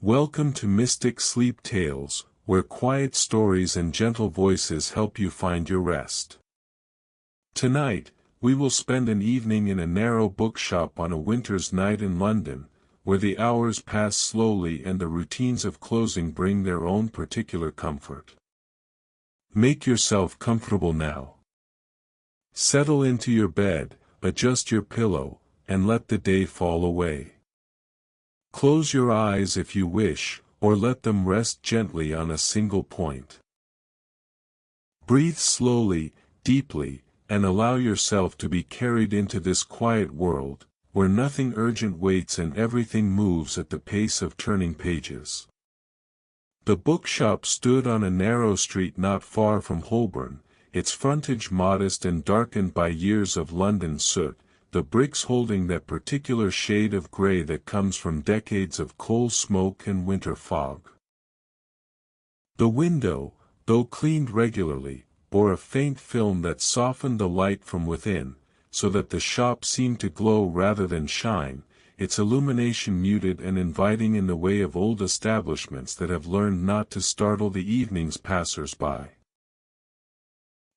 Welcome to Mystic Sleep Tales, where quiet stories and gentle voices help you find your rest. Tonight, we will spend an evening in a narrow bookshop on a winter's night in London, where the hours pass slowly and the routines of closing bring their own particular comfort. Make yourself comfortable now. Settle into your bed, adjust your pillow, and let the day fall away. Close your eyes if you wish, or let them rest gently on a single point. Breathe slowly, deeply, and allow yourself to be carried into this quiet world, where nothing urgent waits and everything moves at the pace of turning pages. The bookshop stood on a narrow street not far from Holborn, its frontage modest and darkened by years of London soot, the bricks holding that particular shade of grey that comes from decades of coal smoke and winter fog. The window, though cleaned regularly, bore a faint film that softened the light from within, so that the shop seemed to glow rather than shine, its illumination muted and inviting in the way of old establishments that have learned not to startle the evening's passers-by.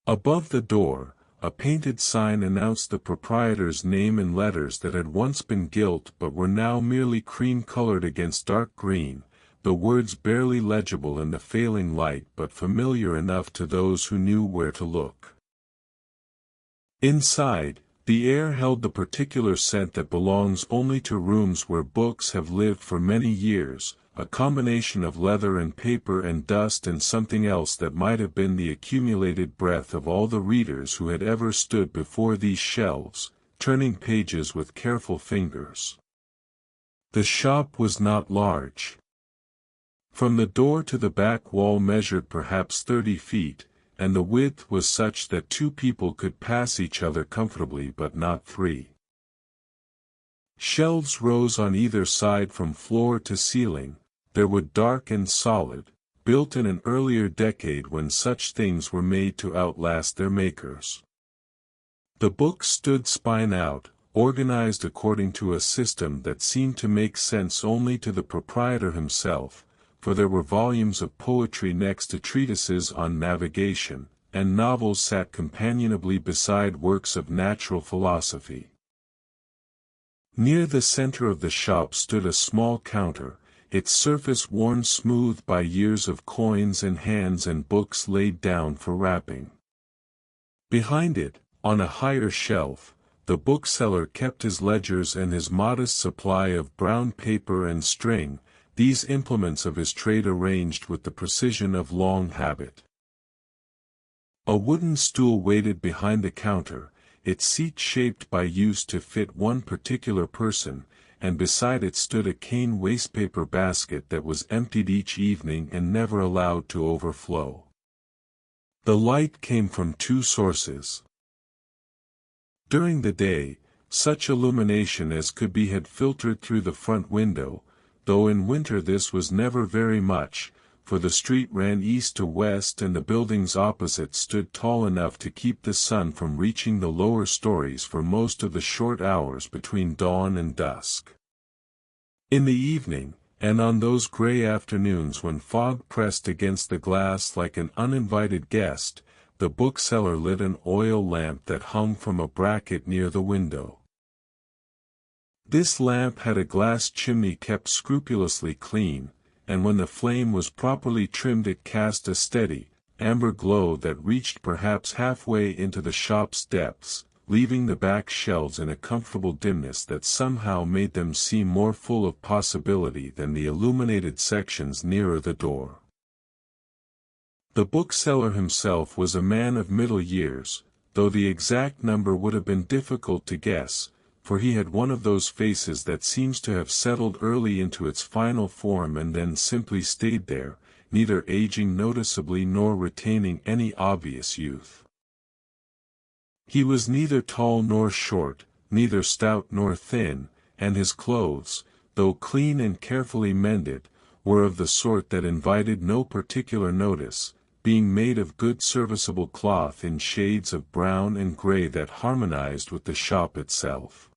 Above the door, a painted sign announced the proprietor's name in letters that had once been gilt but were now merely cream-colored against dark green, the words barely legible in the failing light but familiar enough to those who knew where to look. Inside, the air held the particular scent that belongs only to rooms where books have lived for many years, a combination of leather and paper and dust and something else that might have been the accumulated breath of all the readers who had ever stood before these shelves, turning pages with careful fingers. The shop was not large. From the door to the back wall measured perhaps 30 feet, and the width was such that two people could pass each other comfortably but not three. Shelves rose on either side from floor to ceiling. They were dark and solid, built in an earlier decade when such things were made to outlast their makers. The books stood spine out, organized according to a system that seemed to make sense only to the proprietor himself, for there were volumes of poetry next to treatises on navigation, and novels sat companionably beside works of natural philosophy. Near the center of the shop stood a small counter, its surface worn smooth by years of coins and hands and books laid down for wrapping. Behind it, on a higher shelf, the bookseller kept his ledgers and his modest supply of brown paper and string, these implements of his trade arranged with the precision of long habit. A wooden stool waited behind the counter, its seat shaped by use to fit one particular person, and beside it stood a cane wastepaper basket that was emptied each evening and never allowed to overflow. The light came from two sources. During the day, such illumination as could be had filtered through the front window, though in winter this was never very much, for the street ran east to west and the buildings opposite stood tall enough to keep the sun from reaching the lower stories for most of the short hours between dawn and dusk. In the evening, and on those gray afternoons when fog pressed against the glass like an uninvited guest, the bookseller lit an oil lamp that hung from a bracket near the window. This lamp had a glass chimney kept scrupulously clean, and when the flame was properly trimmed it cast a steady, amber glow that reached perhaps halfway into the shop's depths, leaving the back shelves in a comfortable dimness that somehow made them seem more full of possibility than the illuminated sections nearer the door. The bookseller himself was a man of middle years, though the exact number would have been difficult to guess, for he had one of those faces that seems to have settled early into its final form and then simply stayed there, neither aging noticeably nor retaining any obvious youth. He was neither tall nor short, neither stout nor thin, and his clothes, though clean and carefully mended, were of the sort that invited no particular notice, being made of good serviceable cloth in shades of brown and gray that harmonized with the shop itself.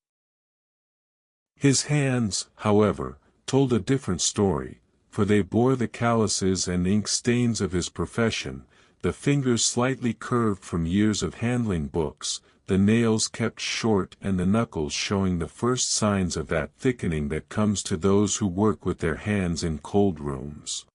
His hands, however, told a different story, for they bore the calluses and ink stains of his profession, the fingers slightly curved from years of handling books, the nails kept short and the knuckles showing the first signs of that thickening that comes to those who work with their hands in cold rooms.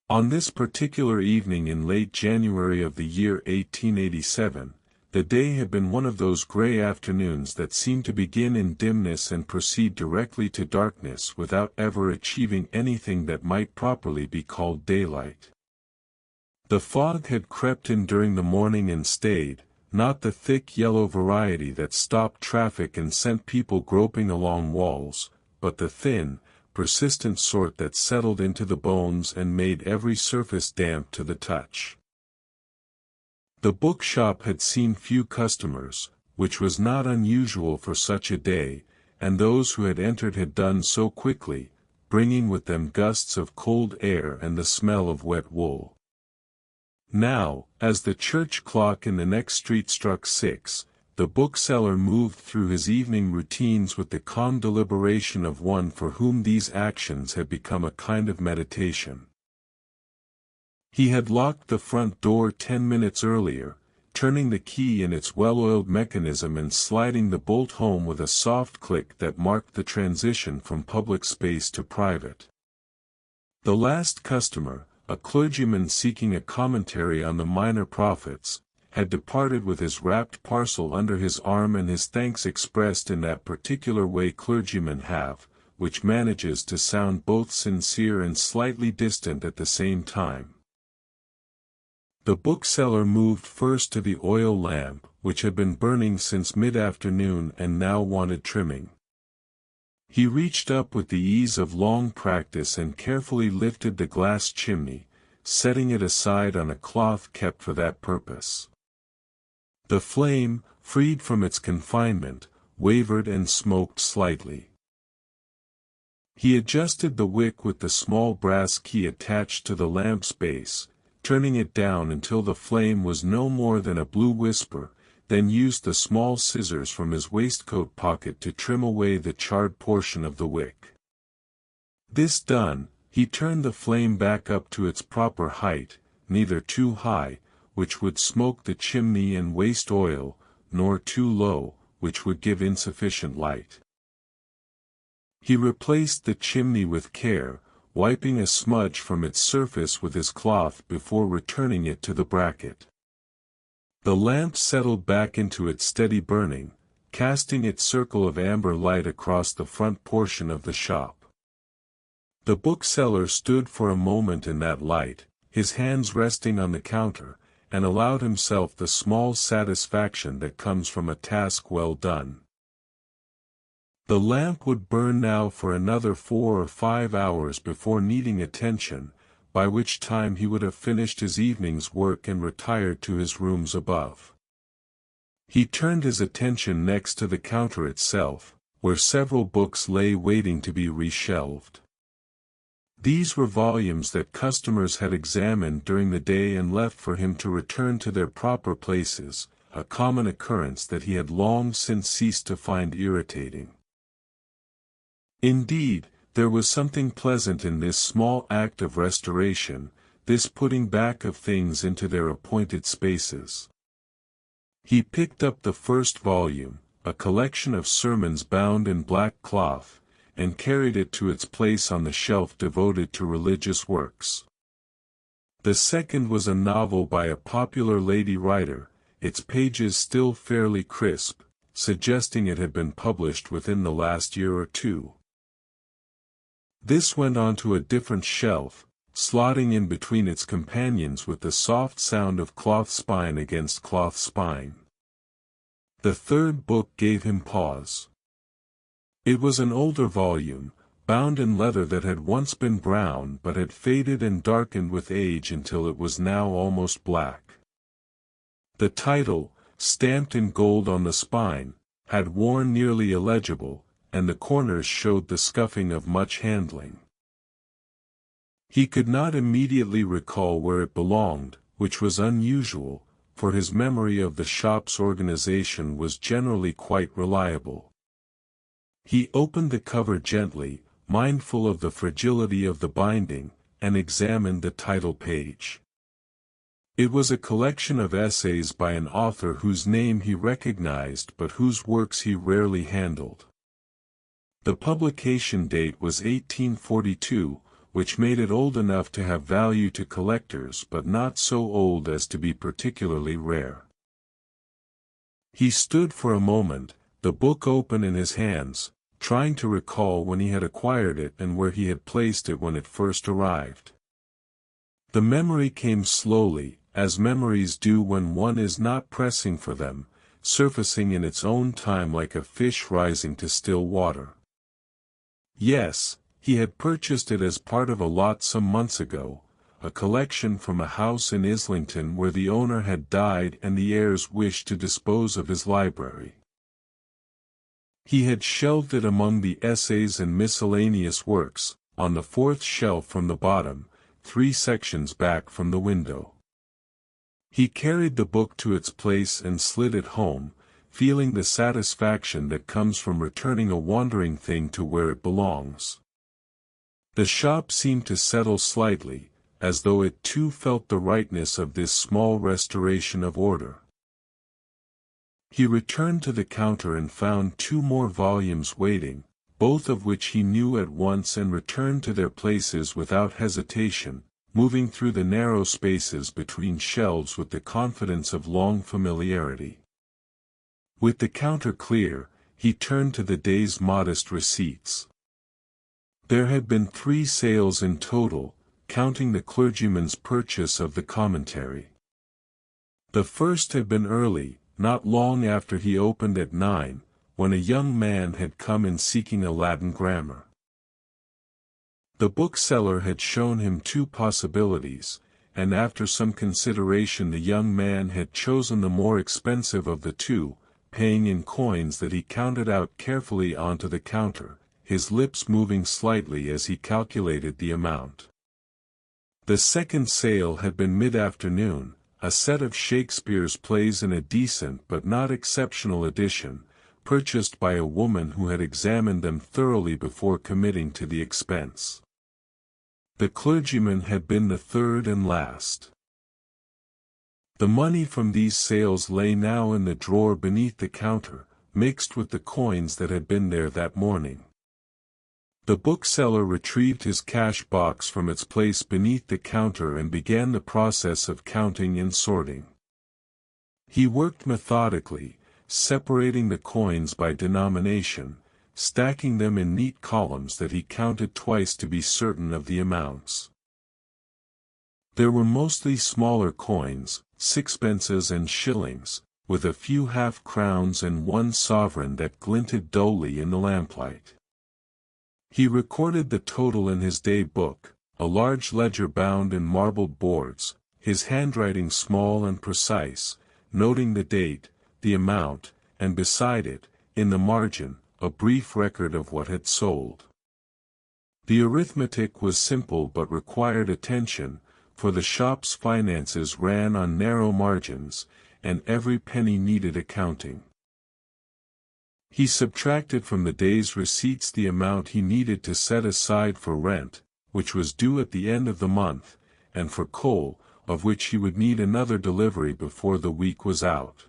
On this particular evening in late January of the year 1887, the day had been one of those gray afternoons that seem to begin in dimness and proceed directly to darkness without ever achieving anything that might properly be called daylight. The fog had crept in during the morning and stayed, not the thick yellow variety that stopped traffic and sent people groping along walls, but the thin, persistent sort that settled into the bones and made every surface damp to the touch. The bookshop had seen few customers, which was not unusual for such a day, and those who had entered had done so quickly, bringing with them gusts of cold air and the smell of wet wool. Now, as the church clock in the next street struck 6, the bookseller moved through his evening routines with the calm deliberation of one for whom these actions had become a kind of meditation. He had locked the front door 10 minutes earlier, turning the key in its well-oiled mechanism and sliding the bolt home with a soft click that marked the transition from public space to private. The last customer, a clergyman seeking a commentary on the minor prophets, had departed with his wrapped parcel under his arm and his thanks expressed in that particular way clergymen have, which manages to sound both sincere and slightly distant at the same time. The bookseller moved first to the oil lamp, which had been burning since mid-afternoon and now wanted trimming. He reached up with the ease of long practice and carefully lifted the glass chimney, setting it aside on a cloth kept for that purpose. The flame, freed from its confinement, wavered and smoked slightly. He adjusted the wick with the small brass key attached to the lamp's base, turning it down until the flame was no more than a blue whisper, then used the small scissors from his waistcoat pocket to trim away the charred portion of the wick. This done, he turned the flame back up to its proper height, neither too high, which would smoke the chimney and waste oil, nor too low, which would give insufficient light. He replaced the chimney with care, wiping a smudge from its surface with his cloth before returning it to the bracket. The lamp settled back into its steady burning, casting its circle of amber light across the front portion of the shop. The bookseller stood for a moment in that light, his hands resting on the counter, and allowed himself the small satisfaction that comes from a task well done. The lamp would burn now for another 4 or 5 hours before needing attention, by which time he would have finished his evening's work and retired to his rooms above. He turned his attention next to the counter itself, where several books lay waiting to be reshelved. These were volumes that customers had examined during the day and left for him to return to their proper places, a common occurrence that he had long since ceased to find irritating. Indeed, there was something pleasant in this small act of restoration, this putting back of things into their appointed spaces. He picked up the first volume, a collection of sermons bound in black cloth, and carried it to its place on the shelf devoted to religious works. The second was a novel by a popular lady writer, its pages still fairly crisp, suggesting it had been published within the last year or two. This went on to a different shelf, slotting in between its companions with the soft sound of cloth spine against cloth spine. The third book gave him pause. It was an older volume, bound in leather that had once been brown but had faded and darkened with age until it was now almost black. The title, stamped in gold on the spine, had worn nearly illegible, and the corners showed the scuffing of much handling. He could not immediately recall where it belonged, which was unusual, for his memory of the shop's organization was generally quite reliable. He opened the cover gently, mindful of the fragility of the binding, and examined the title page. It was a collection of essays by an author whose name he recognized but whose works he rarely handled. The publication date was 1842, which made it old enough to have value to collectors but not so old as to be particularly rare. He stood for a moment, the book open in his hands, trying to recall when he had acquired it and where he had placed it when it first arrived. The memory came slowly, as memories do when one is not pressing for them, surfacing in its own time like a fish rising to still water. Yes, he had purchased it as part of a lot some months ago, a collection from a house in Islington where the owner had died and the heirs wished to dispose of his library. He had shelved it among the essays and miscellaneous works, on the fourth shelf from the bottom, 3 sections back from the window. He carried the book to its place and slid it home, feeling the satisfaction that comes from returning a wandering thing to where it belongs. The shop seemed to settle slightly, as though it too felt the rightness of this small restoration of order. He returned to the counter and found 2 more volumes waiting, both of which he knew at once, and returned to their places without hesitation, moving through the narrow spaces between shelves with the confidence of long familiarity. With the counter clear, he turned to the day's modest receipts. There had been 3 sales in total, counting the clergyman's purchase of the commentary. The first had been early, not long after he opened at 9, when a young man had come in seeking a Latin grammar. The bookseller had shown him 2 possibilities, and after some consideration the young man had chosen the more expensive of the 2, paying in coins that he counted out carefully onto the counter, his lips moving slightly as he calculated the amount. The second sale had been mid-afternoon, a set of Shakespeare's plays in a decent but not exceptional edition, purchased by a woman who had examined them thoroughly before committing to the expense. The clergyman had been the third and last. The money from these sales lay now in the drawer beneath the counter, mixed with the coins that had been there that morning. The bookseller retrieved his cash box from its place beneath the counter and began the process of counting and sorting. He worked methodically, separating the coins by denomination, stacking them in neat columns that he counted twice to be certain of the amounts. There were mostly smaller coins, sixpences and shillings, with a few half-crowns and 1 sovereign that glinted dully in the lamplight. He recorded the total in his day book, a large ledger bound in marbled boards, his handwriting small and precise, noting the date, the amount, and beside it, in the margin, a brief record of what had sold. The arithmetic was simple but required attention, for the shop's finances ran on narrow margins, and every penny needed accounting. He subtracted from the day's receipts the amount he needed to set aside for rent, which was due at the end of the month, and for coal, of which he would need another delivery before the week was out.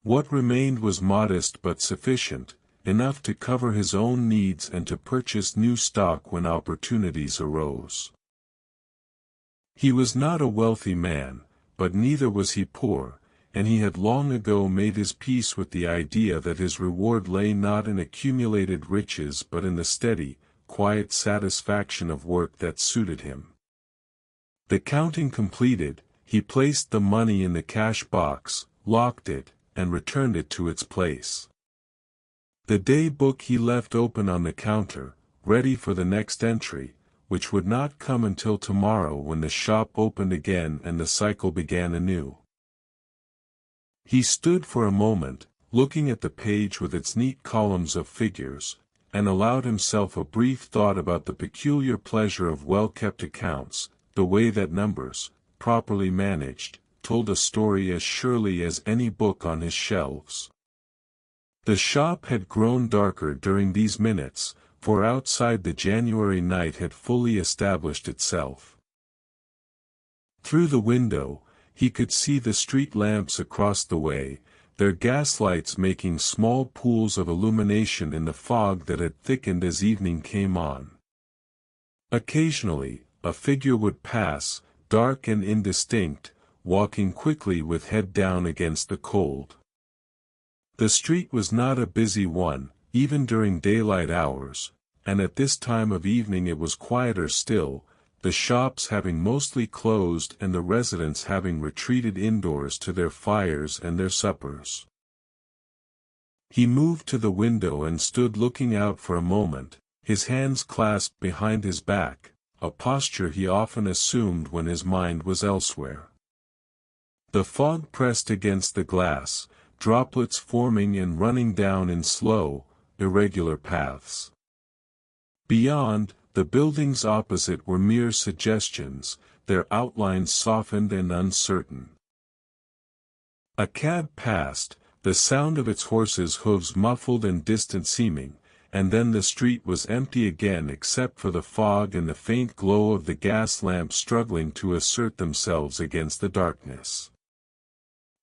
What remained was modest but sufficient, enough to cover his own needs and to purchase new stock when opportunities arose. He was not a wealthy man, but neither was he poor, and he had long ago made his peace with the idea that his reward lay not in accumulated riches but in the steady, quiet satisfaction of work that suited him. The counting completed, he placed the money in the cash box, locked it, and returned it to its place. The day book he left open on the counter, ready for the next entry, which would not come until tomorrow when the shop opened again and the cycle began anew. He stood for a moment, looking at the page with its neat columns of figures, and allowed himself a brief thought about the peculiar pleasure of well-kept accounts, the way that numbers, properly managed, told a story as surely as any book on his shelves. The shop had grown darker during these minutes, for outside the January night had fully established itself. Through the window, he could see the street lamps across the way, their gaslights making small pools of illumination in the fog that had thickened as evening came on. Occasionally, a figure would pass, dark and indistinct, walking quickly with head down against the cold. The street was not a busy one, even during daylight hours, and at this time of evening it was quieter still, the shops having mostly closed and the residents having retreated indoors to their fires and their suppers. He moved to the window and stood looking out for a moment, his hands clasped behind his back, a posture he often assumed when his mind was elsewhere. The fog pressed against the glass, droplets forming and running down in slow, irregular paths. Beyond, the buildings opposite were mere suggestions, their outlines softened and uncertain. A cab passed, the sound of its horses' hooves muffled and distant seeming, and then the street was empty again except for the fog and the faint glow of the gas lamps struggling to assert themselves against the darkness.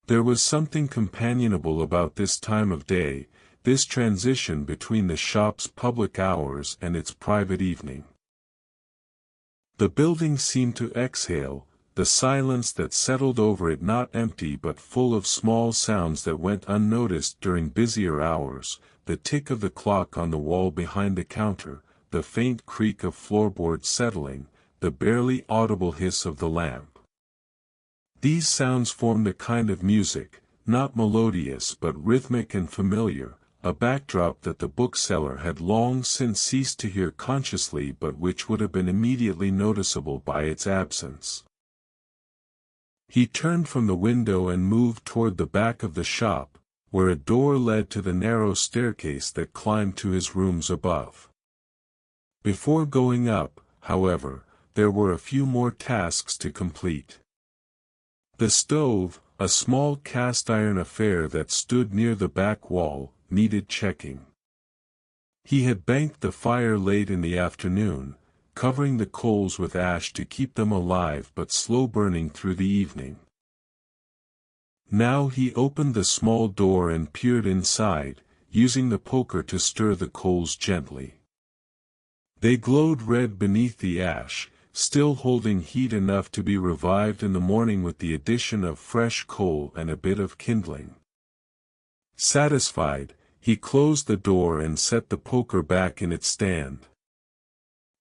There was something companionable about this time of day, this transition between the shop's public hours and its private evening. The building seemed to exhale, the silence that settled over it not empty but full of small sounds that went unnoticed during busier hours, the tick of the clock on the wall behind the counter, the faint creak of floorboards settling, the barely audible hiss of the lamp. These sounds formed a kind of music, not melodious but rhythmic and familiar, a backdrop that the bookseller had long since ceased to hear consciously but which would have been immediately noticeable by its absence. He turned from the window and moved toward the back of the shop, where a door led to the narrow staircase that climbed to his rooms above. Before going up, however, there were a few more tasks to complete. The stove, a small cast-iron affair that stood near the back wall, needed checking. He had banked the fire late in the afternoon, covering the coals with ash to keep them alive but slow-burning through the evening. Now he opened the small door and peered inside, using the poker to stir the coals gently. They glowed red beneath the ash, still holding heat enough to be revived in the morning with the addition of fresh coal and a bit of kindling. Satisfied, he closed the door and set the poker back in its stand.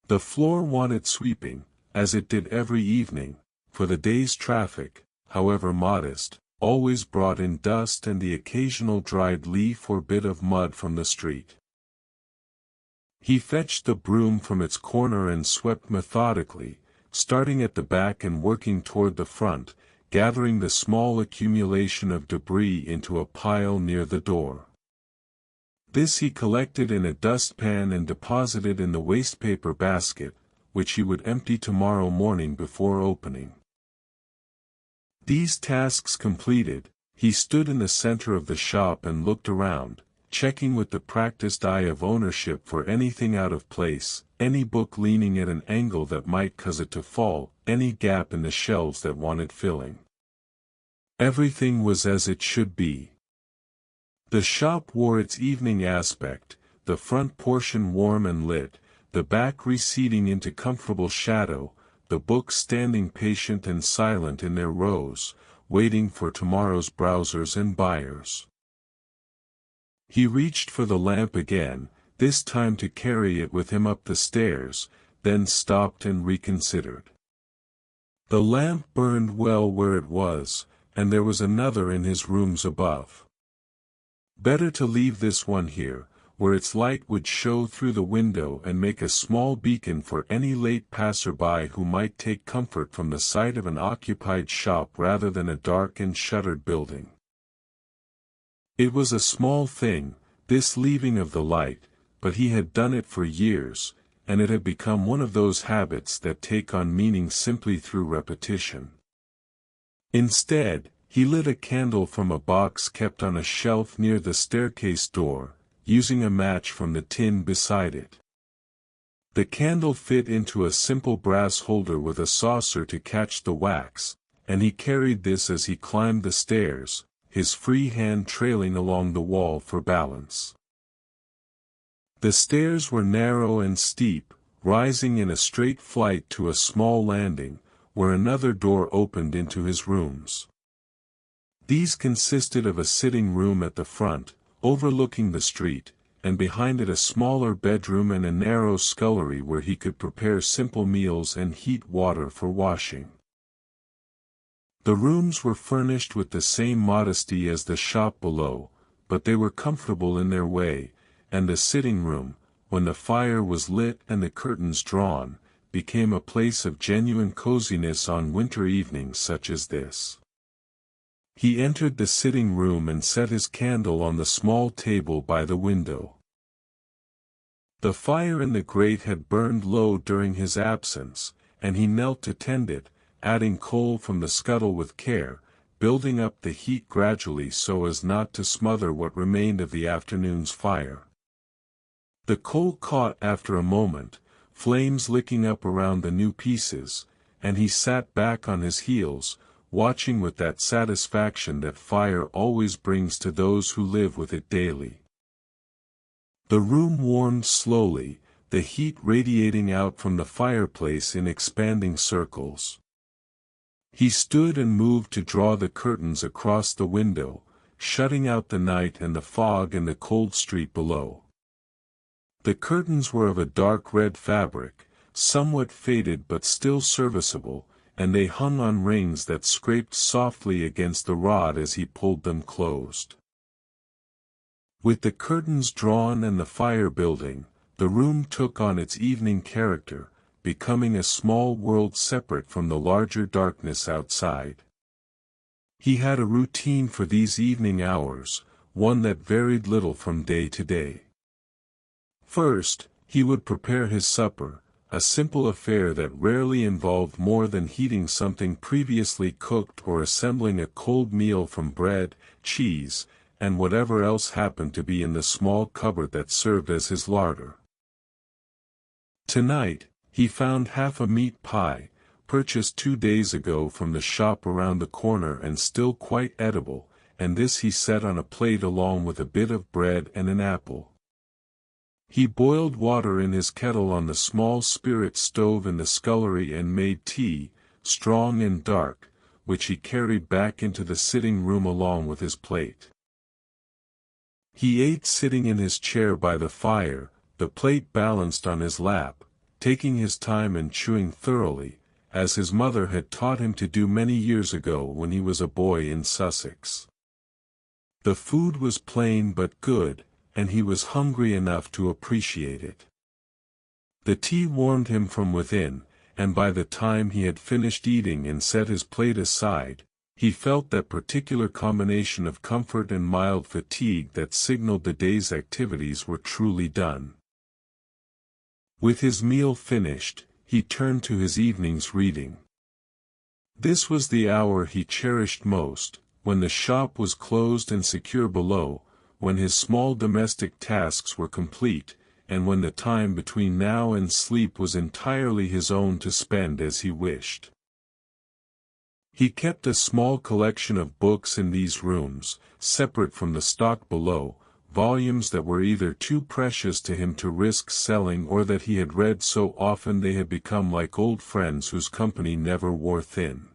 The floor wanted sweeping, as it did every evening, for the day's traffic, however modest, always brought in dust and the occasional dried leaf or bit of mud from the street. He fetched the broom from its corner and swept methodically, starting at the back and working toward the front, gathering the small accumulation of debris into a pile near the door. This he collected in a dustpan and deposited in the wastepaper basket, which he would empty tomorrow morning before opening. These tasks completed, he stood in the center of the shop and looked around, checking with the practiced eye of ownership for anything out of place, any book leaning at an angle that might cause it to fall, any gap in the shelves that wanted filling. Everything was as it should be. The shop wore its evening aspect, the front portion warm and lit, the back receding into comfortable shadow, the books standing patient and silent in their rows, waiting for tomorrow's browsers and buyers. He reached for the lamp again, this time to carry it with him up the stairs, then stopped and reconsidered. The lamp burned well where it was, and there was another in his rooms above. Better to leave this one here, where its light would show through the window and make a small beacon for any late passer-by who might take comfort from the sight of an occupied shop rather than a dark and shuttered building. It was a small thing, this leaving of the light, but he had done it for years, and it had become one of those habits that take on meaning simply through repetition. Instead, he lit a candle from a box kept on a shelf near the staircase door, using a match from the tin beside it. The candle fit into a simple brass holder with a saucer to catch the wax, and he carried this as he climbed the stairs, his free hand trailing along the wall for balance. The stairs were narrow and steep, rising in a straight flight to a small landing, where another door opened into his rooms. These consisted of a sitting room at the front, overlooking the street, and behind it a smaller bedroom and a narrow scullery where he could prepare simple meals and heat water for washing. The rooms were furnished with the same modesty as the shop below, but they were comfortable in their way, and the sitting room, when the fire was lit and the curtains drawn, became a place of genuine coziness on winter evenings such as this. He entered the sitting room and set his candle on the small table by the window. The fire in the grate had burned low during his absence, and he knelt to tend it, adding coal from the scuttle with care, building up the heat gradually so as not to smother what remained of the afternoon's fire. The coal caught after a moment, flames licking up around the new pieces, and he sat back on his heels, watching with that satisfaction that fire always brings to those who live with it daily. The room warmed slowly, the heat radiating out from the fireplace in expanding circles. He stood and moved to draw the curtains across the window, shutting out the night and the fog and the cold street below. The curtains were of a dark red fabric, somewhat faded but still serviceable, and they hung on rings that scraped softly against the rod as he pulled them closed. With the curtains drawn and the fire building, the room took on its evening character, becoming a small world separate from the larger darkness outside. He had a routine for these evening hours, one that varied little from day to day. First, he would prepare his supper, a simple affair that rarely involved more than heating something previously cooked or assembling a cold meal from bread, cheese, and whatever else happened to be in the small cupboard that served as his larder. Tonight, he found half a meat pie, purchased 2 days ago from the shop around the corner and still quite edible, and this he set on a plate along with a bit of bread and an apple. He boiled water in his kettle on the small spirit stove in the scullery and made tea, strong and dark, which he carried back into the sitting room along with his plate. He ate sitting in his chair by the fire, the plate balanced on his lap, taking his time and chewing thoroughly, as his mother had taught him to do many years ago when he was a boy in Sussex. The food was plain but good, and he was hungry enough to appreciate it. The tea warmed him from within, and by the time he had finished eating and set his plate aside, he felt that particular combination of comfort and mild fatigue that signaled the day's activities were truly done. With his meal finished, he turned to his evening's reading. This was the hour he cherished most, when the shop was closed and secure below, when his small domestic tasks were complete, and when the time between now and sleep was entirely his own to spend as he wished. He kept a small collection of books in these rooms, separate from the stock below, volumes that were either too precious to him to risk selling or that he had read so often they had become like old friends whose company never wore thin.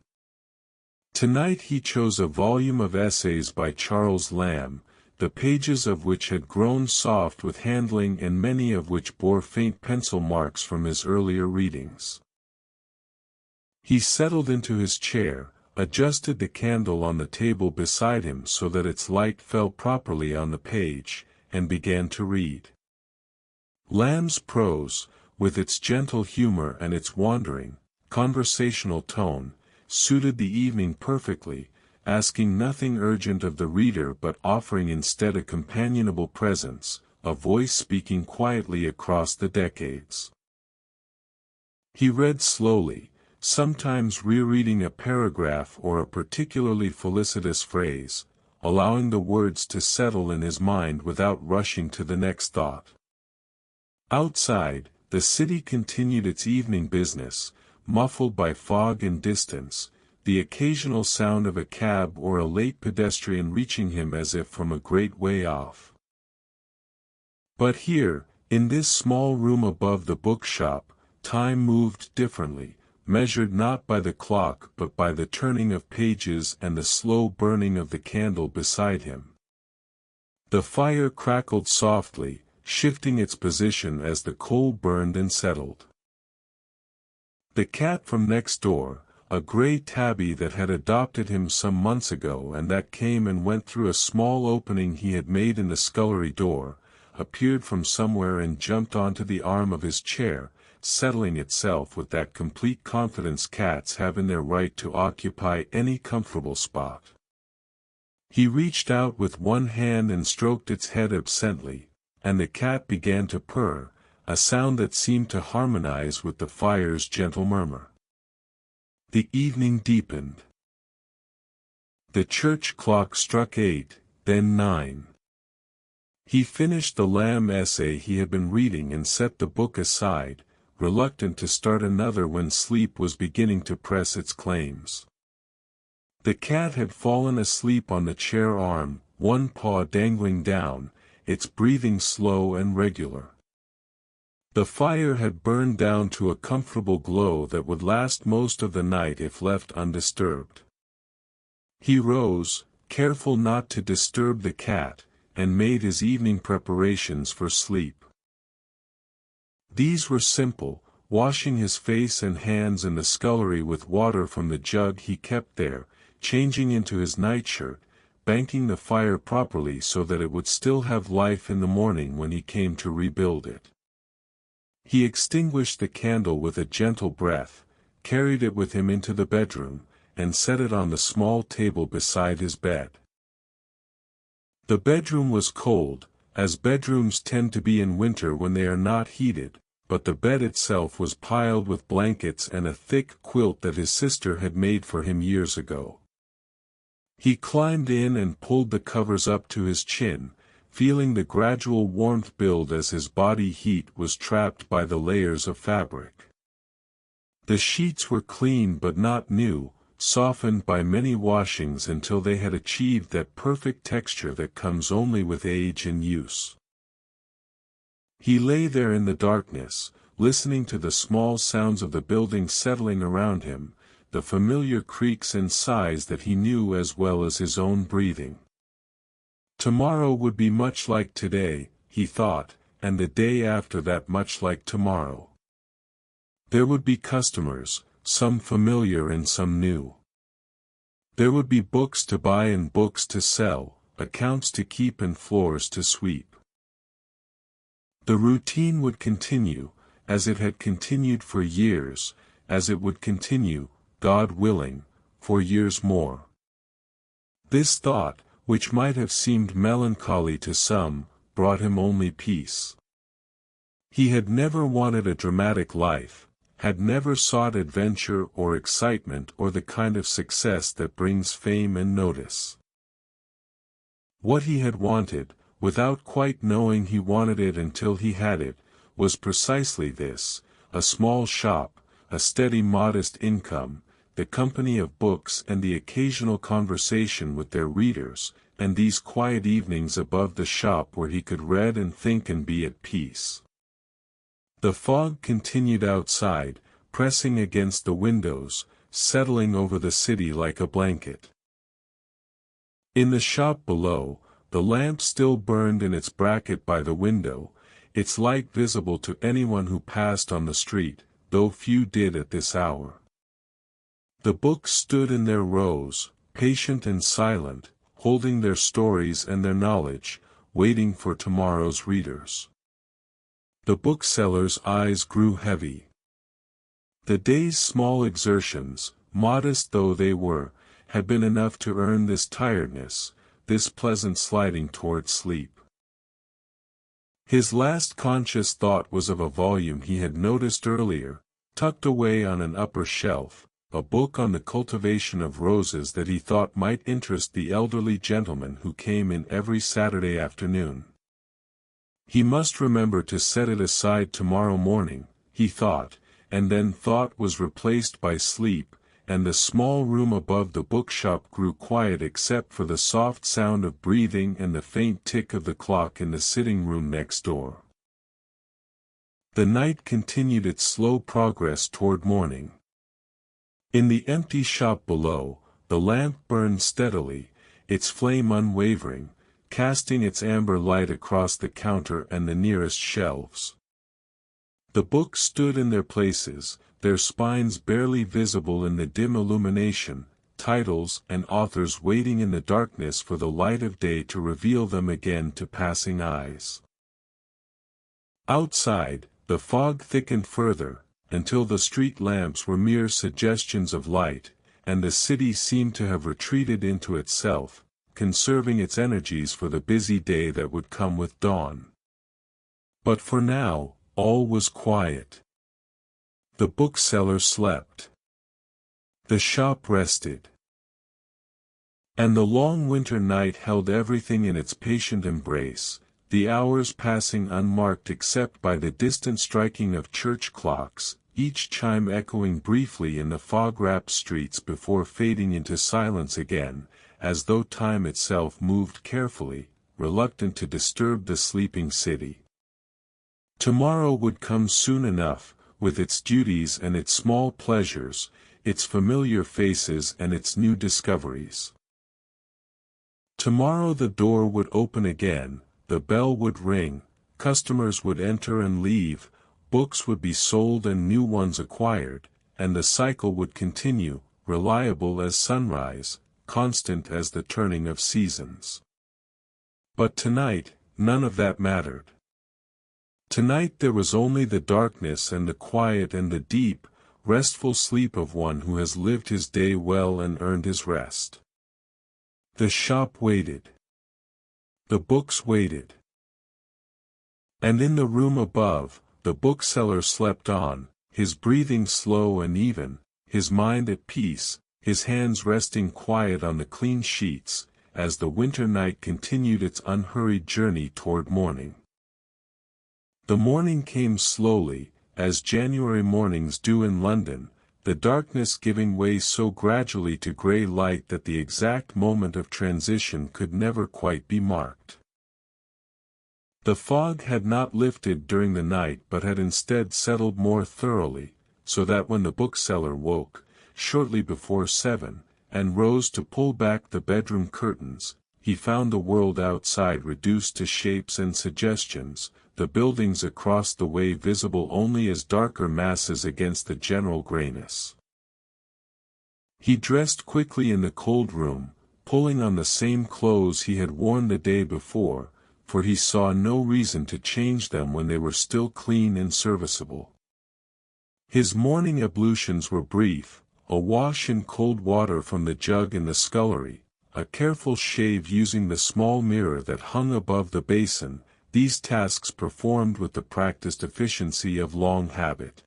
Tonight he chose a volume of essays by Charles Lamb, the pages of which had grown soft with handling and many of which bore faint pencil marks from his earlier readings. He settled into his chair, adjusted the candle on the table beside him so that its light fell properly on the page, and began to read. Lamb's prose, with its gentle humor and its wandering, conversational tone, suited the evening perfectly, asking nothing urgent of the reader but offering instead a companionable presence, a voice speaking quietly across the decades. He read slowly, sometimes rereading a paragraph or a particularly felicitous phrase, allowing the words to settle in his mind without rushing to the next thought. Outside, the The city continued its evening business, muffled by fog and distance, the occasional sound of a cab or a late pedestrian reaching him as if from a great way off. But here, in this small room above the bookshop, time moved differently, measured not by the clock but by the turning of pages and the slow burning of the candle beside him. The fire crackled softly, shifting its position as the coal burned and settled. The cat from next door, a grey tabby that had adopted him some months ago and that came and went through a small opening he had made in the scullery door, appeared from somewhere and jumped onto the arm of his chair, settling itself with that complete confidence cats have in their right to occupy any comfortable spot. He reached out with one hand and stroked its head absently, and the cat began to purr, a sound that seemed to harmonize with the fire's gentle murmur. The evening deepened. The church clock struck 8, then 9. He finished the Lamb essay he had been reading and set the book aside, reluctant to start another when sleep was beginning to press its claims. The cat had fallen asleep on the chair arm, one paw dangling down, its breathing slow and regular. The fire had burned down to a comfortable glow that would last most of the night if left undisturbed. He rose, careful not to disturb the cat, and made his evening preparations for sleep. These were simple, washing his face and hands in the scullery with water from the jug he kept there, changing into his nightshirt, banking the fire properly so that it would still have life in the morning when he came to rebuild it. He extinguished the candle with a gentle breath, carried it with him into the bedroom, and set it on the small table beside his bed. The bedroom was cold, as bedrooms tend to be in winter when they are not heated, but the bed itself was piled with blankets and a thick quilt that his sister had made for him years ago. He climbed in and pulled the covers up to his chin, feeling the gradual warmth build as his body heat was trapped by the layers of fabric. The sheets were clean but not new, softened by many washings until they had achieved that perfect texture that comes only with age and use. He lay there in the darkness, listening to the small sounds of the building settling around him, the familiar creaks and sighs that he knew as well as his own breathing. Tomorrow would be much like today, he thought, and the day after that much like tomorrow. There would be customers, some familiar and some new. There would be books to buy and books to sell, accounts to keep and floors to sweep. The routine would continue, as it had continued for years, as it would continue, God willing, for years more. This thought, which might have seemed melancholy to some, brought him only peace. He had never wanted a dramatic life, had never sought adventure or excitement or the kind of success that brings fame and notice. What he had wanted, without quite knowing he wanted it until he had it, was precisely this: a small shop, a steady modest income, the company of books and the occasional conversation with their readers, and these quiet evenings above the shop where he could read and think and be at peace. The fog continued outside, pressing against the windows, settling over the city like a blanket. In the shop below, the lamp still burned in its bracket by the window, its light visible to anyone who passed on the street, though few did at this hour. The books stood in their rows, patient and silent, holding their stories and their knowledge, waiting for tomorrow's readers. The bookseller's eyes grew heavy. The day's small exertions, modest though they were, had been enough to earn this tiredness, this pleasant sliding toward sleep. His last conscious thought was of a volume he had noticed earlier, tucked away on an upper shelf, a book on the cultivation of roses that he thought might interest the elderly gentleman who came in every Saturday afternoon. He must remember to set it aside tomorrow morning, he thought, and then thought was replaced by sleep, and the small room above the bookshop grew quiet except for the soft sound of breathing and the faint tick of the clock in the sitting room next door. The night continued its slow progress toward morning. In the empty shop below, the lamp burned steadily, its flame unwavering, casting its amber light across the counter and the nearest shelves. The books stood in their places, their spines barely visible in the dim illumination, titles and authors waiting in the darkness for the light of day to reveal them again to passing eyes. Outside, the fog thickened further, until the street lamps were mere suggestions of light, and the city seemed to have retreated into itself, conserving its energies for the busy day that would come with dawn. But for now, all was quiet. The bookseller slept. The shop rested. And the long winter night held everything in its patient embrace, the hours passing unmarked except by the distant striking of church clocks, each chime echoing briefly in the fog-wrapped streets before fading into silence again, as though time itself moved carefully, reluctant to disturb the sleeping city. Tomorrow would come soon enough, with its duties and its small pleasures, its familiar faces and its new discoveries. Tomorrow the door would open again, the bell would ring, customers would enter and leave, books would be sold and new ones acquired, and the cycle would continue, reliable as sunrise, constant as the turning of seasons. But tonight, none of that mattered. Tonight there was only the darkness and the quiet and the deep, restful sleep of one who has lived his day well and earned his rest. The shop waited. The books waited. And in the room above, the bookseller slept on, his breathing slow and even, his mind at peace, his hands resting quiet on the clean sheets, as the winter night continued its unhurried journey toward morning. The morning came slowly, as January mornings do in London, the darkness giving way so gradually to grey light that the exact moment of transition could never quite be marked. The fog had not lifted during the night but had instead settled more thoroughly, so that when the bookseller woke, shortly before 7, and rose to pull back the bedroom curtains, he found the world outside reduced to shapes and suggestions, the buildings across the way visible only as darker masses against the general grayness. He dressed quickly in the cold room, pulling on the same clothes he had worn the day before, for he saw no reason to change them when they were still clean and serviceable. His morning ablutions were brief, a wash in cold water from the jug in the scullery, a careful shave using the small mirror that hung above the basin, these tasks performed with the practiced efficiency of long habit.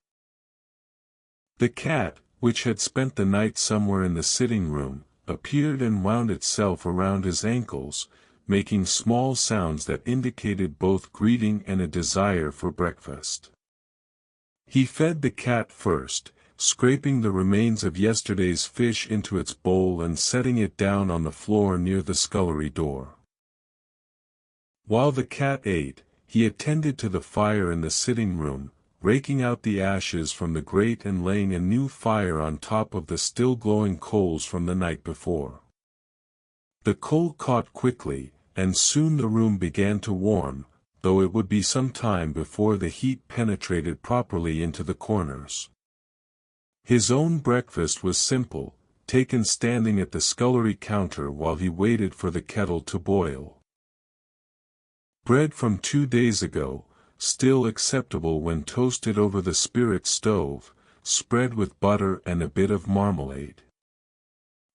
The cat, which had spent the night somewhere in the sitting room, appeared and wound itself around his ankles, making small sounds that indicated both greeting and a desire for breakfast. He fed the cat first, scraping the remains of yesterday's fish into its bowl and setting it down on the floor near the scullery door. While the cat ate, he attended to the fire in the sitting room, raking out the ashes from the grate and laying a new fire on top of the still glowing coals from the night before. The coal caught quickly, and soon the room began to warm, though it would be some time before the heat penetrated properly into the corners. His own breakfast was simple, taken standing at the scullery counter while he waited for the kettle to boil. Bread from 2 days ago, still acceptable when toasted over the spirit stove, spread with butter and a bit of marmalade.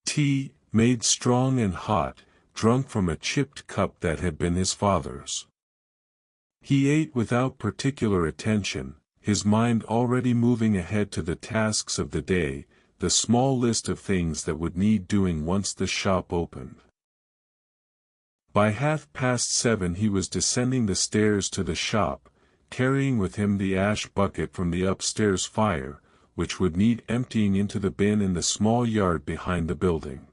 Tea, made strong and hot, drunk from a chipped cup that had been his father's. He ate without particular attention, his mind already moving ahead to the tasks of the day, the small list of things that would need doing once the shop opened. By 7:30 he was descending the stairs to the shop, carrying with him the ash bucket from the upstairs fire, which would need emptying into the bin in the small yard behind the building.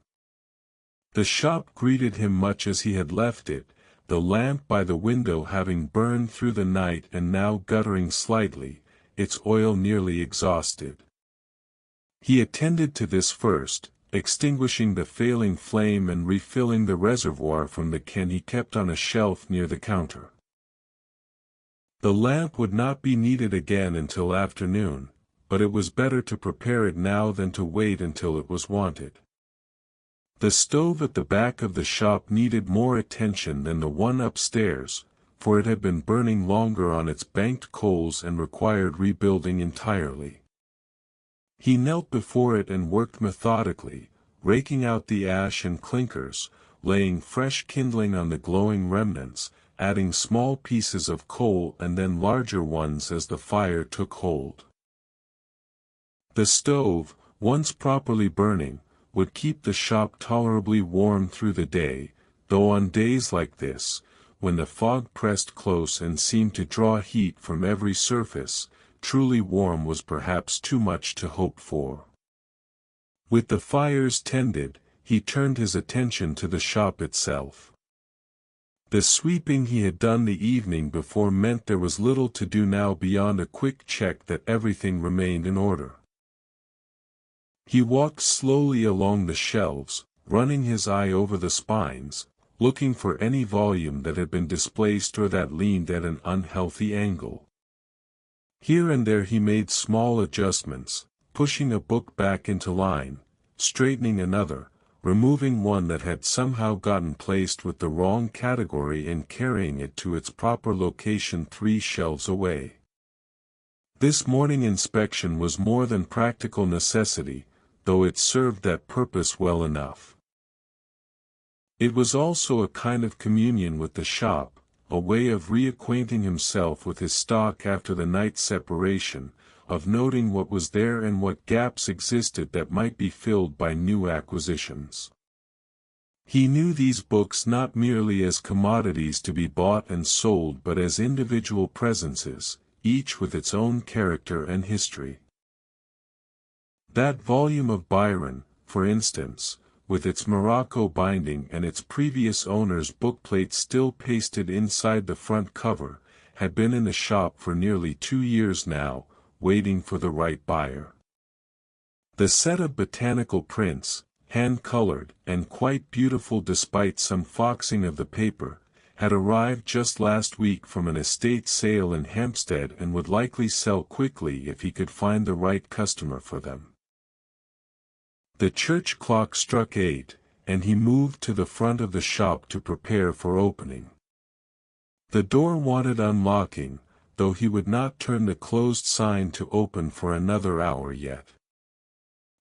The shop greeted him much as he had left it, the lamp by the window having burned through the night and now guttering slightly, its oil nearly exhausted. He attended to this first, extinguishing the failing flame and refilling the reservoir from the can he kept on a shelf near the counter. The lamp would not be needed again until afternoon, but it was better to prepare it now than to wait until it was wanted. The stove at the back of the shop needed more attention than the one upstairs, for it had been burning longer on its banked coals and required rebuilding entirely. He knelt before it and worked methodically, raking out the ash and clinkers, laying fresh kindling on the glowing remnants, adding small pieces of coal and then larger ones as the fire took hold. The stove, once properly burning, would keep the shop tolerably warm through the day, though on days like this, when the fog pressed close and seemed to draw heat from every surface, truly warm was perhaps too much to hope for. With the fires tended, he turned his attention to the shop itself. The sweeping he had done the evening before meant there was little to do now beyond a quick check that everything remained in order. He walked slowly along the shelves, running his eye over the spines, looking for any volume that had been displaced or that leaned at an unhealthy angle. Here and there he made small adjustments, pushing a book back into line, straightening another, removing one that had somehow gotten placed with the wrong category and carrying it to its proper location 3 shelves away. This morning inspection was more than practical necessity, though it served that purpose well enough. It was also a kind of communion with the shop, a way of reacquainting himself with his stock after the night's separation, of noting what was there and what gaps existed that might be filled by new acquisitions. He knew these books not merely as commodities to be bought and sold but as individual presences, each with its own character and history. That volume of Byron, for instance, with its morocco binding and its previous owner's bookplate still pasted inside the front cover, had been in the shop for nearly 2 years now, waiting for the right buyer. The set of botanical prints, hand-colored and quite beautiful despite some foxing of the paper, had arrived just last week from an estate sale in Hampstead and would likely sell quickly if he could find the right customer for them. The church clock struck 8, and he moved to the front of the shop to prepare for opening. The door wanted unlocking, though he would not turn the closed sign to open for another hour yet.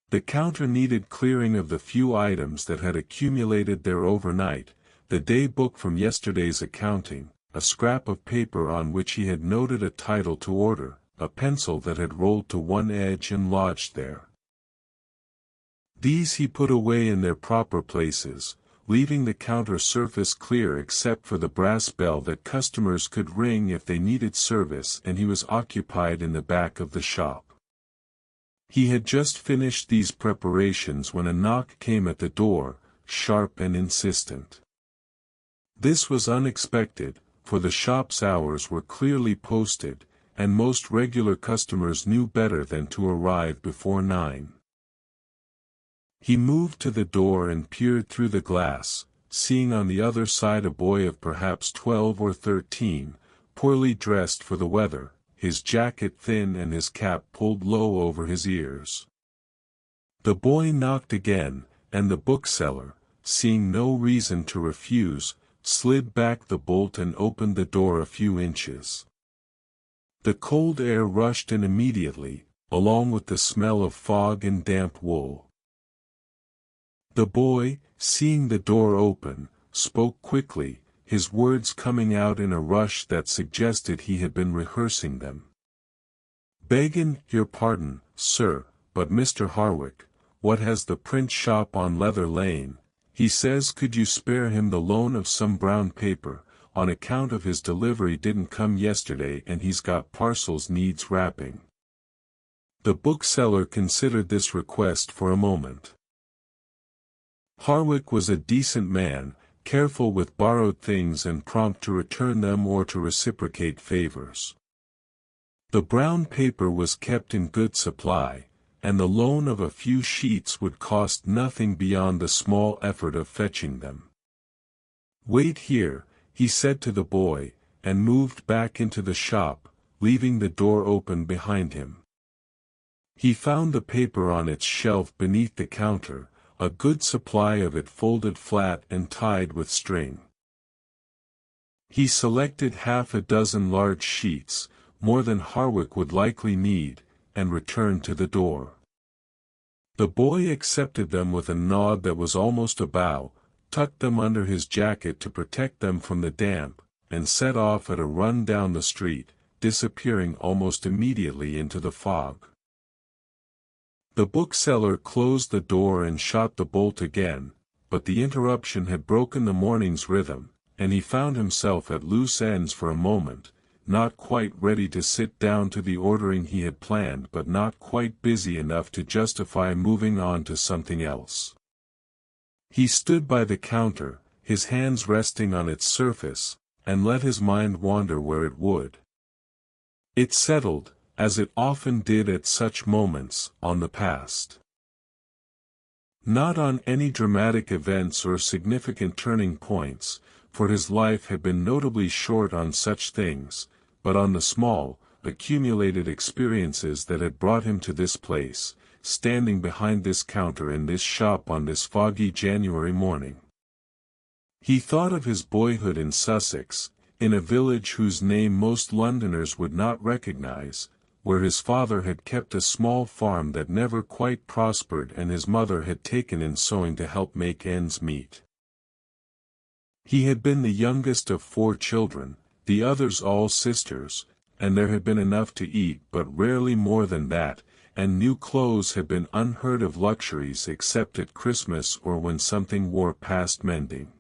The counter needed clearing of the few items that had accumulated there overnight, the day book from yesterday's accounting, a scrap of paper on which he had noted a title to order, a pencil that had rolled to one edge and lodged there. These he put away in their proper places, leaving the counter surface clear except for the brass bell that customers could ring if they needed service, and he was occupied in the back of the shop. He had just finished these preparations when a knock came at the door, sharp and insistent. This was unexpected, for the shop's hours were clearly posted, and most regular customers knew better than to arrive before 9. He moved to the door and peered through the glass, seeing on the other side a boy of perhaps 12 or 13, poorly dressed for the weather, his jacket thin and his cap pulled low over his ears. The boy knocked again, and the bookseller, seeing no reason to refuse, slid back the bolt and opened the door a few inches. The cold air rushed in immediately, along with the smell of fog and damp wool. The boy, seeing the door open, spoke quickly, his words coming out in a rush that suggested he had been rehearsing them. "Beggin' your pardon, sir, but Mr. Harwick, what has the print shop on Leather Lane, He says could you spare him the loan of some brown paper, on account of his delivery didn't come yesterday and he's got parcels needs wrapping. The bookseller considered this request for a moment. Harwick was a decent man, careful with borrowed things and prompt to return them or to reciprocate favors. The brown paper was kept in good supply, and the loan of a few sheets would cost nothing beyond the small effort of fetching them. "Wait here," he said to the boy, and moved back into the shop, leaving the door open behind him. He found the paper on its shelf beneath the counter, a good supply of it folded flat and tied with string. He selected half a dozen large sheets, more than Harwick would likely need, and returned to the door. The boy accepted them with a nod that was almost a bow, tucked them under his jacket to protect them from the damp, and set off at a run down the street, disappearing almost immediately into the fog. The bookseller closed the door and shot the bolt again, but the interruption had broken the morning's rhythm, and he found himself at loose ends for a moment, not quite ready to sit down to the ordering he had planned but not quite busy enough to justify moving on to something else. He stood by the counter, his hands resting on its surface, and let his mind wander where it would. It settled, as it often did at such moments, on the past. Not on any dramatic events or significant turning points, for his life had been notably short on such things, but on the small, accumulated experiences that had brought him to this place, standing behind this counter in this shop on this foggy January morning. He thought of his boyhood in Sussex, in a village whose name most Londoners would not recognize, where his father had kept a small farm that never quite prospered and his mother had taken in sewing to help make ends meet. He had been the youngest of 4 children, the others all sisters, and there had been enough to eat but rarely more than that, and new clothes had been unheard of luxuries except at Christmas or when something wore past mending.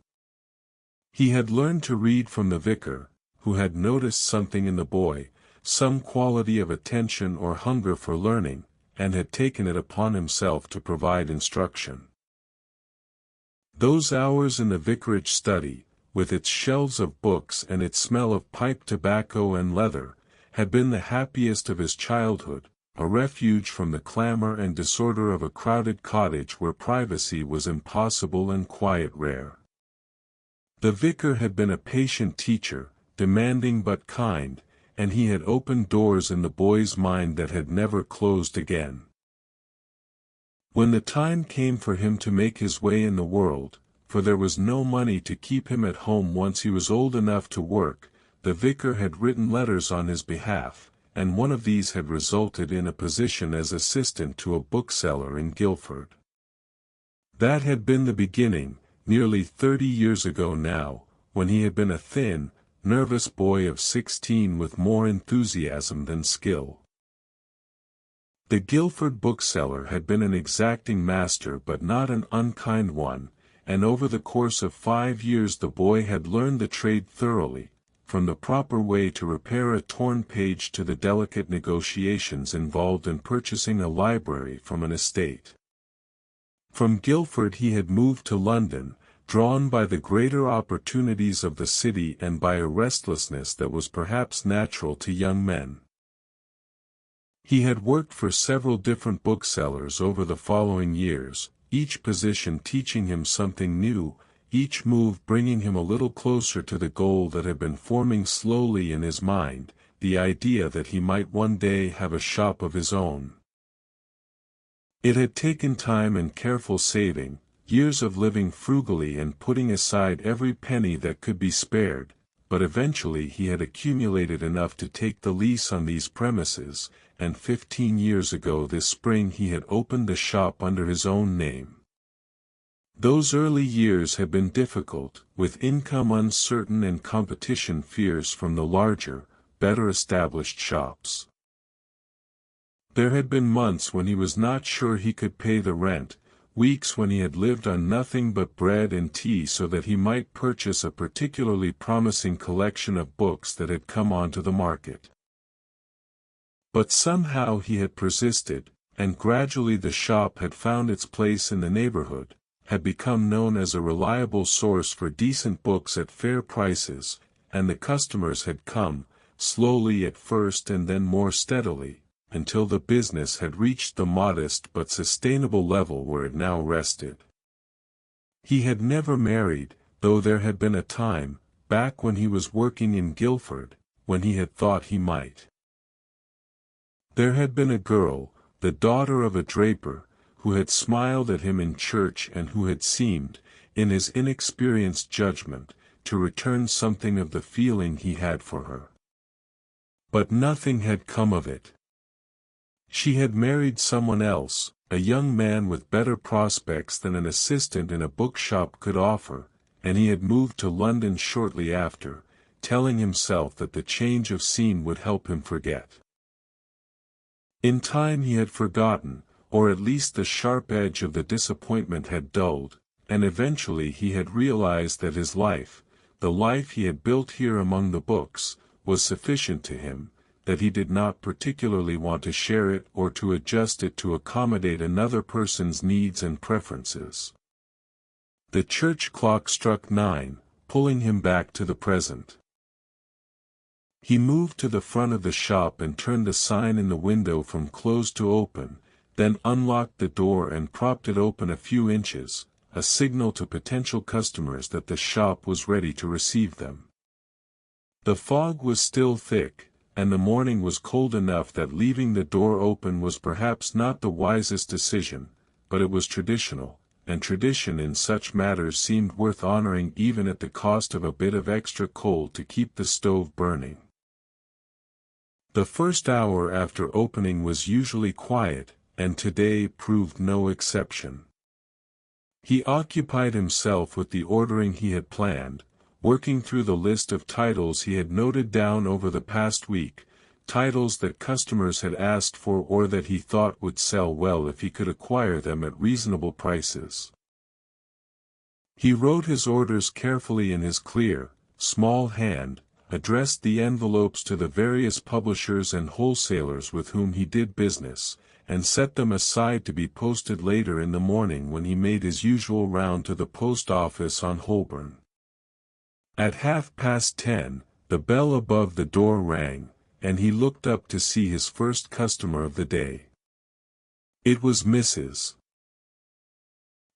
He had learned to read from the vicar, who had noticed something in the boy, some quality of attention or hunger for learning, and had taken it upon himself to provide instruction. Those hours in the vicarage study, with its shelves of books and its smell of pipe tobacco and leather, had been the happiest of his childhood, a refuge from the clamor and disorder of a crowded cottage where privacy was impossible and quiet rare. The vicar had been a patient teacher, demanding but kind, and he had opened doors in the boy's mind that had never closed again. When the time came for him to make his way in the world, for there was no money to keep him at home once he was old enough to work, the vicar had written letters on his behalf, and one of these had resulted in a position as assistant to a bookseller in Guildford. That had been the beginning, nearly 30 years ago now, when he had been a thin, nervous boy of 16 with more enthusiasm than skill. The Guildford bookseller had been an exacting master but not an unkind one, and over the course of 5 years the boy had learned the trade thoroughly, from the proper way to repair a torn page to the delicate negotiations involved in purchasing a library from an estate. From Guildford he had moved to London, drawn by the greater opportunities of the city and by a restlessness that was perhaps natural to young men. He had worked for several different booksellers over the following years, each position teaching him something new, each move bringing him a little closer to the goal that had been forming slowly in his mind, the idea that he might one day have a shop of his own. It had taken time and careful saving, years of living frugally and putting aside every penny that could be spared, but eventually he had accumulated enough to take the lease on these premises, and 15 years ago this spring he had opened the shop under his own name. Those early years had been difficult, with income uncertain and competition fierce from the larger, better established shops. There had been months when he was not sure he could pay the rent, weeks when he had lived on nothing but bread and tea so that he might purchase a particularly promising collection of books that had come onto the market. But somehow he had persisted, and gradually the shop had found its place in the neighborhood, had become known as a reliable source for decent books at fair prices, and the customers had come, slowly at first and then more steadily, until the business had reached the modest but sustainable level where it now rested. He had never married, though there had been a time, back when he was working in Guildford, when he had thought he might. There had been a girl, the daughter of a draper, who had smiled at him in church and who had seemed, in his inexperienced judgment, to return something of the feeling he had for her. But nothing had come of it. She had married someone else, a young man with better prospects than an assistant in a bookshop could offer, and he had moved to London shortly after, telling himself that the change of scene would help him forget. In time he had forgotten, or at least the sharp edge of the disappointment had dulled, and eventually he had realized that his life, the life he had built here among the books, was sufficient to him, that he did not particularly want to share it or to adjust it to accommodate another person's needs and preferences. The church clock struck 9, pulling him back to the present. He moved to the front of the shop and turned the sign in the window from closed to open, then unlocked the door and propped it open a few inches, a signal to potential customers that the shop was ready to receive them. The fog was still thick, and the morning was cold enough that leaving the door open was perhaps not the wisest decision, but it was traditional, and tradition in such matters seemed worth honoring even at the cost of a bit of extra coal to keep the stove burning. The first hour after opening was usually quiet, and today proved no exception. He occupied himself with the ordering he had planned, working through the list of titles he had noted down over the past week, titles that customers had asked for or that he thought would sell well if he could acquire them at reasonable prices. He wrote his orders carefully in his clear, small hand, addressed the envelopes to the various publishers and wholesalers with whom he did business, and set them aside to be posted later in the morning when he made his usual round to the post office on Holborn. At 10:30, the bell above the door rang, and he looked up to see his first customer of the day. It was Mrs.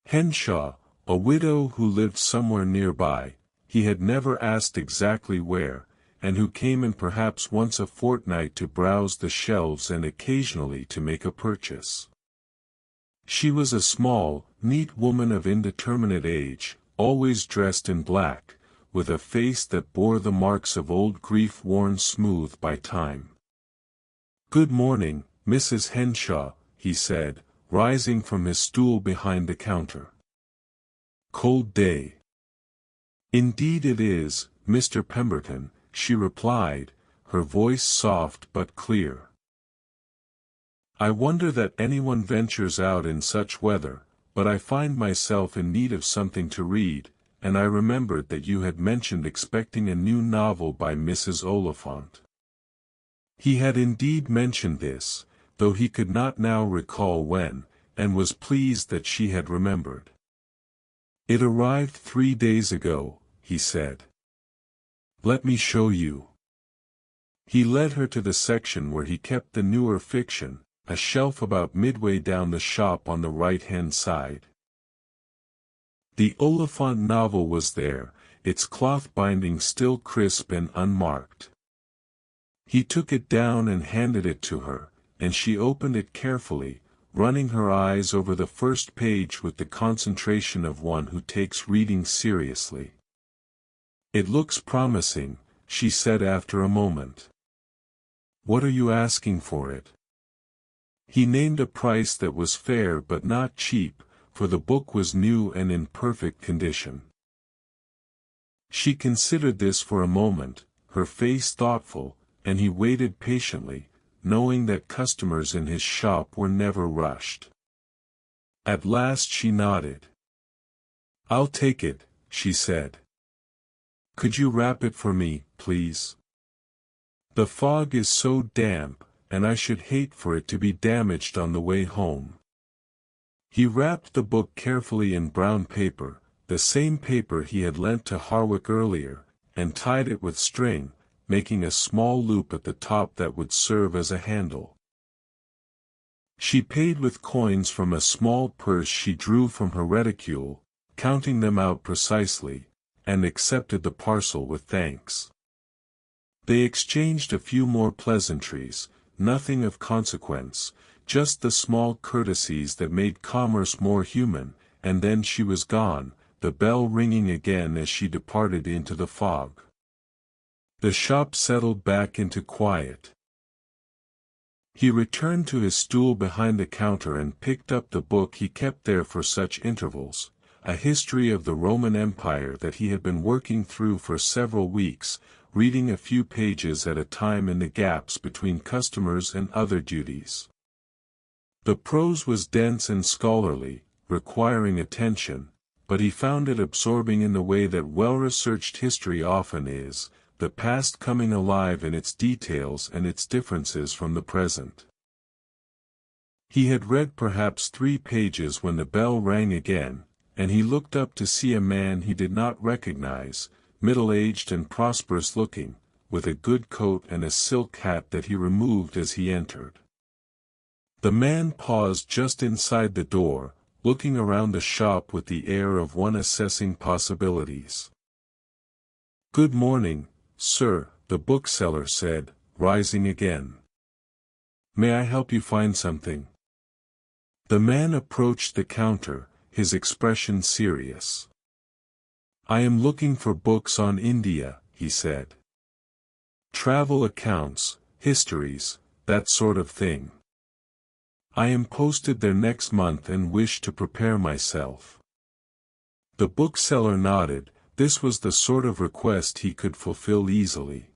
Henshaw, a widow who lived somewhere nearby, he had never asked exactly where, and who came in perhaps once a fortnight to browse the shelves and occasionally to make a purchase. She was a small, neat woman of indeterminate age, always dressed in black, with a face that bore the marks of old grief worn smooth by time. "Good morning, Mrs. Henshaw," he said, rising from his stool behind the counter. "Cold day." "Indeed it is, Mr. Pemberton," she replied, her voice soft but clear. "I wonder that anyone ventures out in such weather, but I find myself in need of something to read, and I remembered that you had mentioned expecting a new novel by Mrs. Oliphant." He had indeed mentioned this, though he could not now recall when, and was pleased that she had remembered. "It arrived 3 days ago," he said. "Let me show you." He led her to the section where he kept the newer fiction, a shelf about midway down the shop on the right-hand side. The Oliphant novel was there, its cloth binding still crisp and unmarked. He took it down and handed it to her, and she opened it carefully, running her eyes over the first page with the concentration of one who takes reading seriously. "It looks promising," she said after a moment. "What are you asking for it?" He named a price that was fair but not cheap, for the book was new and in perfect condition. She considered this for a moment, her face thoughtful, and he waited patiently, knowing that customers in his shop were never rushed. At last she nodded. "I'll take it," she said. "Could you wrap it for me, please? The fog is so damp, and I should hate for it to be damaged on the way home." He wrapped the book carefully in brown paper, the same paper he had lent to Harwick earlier, and tied it with string, making a small loop at the top that would serve as a handle. She paid with coins from a small purse she drew from her reticule, counting them out precisely, and accepted the parcel with thanks. They exchanged a few more pleasantries, nothing of consequence, just the small courtesies that made commerce more human, and then she was gone, the bell ringing again as she departed into the fog. The shop settled back into quiet. He returned to his stool behind the counter and picked up the book he kept there for such intervals, a history of the Roman Empire that he had been working through for several weeks, reading a few pages at a time in the gaps between customers and other duties. The prose was dense and scholarly, requiring attention, but he found it absorbing in the way that well-researched history often is, the past coming alive in its details and its differences from the present. He had read perhaps 3 pages when the bell rang again, and he looked up to see a man he did not recognize, middle-aged and prosperous-looking, with a good coat and a silk hat that he removed as he entered. The man paused just inside the door, looking around the shop with the air of one assessing possibilities. "Good morning, sir," the bookseller said, rising again. "May I help you find something?" The man approached the counter, his expression serious. "I am looking for books on India," he said. "Travel accounts, histories, that sort of thing. I am posted there next month and wish to prepare myself." The bookseller nodded. This was the sort of request he could fulfill easily.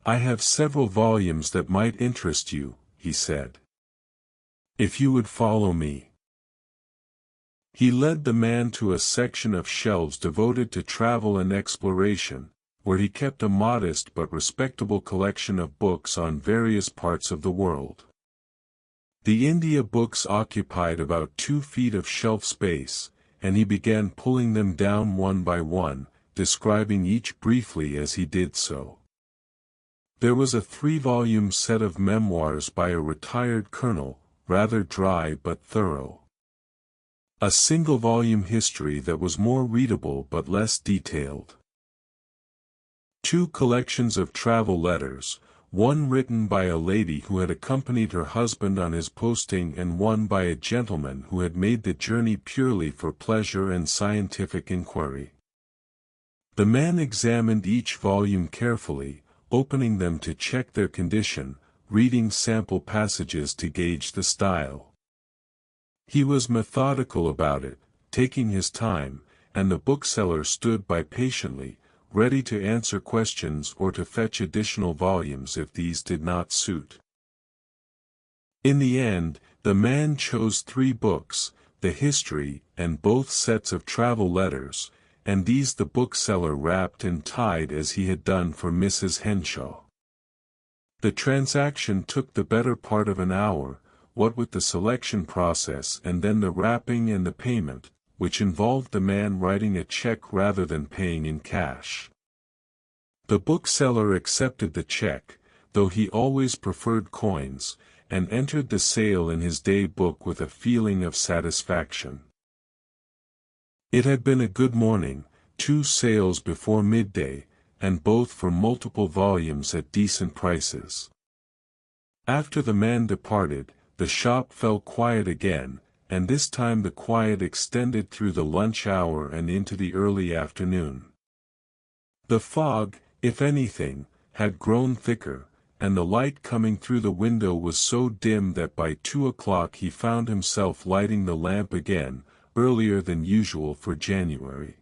"I have several volumes that might interest you," he said. "If you would follow me." He led the man to a section of shelves devoted to travel and exploration, where he kept a modest but respectable collection of books on various parts of the world. The India books occupied about 2 feet of shelf space, and he began pulling them down one by one, describing each briefly as he did so. There was a 3-volume set of memoirs by a retired colonel, rather dry but thorough. A single-volume history that was more readable but less detailed. 2 collections of travel letters, one written by a lady who had accompanied her husband on his posting and one by a gentleman who had made the journey purely for pleasure and scientific inquiry. The man examined each volume carefully, opening them to check their condition, reading sample passages to gauge the style. He was methodical about it, taking his time, and the bookseller stood by patiently, ready to answer questions or to fetch additional volumes if these did not suit. In the end, the man chose 3 books, the history and both sets of travel letters, and these the bookseller wrapped and tied as he had done for Mrs. Henshaw. The transaction took the better part of an hour, what with the selection process and then the wrapping and the payment, which involved the man writing a check rather than paying in cash. The bookseller accepted the check, though he always preferred coins, and entered the sale in his day book with a feeling of satisfaction. It had been a good morning, 2 sales before midday, and both for multiple volumes at decent prices. After the man departed, the shop fell quiet again, and this time the quiet extended through the lunch hour and into the early afternoon. The fog, if anything, had grown thicker, and the light coming through the window was so dim that by 2 o'clock he found himself lighting the lamp again, earlier than usual for January.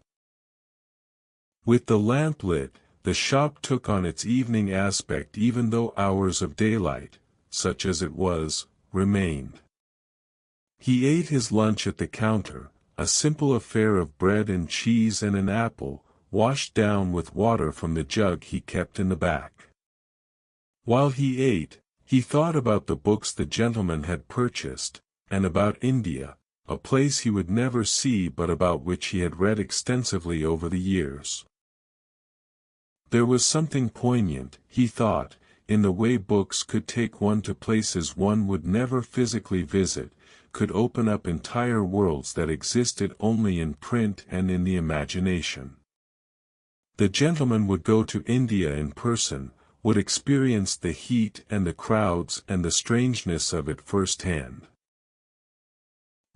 With the lamp lit, the shop took on its evening aspect even though hours of daylight, such as it was, remained. He ate his lunch at the counter, a simple affair of bread and cheese and an apple, washed down with water from the jug he kept in the back. While he ate, he thought about the books the gentleman had purchased, and about India, a place he would never see but about which he had read extensively over the years. There was something poignant, he thought, in the way books could take one to places one would never physically visit, could open up entire worlds that existed only in print and in the imagination. The gentleman would go to India in person, would experience the heat and the crowds and the strangeness of it firsthand.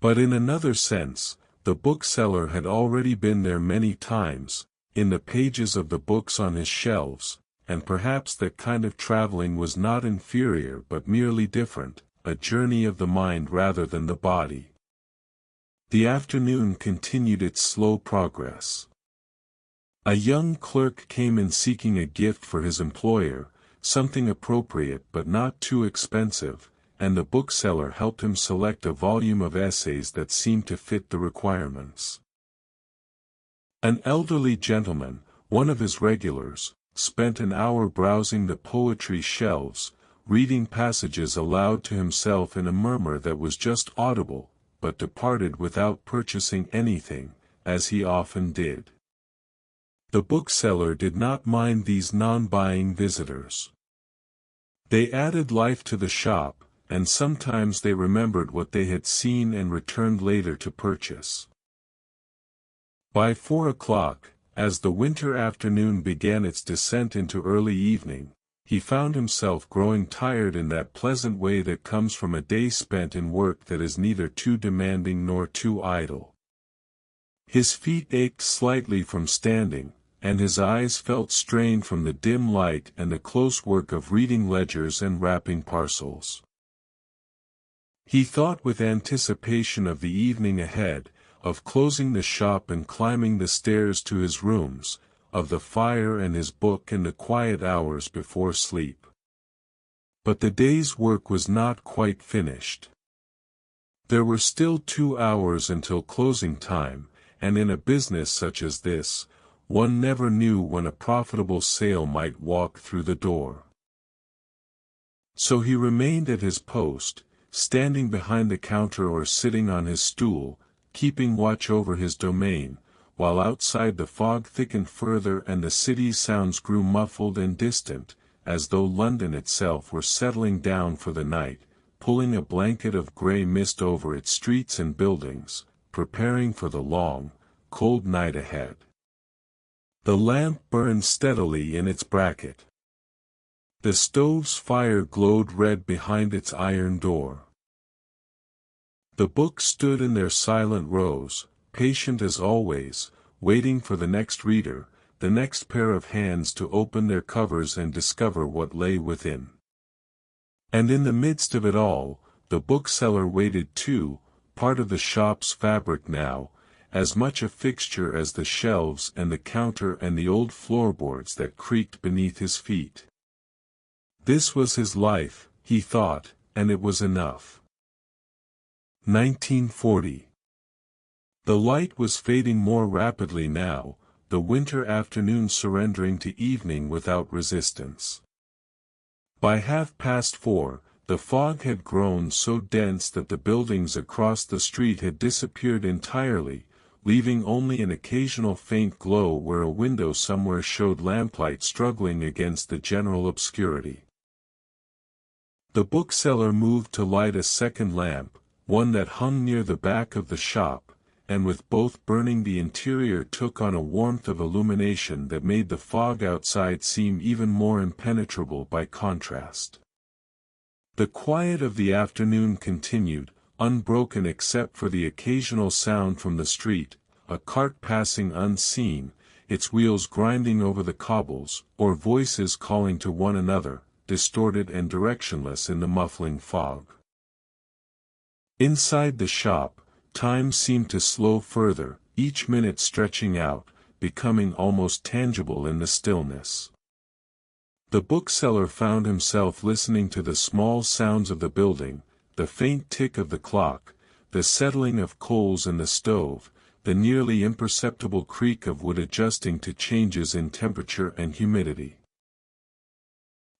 But in another sense, the bookseller had already been there many times, in the pages of the books on his shelves, and perhaps that kind of traveling was not inferior but merely different, a journey of the mind rather than the body. The afternoon continued its slow progress. A young clerk came in seeking a gift for his employer, something appropriate but not too expensive, and the bookseller helped him select a volume of essays that seemed to fit the requirements. An elderly gentleman, one of his regulars, spent an hour browsing the poetry shelves, reading passages aloud to himself in a murmur that was just audible, but departed without purchasing anything, as he often did. The bookseller did not mind these non-buying visitors. They added life to the shop, and sometimes they remembered what they had seen and returned later to purchase. By 4 o'clock, as the winter afternoon began its descent into early evening, he found himself growing tired in that pleasant way that comes from a day spent in work that is neither too demanding nor too idle. His feet ached slightly from standing, and his eyes felt strained from the dim light and the close work of reading ledgers and wrapping parcels. He thought with anticipation of the evening ahead, of closing the shop and climbing the stairs to his rooms, of the fire and his book and the quiet hours before sleep. But the day's work was not quite finished. There were still 2 hours until closing time, and in a business such as this, one never knew when a profitable sale might walk through the door. So he remained at his post, standing behind the counter or sitting on his stool, keeping watch over his domain, while outside the fog thickened further and the city's sounds grew muffled and distant, as though London itself were settling down for the night, pulling a blanket of grey mist over its streets and buildings, preparing for the long, cold night ahead. The lamp burned steadily in its bracket. The stove's fire glowed red behind its iron door. The books stood in their silent rows, patient as always, waiting for the next reader, the next pair of hands to open their covers and discover what lay within. And in the midst of it all, the bookseller waited too, part of the shop's fabric now, as much a fixture as the shelves and the counter and the old floorboards that creaked beneath his feet. This was his life, he thought, and it was enough. 1940. The light was fading more rapidly now, the winter afternoon surrendering to evening without resistance. By 4:30, the fog had grown so dense that the buildings across the street had disappeared entirely, leaving only an occasional faint glow where a window somewhere showed lamplight struggling against the general obscurity. The bookseller moved to light a second lamp, one that hung near the back of the shop, and with both burning the interior took on a warmth of illumination that made the fog outside seem even more impenetrable by contrast. The quiet of the afternoon continued, unbroken except for the occasional sound from the street, a cart passing unseen, its wheels grinding over the cobbles, or voices calling to one another, distorted and directionless in the muffling fog. Inside the shop, time seemed to slow further, each minute stretching out, becoming almost tangible in the stillness. The bookseller found himself listening to the small sounds of the building, the faint tick of the clock, the settling of coals in the stove, the nearly imperceptible creak of wood adjusting to changes in temperature and humidity.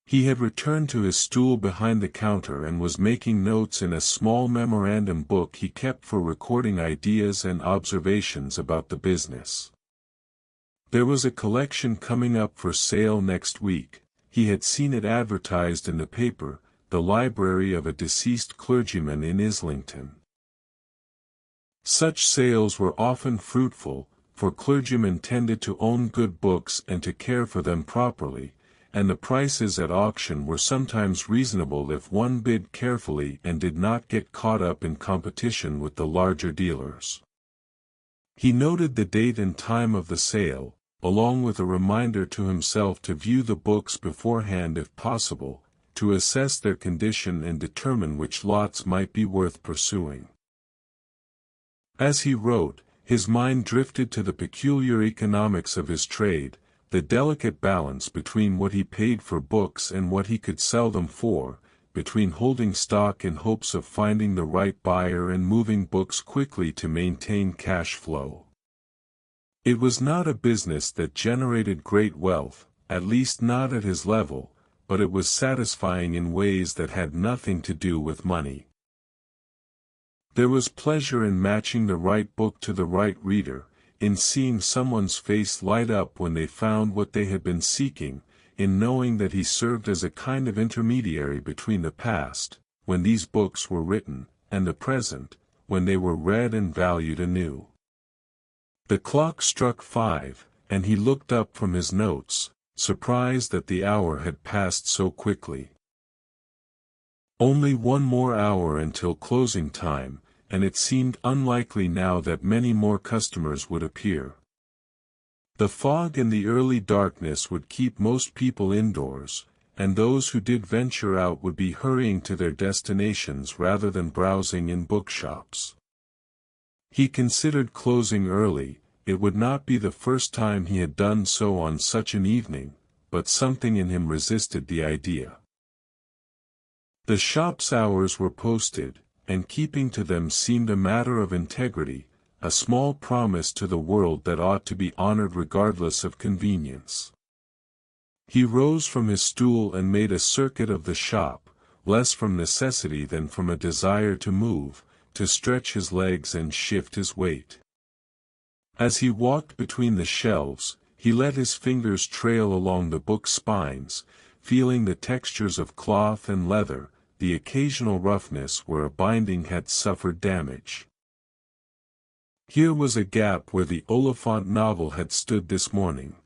He had returned to his stool behind the counter and was making notes in a small memorandum book he kept for recording ideas and observations about the business. There was a collection coming up for sale next week. He had seen it advertised in the paper, the library of a deceased clergyman in Islington. Such sales were often fruitful, for clergymen tended to own good books and to care for them properly, and the prices at auction were sometimes reasonable if one bid carefully and did not get caught up in competition with the larger dealers. He noted the date and time of the sale, along with a reminder to himself to view the books beforehand if possible, to assess their condition and determine which lots might be worth pursuing. As he wrote, his mind drifted to the peculiar economics of his trade, the delicate balance between what he paid for books and what he could sell them for, between holding stock in hopes of finding the right buyer and moving books quickly to maintain cash flow. It was not a business that generated great wealth, at least not at his level, but it was satisfying in ways that had nothing to do with money. There was pleasure in matching the right book to the right reader, in seeing someone's face light up when they found what they had been seeking, in knowing that he served as a kind of intermediary between the past, when these books were written, and the present, when they were read and valued anew. The clock struck 5, and he looked up from his notes, surprised that the hour had passed so quickly. Only one more hour until closing time, and it seemed unlikely now that many more customers would appear. The fog and the early darkness would keep most people indoors, and those who did venture out would be hurrying to their destinations rather than browsing in bookshops. He considered closing early. It would not be the first time he had done so on such an evening, but something in him resisted the idea. The shop's hours were posted, and keeping to them seemed a matter of integrity, a small promise to the world that ought to be honored regardless of convenience. He rose from his stool and made a circuit of the shop, less from necessity than from a desire to move, to stretch his legs and shift his weight. As he walked between the shelves, he let his fingers trail along the book spines, feeling the textures of cloth and leather, the occasional roughness where a binding had suffered damage. Here was a gap where the Oliphant novel had stood this morning.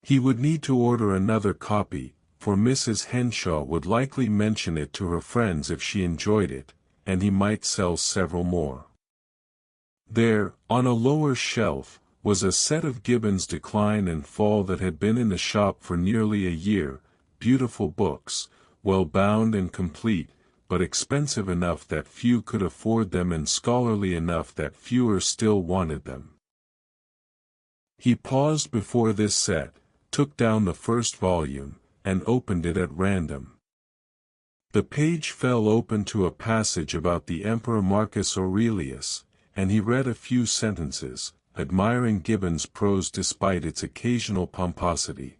He would need to order another copy, for Mrs. Henshaw would likely mention it to her friends if she enjoyed it, and he might sell several more. There, on a lower shelf, was a set of Gibbon's Decline and Fall that had been in the shop for nearly a year, beautiful books, well bound and complete, but expensive enough that few could afford them and scholarly enough that fewer still wanted them. He paused before this set, took down the first volume, and opened it at random. The page fell open to a passage about the Emperor Marcus Aurelius, and he read a few sentences, admiring Gibbon's prose despite its occasional pomposity.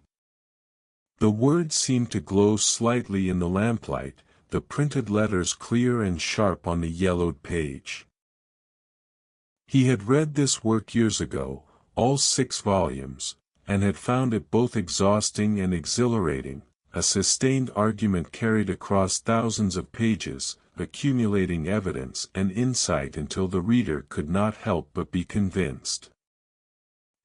The words seemed to glow slightly in the lamplight, the printed letters clear and sharp on the yellowed page. He had read this work years ago, all 6 volumes, and had found it both exhausting and exhilarating, a sustained argument carried across thousands of pages, accumulating evidence and insight until the reader could not help but be convinced.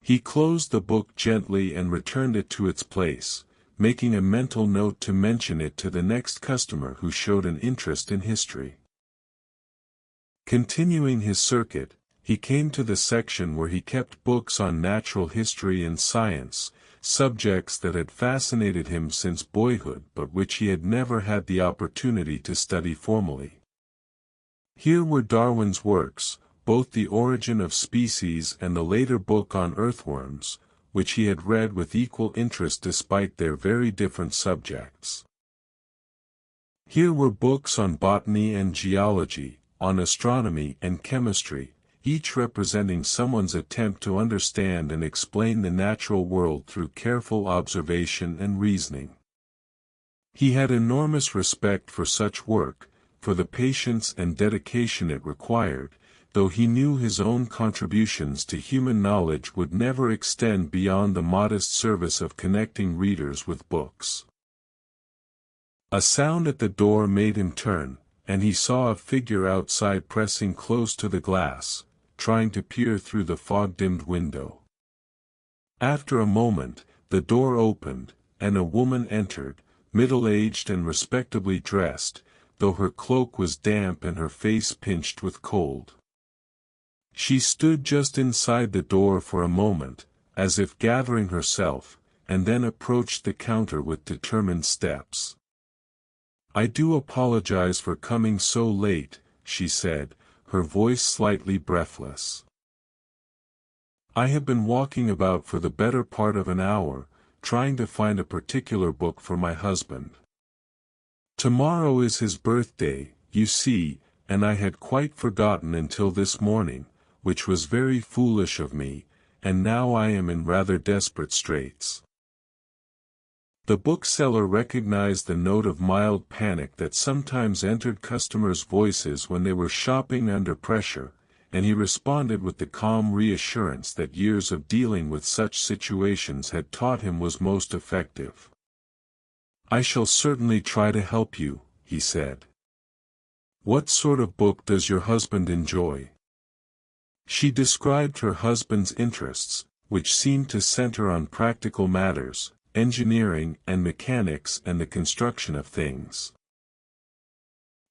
He closed the book gently and returned it to its place, making a mental note to mention it to the next customer who showed an interest in history. Continuing his circuit, he came to the section where he kept books on natural history and science, subjects that had fascinated him since boyhood but which he had never had the opportunity to study formally. Here were Darwin's works, both The Origin of Species and the later book on earthworms, which he had read with equal interest despite their very different subjects. Here were books on botany and geology, on astronomy and chemistry, each representing someone's attempt to understand and explain the natural world through careful observation and reasoning. He had enormous respect for such work, for the patience and dedication it required, though he knew his own contributions to human knowledge would never extend beyond the modest service of connecting readers with books. A sound at the door made him turn, and he saw a figure outside pressing close to the glass, trying to peer through the fog-dimmed window. After a moment, the door opened, and a woman entered, middle-aged and respectably dressed, though her cloak was damp and her face pinched with cold. She stood just inside the door for a moment, as if gathering herself, and then approached the counter with determined steps. "I do apologize for coming so late," she said, her voice slightly breathless. "I have been walking about for the better part of an hour, trying to find a particular book for my husband. Tomorrow is his birthday, you see, and I had quite forgotten until this morning, which was very foolish of me, and now I am in rather desperate straits." The bookseller recognized the note of mild panic that sometimes entered customers' voices when they were shopping under pressure, and he responded with the calm reassurance that years of dealing with such situations had taught him was most effective. "I shall certainly try to help you," he said. "What sort of book does your husband enjoy?" She described her husband's interests, which seemed to center on practical matters, engineering and mechanics and the construction of things.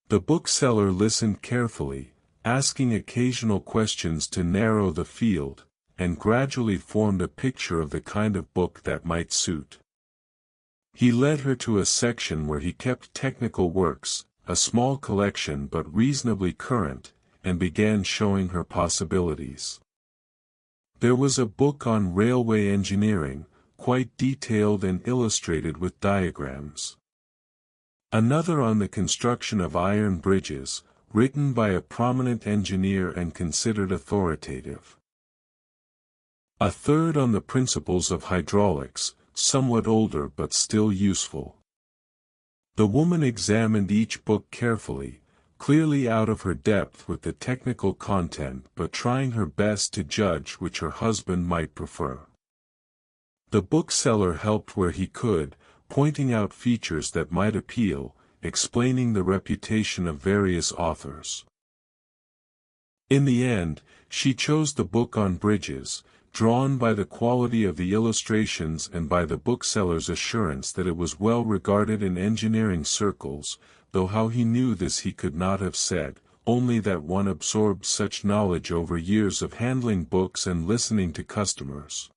The bookseller listened carefully, asking occasional questions to narrow the field, and gradually formed a picture of the kind of book that might suit. He led her to a section where he kept technical works, a small collection but reasonably current, and began showing her possibilities. There was a book on railway engineering, quite detailed and illustrated with diagrams. Another on the construction of iron bridges, written by a prominent engineer and considered authoritative. A third on the principles of hydraulics, somewhat older but still useful. The woman examined each book carefully, clearly out of her depth with the technical content but trying her best to judge which her husband might prefer. The bookseller helped where he could, pointing out features that might appeal, explaining the reputation of various authors. In the end, she chose the book on bridges, drawn by the quality of the illustrations and by the bookseller's assurance that it was well regarded in engineering circles, though how he knew this he could not have said, only that one absorbed such knowledge over years of handling books and listening to customers.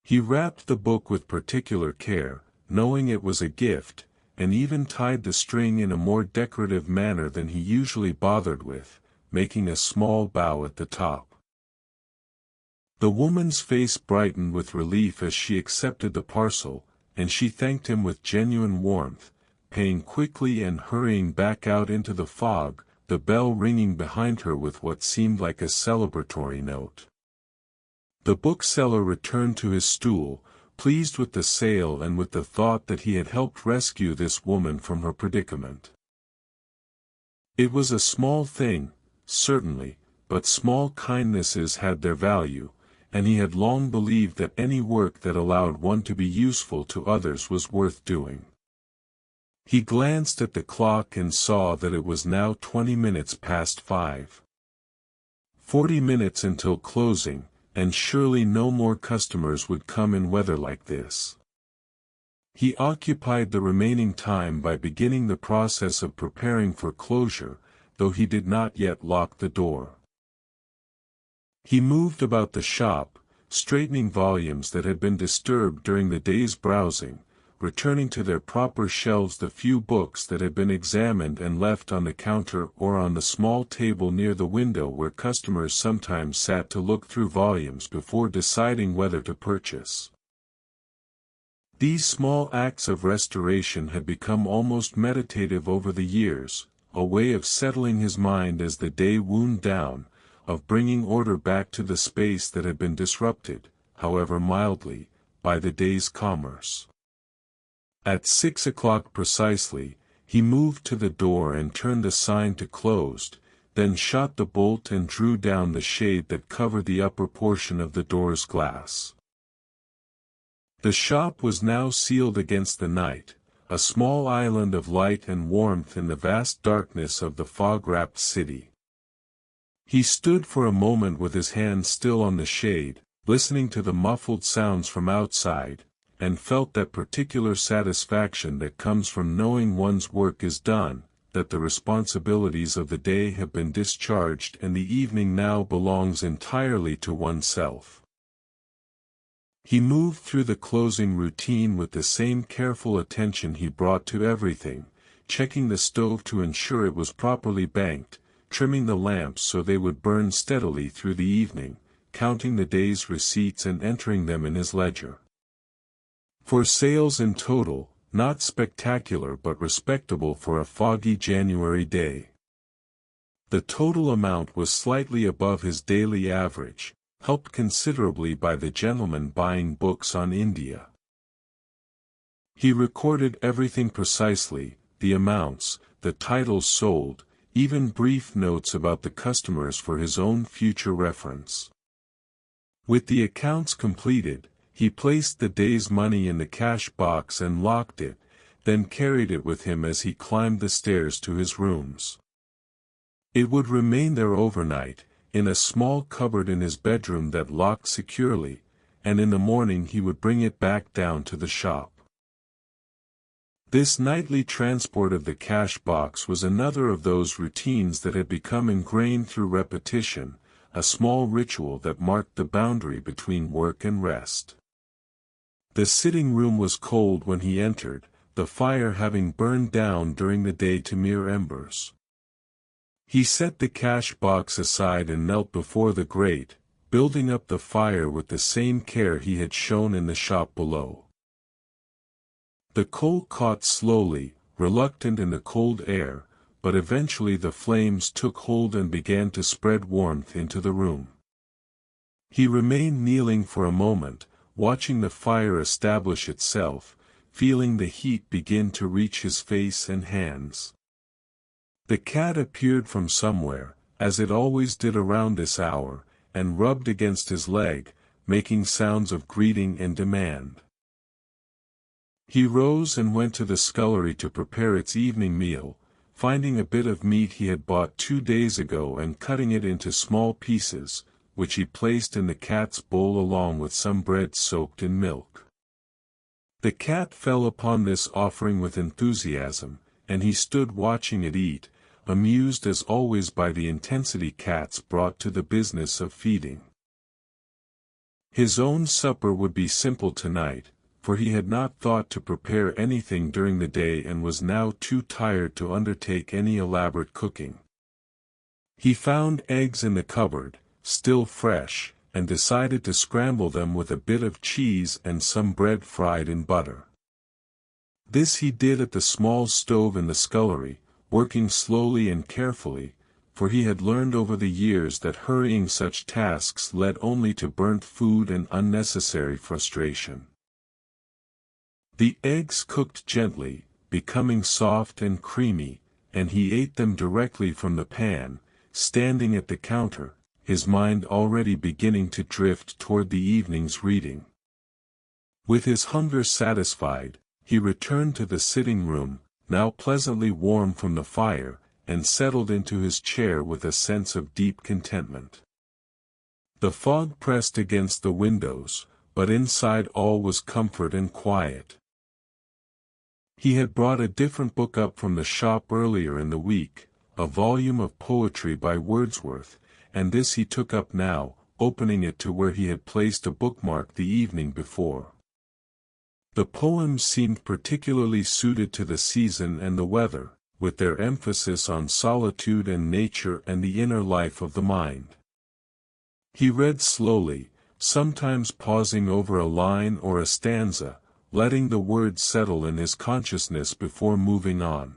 He wrapped the book with particular care, knowing it was a gift, and even tied the string in a more decorative manner than he usually bothered with, making a small bow at the top. The woman's face brightened with relief as she accepted the parcel, and she thanked him with genuine warmth, paying quickly and hurrying back out into the fog, the bell ringing behind her with what seemed like a celebratory note. The bookseller returned to his stool, pleased with the sale and with the thought that he had helped rescue this woman from her predicament. It was a small thing, certainly, but small kindnesses had their value, and he had long believed that any work that allowed one to be useful to others was worth doing. He glanced at the clock and saw that it was now 20 minutes past 5. 40 minutes until closing, and surely no more customers would come in weather like this. He occupied the remaining time by beginning the process of preparing for closure, though he did not yet lock the door. He moved about the shop, straightening volumes that had been disturbed during the day's browsing, returning to their proper shelves the few books that had been examined and left on the counter or on the small table near the window where customers sometimes sat to look through volumes before deciding whether to purchase. These small acts of restoration had become almost meditative over the years, a way of settling his mind as the day wound down, of bringing order back to the space that had been disrupted, however mildly, by the day's commerce. At 6 o'clock precisely, he moved to the door and turned the sign to closed, then shot the bolt and drew down the shade that covered the upper portion of the door's glass. The shop was now sealed against the night, a small island of light and warmth in the vast darkness of the fog-wrapped city. He stood for a moment with his hand still on the shade, listening to the muffled sounds from outside, and felt that particular satisfaction that comes from knowing one's work is done, that the responsibilities of the day have been discharged and the evening now belongs entirely to oneself. He moved through the closing routine with the same careful attention he brought to everything, checking the stove to ensure it was properly banked, trimming the lamps so they would burn steadily through the evening, counting the day's receipts and entering them in his ledger. For sales in total, not spectacular but respectable for a foggy January day. The total amount was slightly above his daily average, helped considerably by the gentleman buying books on India. He recorded everything precisely, the amounts, the titles sold, even brief notes about the customers for his own future reference. With the accounts completed, he placed the day's money in the cash box and locked it, then carried it with him as he climbed the stairs to his rooms. It would remain there overnight, in a small cupboard in his bedroom that locked securely, and in the morning he would bring it back down to the shop. This nightly transport of the cash box was another of those routines that had become ingrained through repetition, a small ritual that marked the boundary between work and rest. The sitting room was cold when he entered, the fire having burned down during the day to mere embers. He set the cash box aside and knelt before the grate, building up the fire with the same care he had shown in the shop below. The coal caught slowly, reluctant in the cold air, but eventually the flames took hold and began to spread warmth into the room. He remained kneeling for a moment, watching the fire establish itself, feeling the heat begin to reach his face and hands. The cat appeared from somewhere, as it always did around this hour, and rubbed against his leg, making sounds of greeting and demand. He rose and went to the scullery to prepare its evening meal, finding a bit of meat he had bought 2 days ago and cutting it into small pieces, which he placed in the cat's bowl along with some bread soaked in milk. The cat fell upon this offering with enthusiasm, and he stood watching it eat, amused as always by the intensity cats brought to the business of feeding. His own supper would be simple tonight, for he had not thought to prepare anything during the day and was now too tired to undertake any elaborate cooking. He found eggs in the cupboard, still fresh, and decided to scramble them with a bit of cheese and some bread fried in butter. This he did at the small stove in the scullery, working slowly and carefully, for he had learned over the years that hurrying such tasks led only to burnt food and unnecessary frustration. The eggs cooked gently, becoming soft and creamy, and he ate them directly from the pan, standing at the counter, his mind already beginning to drift toward the evening's reading. With his hunger satisfied, he returned to the sitting room, now pleasantly warm from the fire, and settled into his chair with a sense of deep contentment. The fog pressed against the windows, but inside all was comfort and quiet. He had brought a different book up from the shop earlier in the week, a volume of poetry by Wordsworth, and this he took up now, opening it to where he had placed a bookmark the evening before. The poems seemed particularly suited to the season and the weather, with their emphasis on solitude and nature and the inner life of the mind. He read slowly, sometimes pausing over a line or a stanza, letting the words settle in his consciousness before moving on.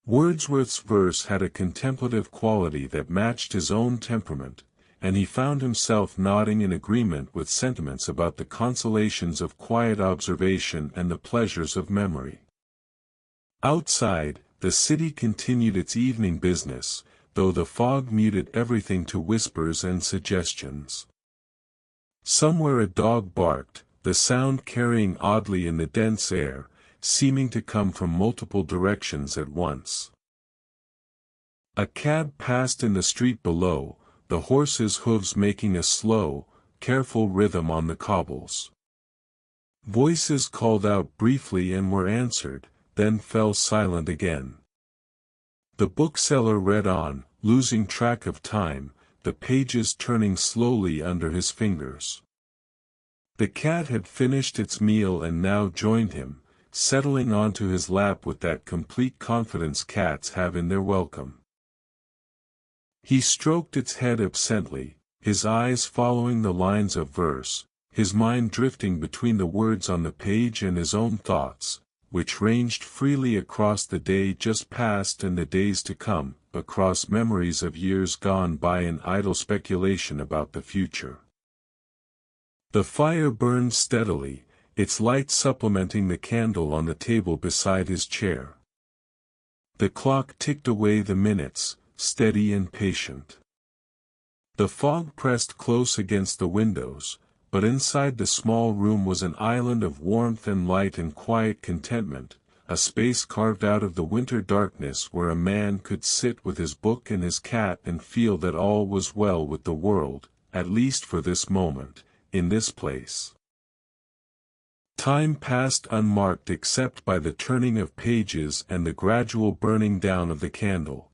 Wordsworth's verse had a contemplative quality that matched his own temperament, and he found himself nodding in agreement with sentiments about the consolations of quiet observation and the pleasures of memory. Outside, the city continued its evening business, though the fog muted everything to whispers and suggestions. Somewhere a dog barked, the sound carrying oddly in the dense air, seeming to come from multiple directions at once. A cab passed in the street below, the horse's hooves making a slow, careful rhythm on the cobbles. Voices called out briefly and were answered, then fell silent again. The bookseller read on, losing track of time, the pages turning slowly under his fingers. The cat had finished its meal and now joined him, settling onto his lap with that complete confidence cats have in their welcome. He stroked its head absently, his eyes following the lines of verse, his mind drifting between the words on the page and his own thoughts, which ranged freely across the day just past and the days to come, across memories of years gone by and idle speculation about the future. The fire burned steadily, its light supplementing the candle on the table beside his chair. The clock ticked away the minutes, steady and patient. The fog pressed close against the windows, but inside the small room was an island of warmth and light and quiet contentment, a space carved out of the winter darkness where a man could sit with his book and his cat and feel that all was well with the world, at least for this moment, in this place. Time passed unmarked except by the turning of pages and the gradual burning down of the candle.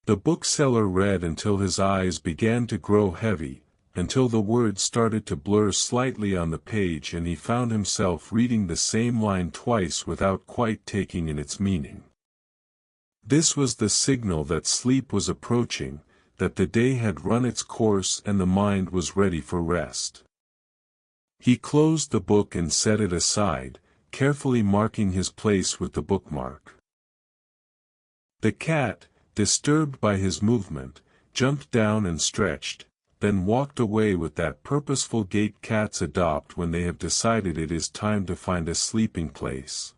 The bookseller read until his eyes began to grow heavy, until the words started to blur slightly on the page and he found himself reading the same line twice without quite taking in its meaning. This was the signal that sleep was approaching, that the day had run its course and the mind was ready for rest. He closed the book and set it aside, carefully marking his place with the bookmark. The cat, disturbed by his movement, jumped down and stretched, then walked away with that purposeful gait cats adopt when they have decided it is time to find a sleeping place.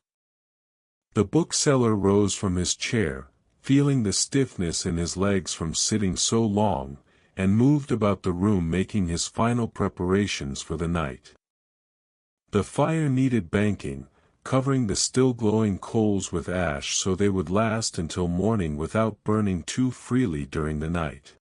The bookseller rose from his chair, feeling the stiffness in his legs from sitting so long, and moved about the room making his final preparations for the night. The fire needed banking, covering the still glowing coals with ash so they would last until morning without burning too freely during the night.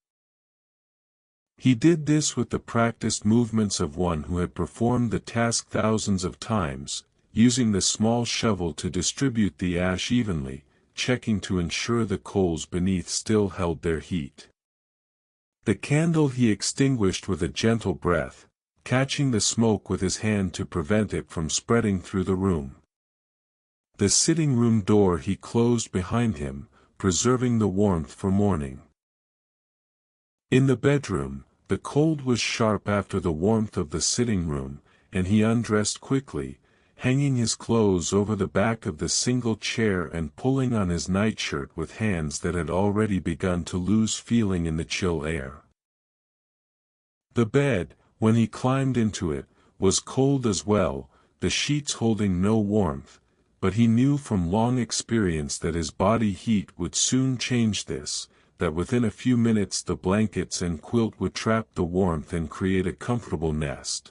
He did this with the practiced movements of one who had performed the task thousands of times, using the small shovel to distribute the ash evenly, checking to ensure the coals beneath still held their heat. The candle he extinguished with a gentle breath, catching the smoke with his hand to prevent it from spreading through the room. The sitting room door he closed behind him, preserving the warmth for morning. In the bedroom, the cold was sharp after the warmth of the sitting room, and he undressed quickly, hanging his clothes over the back of the single chair and pulling on his nightshirt with hands that had already begun to lose feeling in the chill air. The bed, when he climbed into it, was cold as well, the sheets holding no warmth, but he knew from long experience that his body heat would soon change this, that within a few minutes the blankets and quilt would trap the warmth and create a comfortable nest.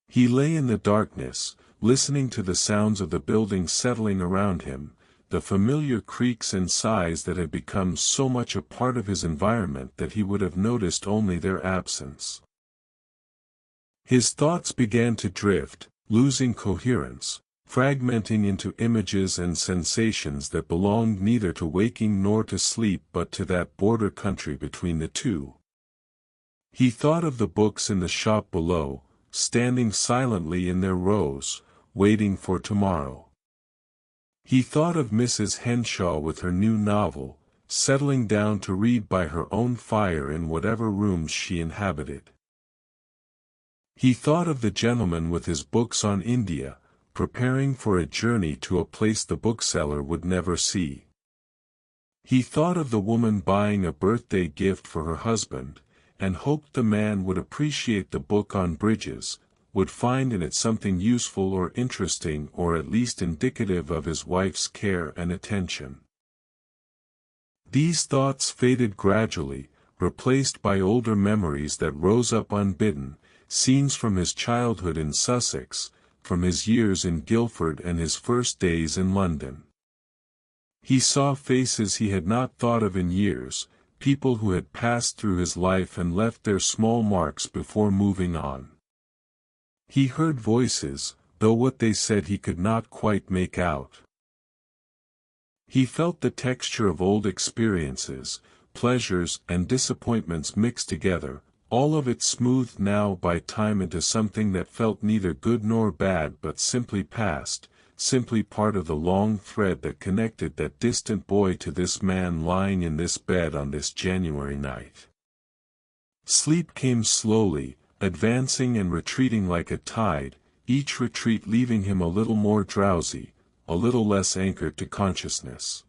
He lay in the darkness, listening to the sounds of the building settling around him, the familiar creaks and sighs that had become so much a part of his environment that he would have noticed only their absence. His thoughts began to drift, losing coherence, fragmenting into images and sensations that belonged neither to waking nor to sleep but to that border country between the two. He thought of the books in the shop below, standing silently in their rows, waiting for tomorrow. He thought of Mrs. Henshaw with her new novel, settling down to read by her own fire in whatever rooms she inhabited. He thought of the gentleman with his books on India, preparing for a journey to a place the bookseller would never see. He thought of the woman buying a birthday gift for her husband, and hoped the man would appreciate the book on bridges, would find in it something useful or interesting or at least indicative of his wife's care and attention. These thoughts faded gradually, replaced by older memories that rose up unbidden, scenes from his childhood in Sussex, from his years in Guildford and his first days in London. He saw faces he had not thought of in years, people who had passed through his life and left their small marks before moving on. He heard voices, though what they said he could not quite make out. He felt the texture of old experiences, pleasures and disappointments mixed together, all of it smoothed now by time into something that felt neither good nor bad but simply past, simply part of the long thread that connected that distant boy to this man lying in this bed on this January night. Sleep came slowly, advancing and retreating like a tide, each retreat leaving him a little more drowsy, a little less anchored to consciousness.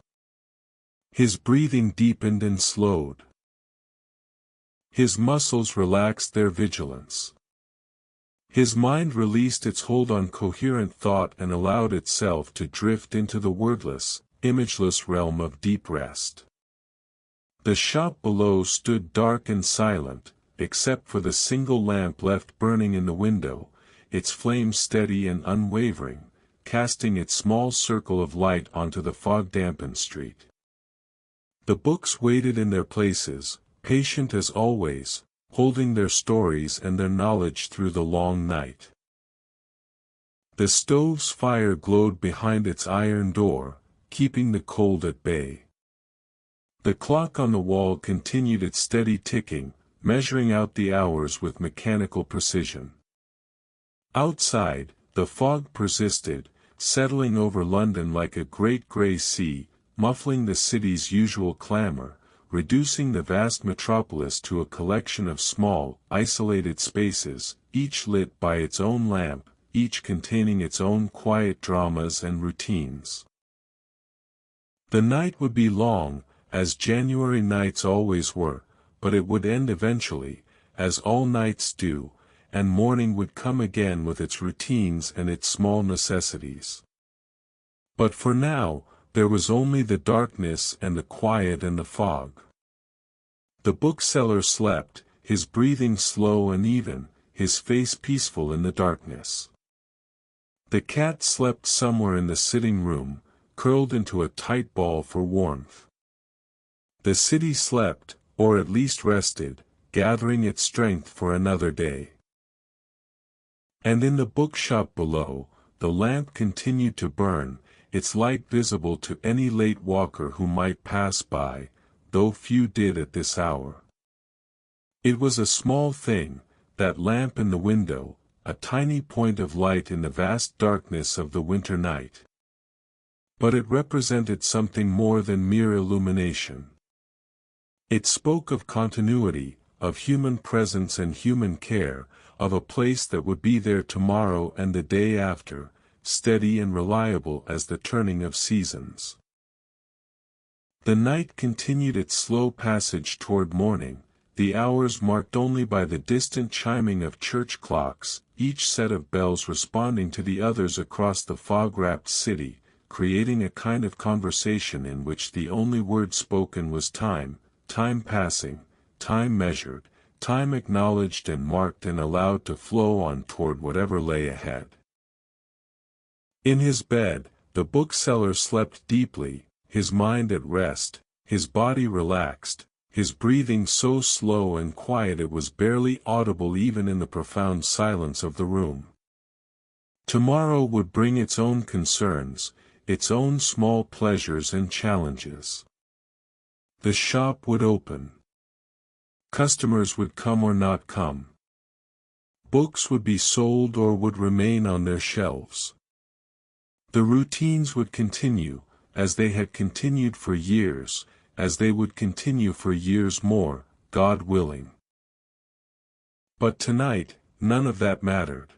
His breathing deepened and slowed. His muscles relaxed their vigilance. His mind released its hold on coherent thought and allowed itself to drift into the wordless, imageless realm of deep rest. The shop below stood dark and silent, except for the single lamp left burning in the window, its flame steady and unwavering, casting its small circle of light onto the fog-dampened street. The books waited in their places, patient as always, holding their stories and their knowledge through the long night. The stove's fire glowed behind its iron door, keeping the cold at bay. The clock on the wall continued its steady ticking, measuring out the hours with mechanical precision. Outside, the fog persisted, settling over London like a great grey sea, muffling the city's usual clamor, reducing the vast metropolis to a collection of small, isolated spaces, each lit by its own lamp, each containing its own quiet dramas and routines. The night would be long, as January nights always were, but it would end eventually, as all nights do, and morning would come again with its routines and its small necessities. But for now, there was only the darkness and the quiet and the fog. The bookseller slept, his breathing slow and even, his face peaceful in the darkness. The cat slept somewhere in the sitting room, curled into a tight ball for warmth. The city slept, or at least rested, gathering its strength for another day. And in the bookshop below, the lamp continued to burn, its light visible to any late walker who might pass by, though few did at this hour. It was a small thing, that lamp in the window, a tiny point of light in the vast darkness of the winter night. But it represented something more than mere illumination. It spoke of continuity, of human presence and human care, of a place that would be there tomorrow and the day after, steady and reliable as the turning of seasons. The night continued its slow passage toward morning, the hours marked only by the distant chiming of church clocks, each set of bells responding to the others across the fog-wrapped city, creating a kind of conversation in which the only word spoken was time, time passing, time measured, time acknowledged and marked and allowed to flow on toward whatever lay ahead. In his bed, the bookseller slept deeply, his mind at rest, his body relaxed, his breathing so slow and quiet it was barely audible even in the profound silence of the room. Tomorrow would bring its own concerns, its own small pleasures and challenges. The shop would open. Customers would come or not come. Books would be sold or would remain on their shelves. The routines would continue, as they had continued for years, as they would continue for years more, God willing. But tonight, none of that mattered.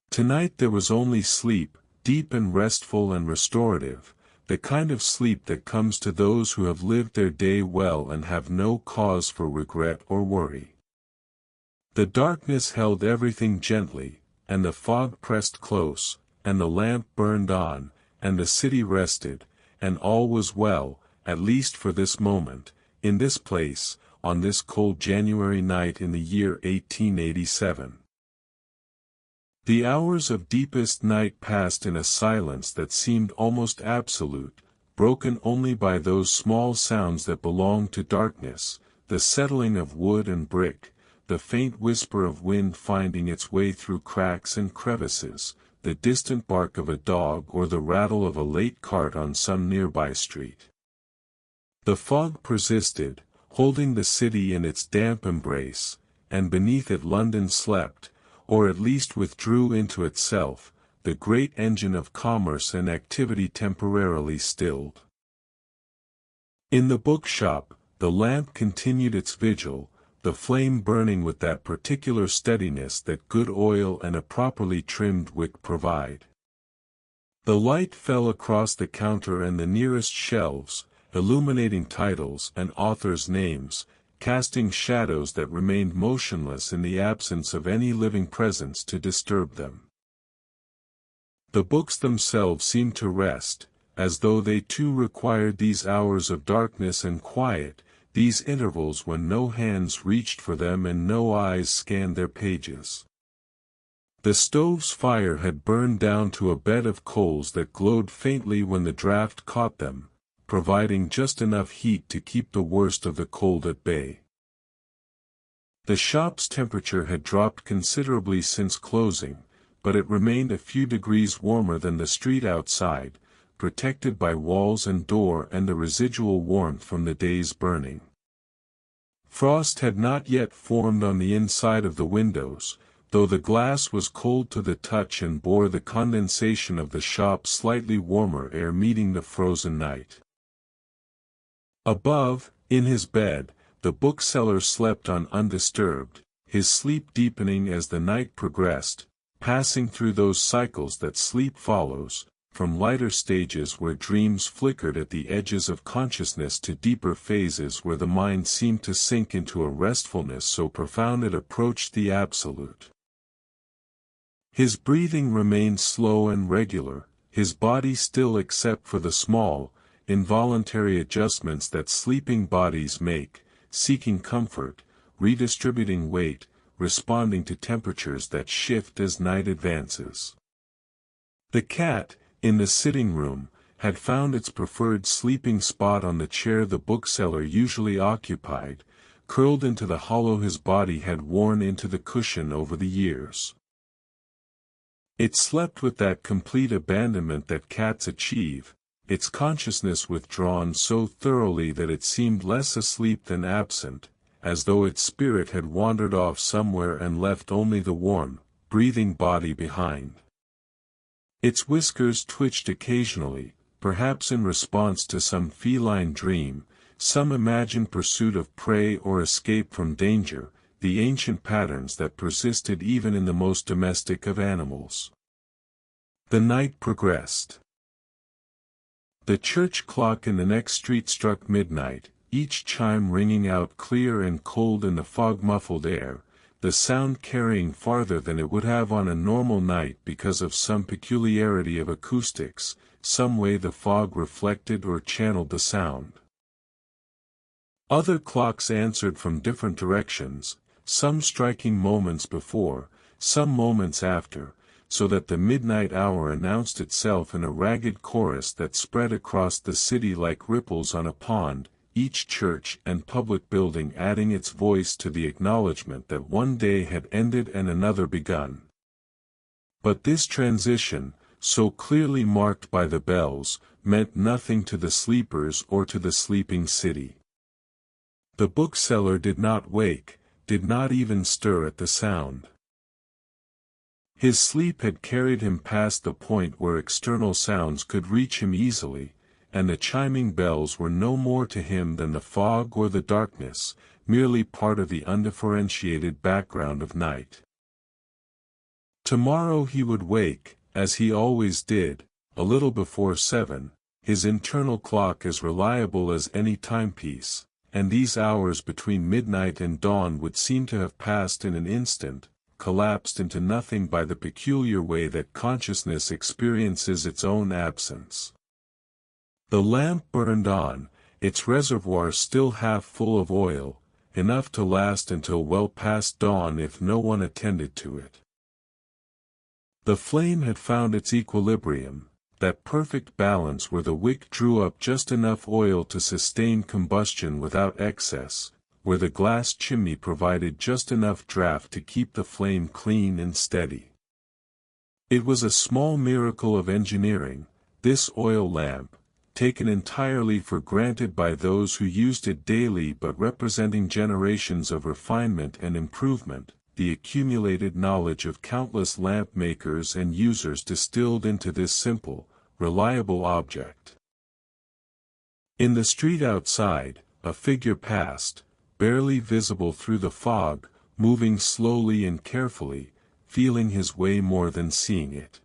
Tonight there was only sleep, deep and restful and restorative, the kind of sleep that comes to those who have lived their day well and have no cause for regret or worry. The darkness held everything gently, and the fog pressed close, and the lamp burned on, and the city rested, and all was well, at least for this moment, in this place, on this cold January night in the year 1887. The hours of deepest night passed in a silence that seemed almost absolute, broken only by those small sounds that belong to darkness, the settling of wood and brick, the faint whisper of wind finding its way through cracks and crevices, the distant bark of a dog or the rattle of a late cart on some nearby street. The fog persisted, holding the city in its damp embrace, and beneath it London slept, or at least withdrew into itself, the great engine of commerce and activity temporarily stilled. In the bookshop, the lamp continued its vigil, the flame burning with that particular steadiness that good oil and a properly trimmed wick provide. The light fell across the counter and the nearest shelves, illuminating titles and authors' names, casting shadows that remained motionless in the absence of any living presence to disturb them. The books themselves seemed to rest, as though they too required these hours of darkness and quiet, these intervals when no hands reached for them and no eyes scanned their pages. The stove's fire had burned down to a bed of coals that glowed faintly when the draught caught them, providing just enough heat to keep the worst of the cold at bay. The shop's temperature had dropped considerably since closing, but it remained a few degrees warmer than the street outside, protected by walls and door and the residual warmth from the day's burning. Frost had not yet formed on the inside of the windows, though the glass was cold to the touch and bore the condensation of the shop's slightly warmer air meeting the frozen night. Above, in his bed, the bookseller slept on undisturbed, his sleep deepening as the night progressed, passing through those cycles that sleep follows, from lighter stages where dreams flickered at the edges of consciousness to deeper phases where the mind seemed to sink into a restfulness so profound it approached the absolute. His breathing remained slow and regular, his body still except for the small, involuntary adjustments that sleeping bodies make, seeking comfort, redistributing weight, responding to temperatures that shift as night advances. The cat, in the sitting room, had found its preferred sleeping spot on the chair the bookseller usually occupied, curled into the hollow his body had worn into the cushion over the years. It slept with that complete abandonment that cats achieve, its consciousness withdrawn so thoroughly that it seemed less asleep than absent, as though its spirit had wandered off somewhere and left only the warm, breathing body behind. Its whiskers twitched occasionally, perhaps in response to some feline dream, some imagined pursuit of prey or escape from danger, the ancient patterns that persisted even in the most domestic of animals. The night progressed. The church clock in the next street struck midnight, each chime ringing out clear and cold in the fog-muffled air, the sound carrying farther than it would have on a normal night because of some peculiarity of acoustics, some way the fog reflected or channeled the sound. Other clocks answered from different directions, some striking moments before, some moments after, so that the midnight hour announced itself in a ragged chorus that spread across the city like ripples on a pond, each church and public building adding its voice to the acknowledgment that one day had ended and another begun. But this transition, so clearly marked by the bells, meant nothing to the sleepers or to the sleeping city. The bookseller did not wake, did not even stir at the sound. His sleep had carried him past the point where external sounds could reach him easily, and the chiming bells were no more to him than the fog or the darkness, merely part of the undifferentiated background of night. Tomorrow he would wake, as he always did, a little before 7, his internal clock as reliable as any timepiece, and these hours between midnight and dawn would seem to have passed in an instant, collapsed into nothing by the peculiar way that consciousness experiences its own absence. The lamp burned on, its reservoir still half full of oil, enough to last until well past dawn if no one attended to it. The flame had found its equilibrium, that perfect balance where the wick drew up just enough oil to sustain combustion without excess, where the glass chimney provided just enough draft to keep the flame clean and steady. It was a small miracle of engineering, this oil lamp, taken entirely for granted by those who used it daily but representing generations of refinement and improvement, the accumulated knowledge of countless lamp makers and users distilled into this simple, reliable object. In the street outside, a figure passed, barely visible through the fog, moving slowly and carefully, feeling his way more than seeing it.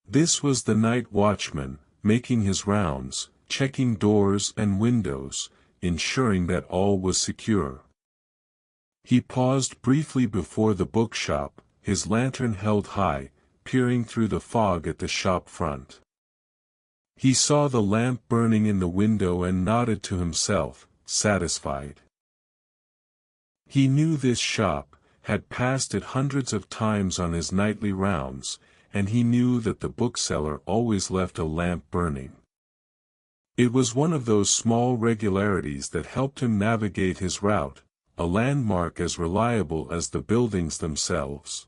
This was the night watchman, making his rounds, checking doors and windows, ensuring that all was secure. He paused briefly before the bookshop, his lantern held high, peering through the fog at the shop front. He saw the lamp burning in the window and nodded to himself, satisfied. He knew this shop, had passed it hundreds of times on his nightly rounds, and he knew that the bookseller always left a lamp burning. It was one of those small regularities that helped him navigate his route, a landmark as reliable as the buildings themselves.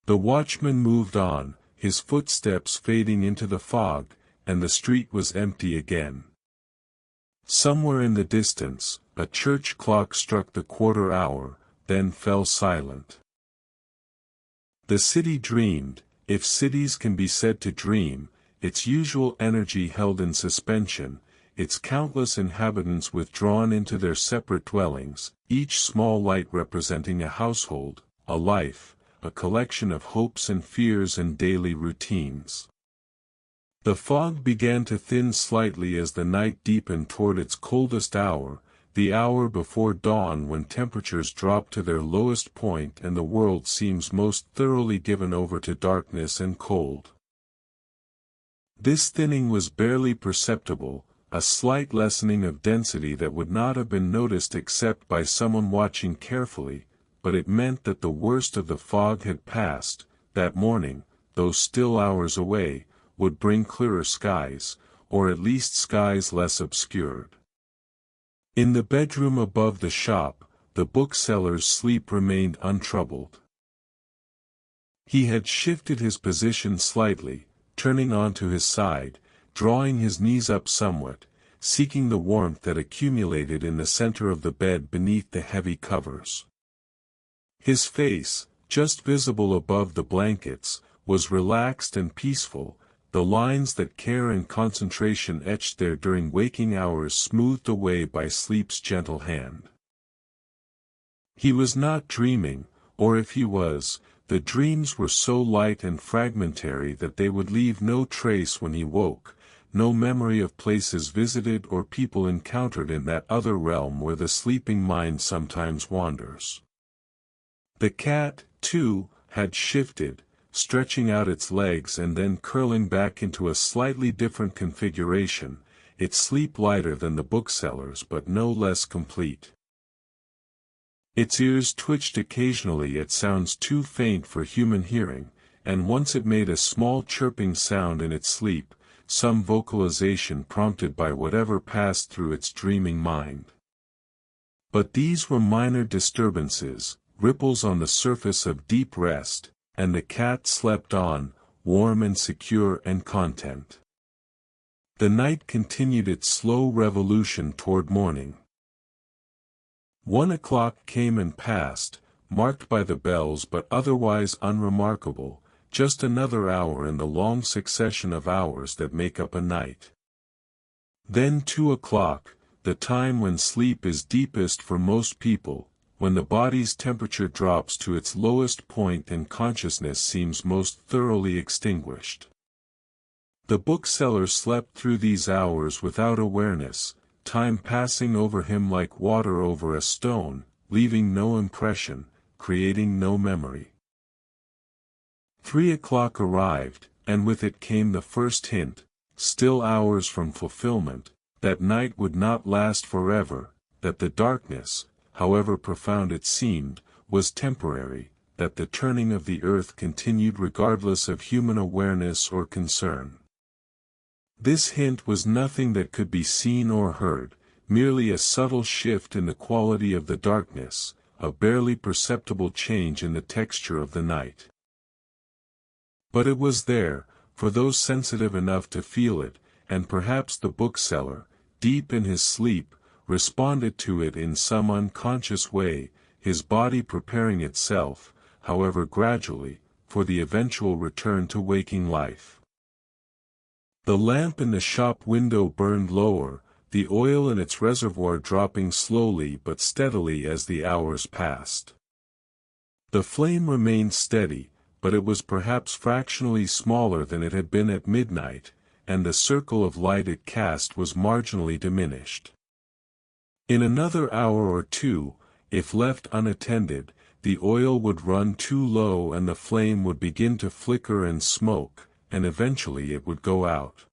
The watchman moved on, his footsteps fading into the fog, and the street was empty again. Somewhere in the distance, a church clock struck the quarter hour, then fell silent. The city dreamed, if cities can be said to dream, its usual energy held in suspension, its countless inhabitants withdrawn into their separate dwellings, each small light representing a household, a life, a collection of hopes and fears and daily routines. The fog began to thin slightly as the night deepened toward its coldest hour, the hour before dawn when temperatures drop to their lowest point and the world seems most thoroughly given over to darkness and cold. This thinning was barely perceptible, a slight lessening of density that would not have been noticed except by someone watching carefully, but it meant that the worst of the fog had passed. That morning, though still hours away, would bring clearer skies, or at least skies less obscured. In the bedroom above the shop, the bookseller's sleep remained untroubled. He had shifted his position slightly, turning onto his side, drawing his knees up somewhat, seeking the warmth that accumulated in the center of the bed beneath the heavy covers. His face, just visible above the blankets, was relaxed and peaceful, the lines that care and concentration etched there during waking hours smoothed away by sleep's gentle hand. He was not dreaming, or if he was, the dreams were so light and fragmentary that they would leave no trace when he woke, no memory of places visited or people encountered in that other realm where the sleeping mind sometimes wanders. The cat, too, had shifted, stretching out its legs and then curling back into a slightly different configuration, its sleep lighter than the bookseller's but no less complete. Its ears twitched occasionally at sounds too faint for human hearing, and once it made a small chirping sound in its sleep, some vocalization prompted by whatever passed through its dreaming mind. But these were minor disturbances, ripples on the surface of deep rest, and the cat slept on, warm and secure and content. The night continued its slow revolution toward morning. 1 o'clock came and passed, marked by the bells but otherwise unremarkable, just another hour in the long succession of hours that make up a night. Then 2 o'clock, the time when sleep is deepest for most people, when the body's temperature drops to its lowest point and consciousness seems most thoroughly extinguished. The bookseller slept through these hours without awareness, time passing over him like water over a stone, leaving no impression, creating no memory. 3 o'clock arrived, and with it came the first hint, still hours from fulfillment, that night would not last forever, that the darkness, however profound it seemed, was temporary, that the turning of the earth continued regardless of human awareness or concern. This hint was nothing that could be seen or heard, merely a subtle shift in the quality of the darkness, a barely perceptible change in the texture of the night. But it was there, for those sensitive enough to feel it, and perhaps the bookseller, deep in his sleep, responded to it in some unconscious way, his body preparing itself, however gradually, for the eventual return to waking life. The lamp in the shop window burned lower, the oil in its reservoir dropping slowly but steadily as the hours passed. The flame remained steady, but it was perhaps fractionally smaller than it had been at midnight, and the circle of light it cast was marginally diminished. In another hour or two, if left unattended, the oil would run too low and the flame would begin to flicker and smoke, and eventually it would go out.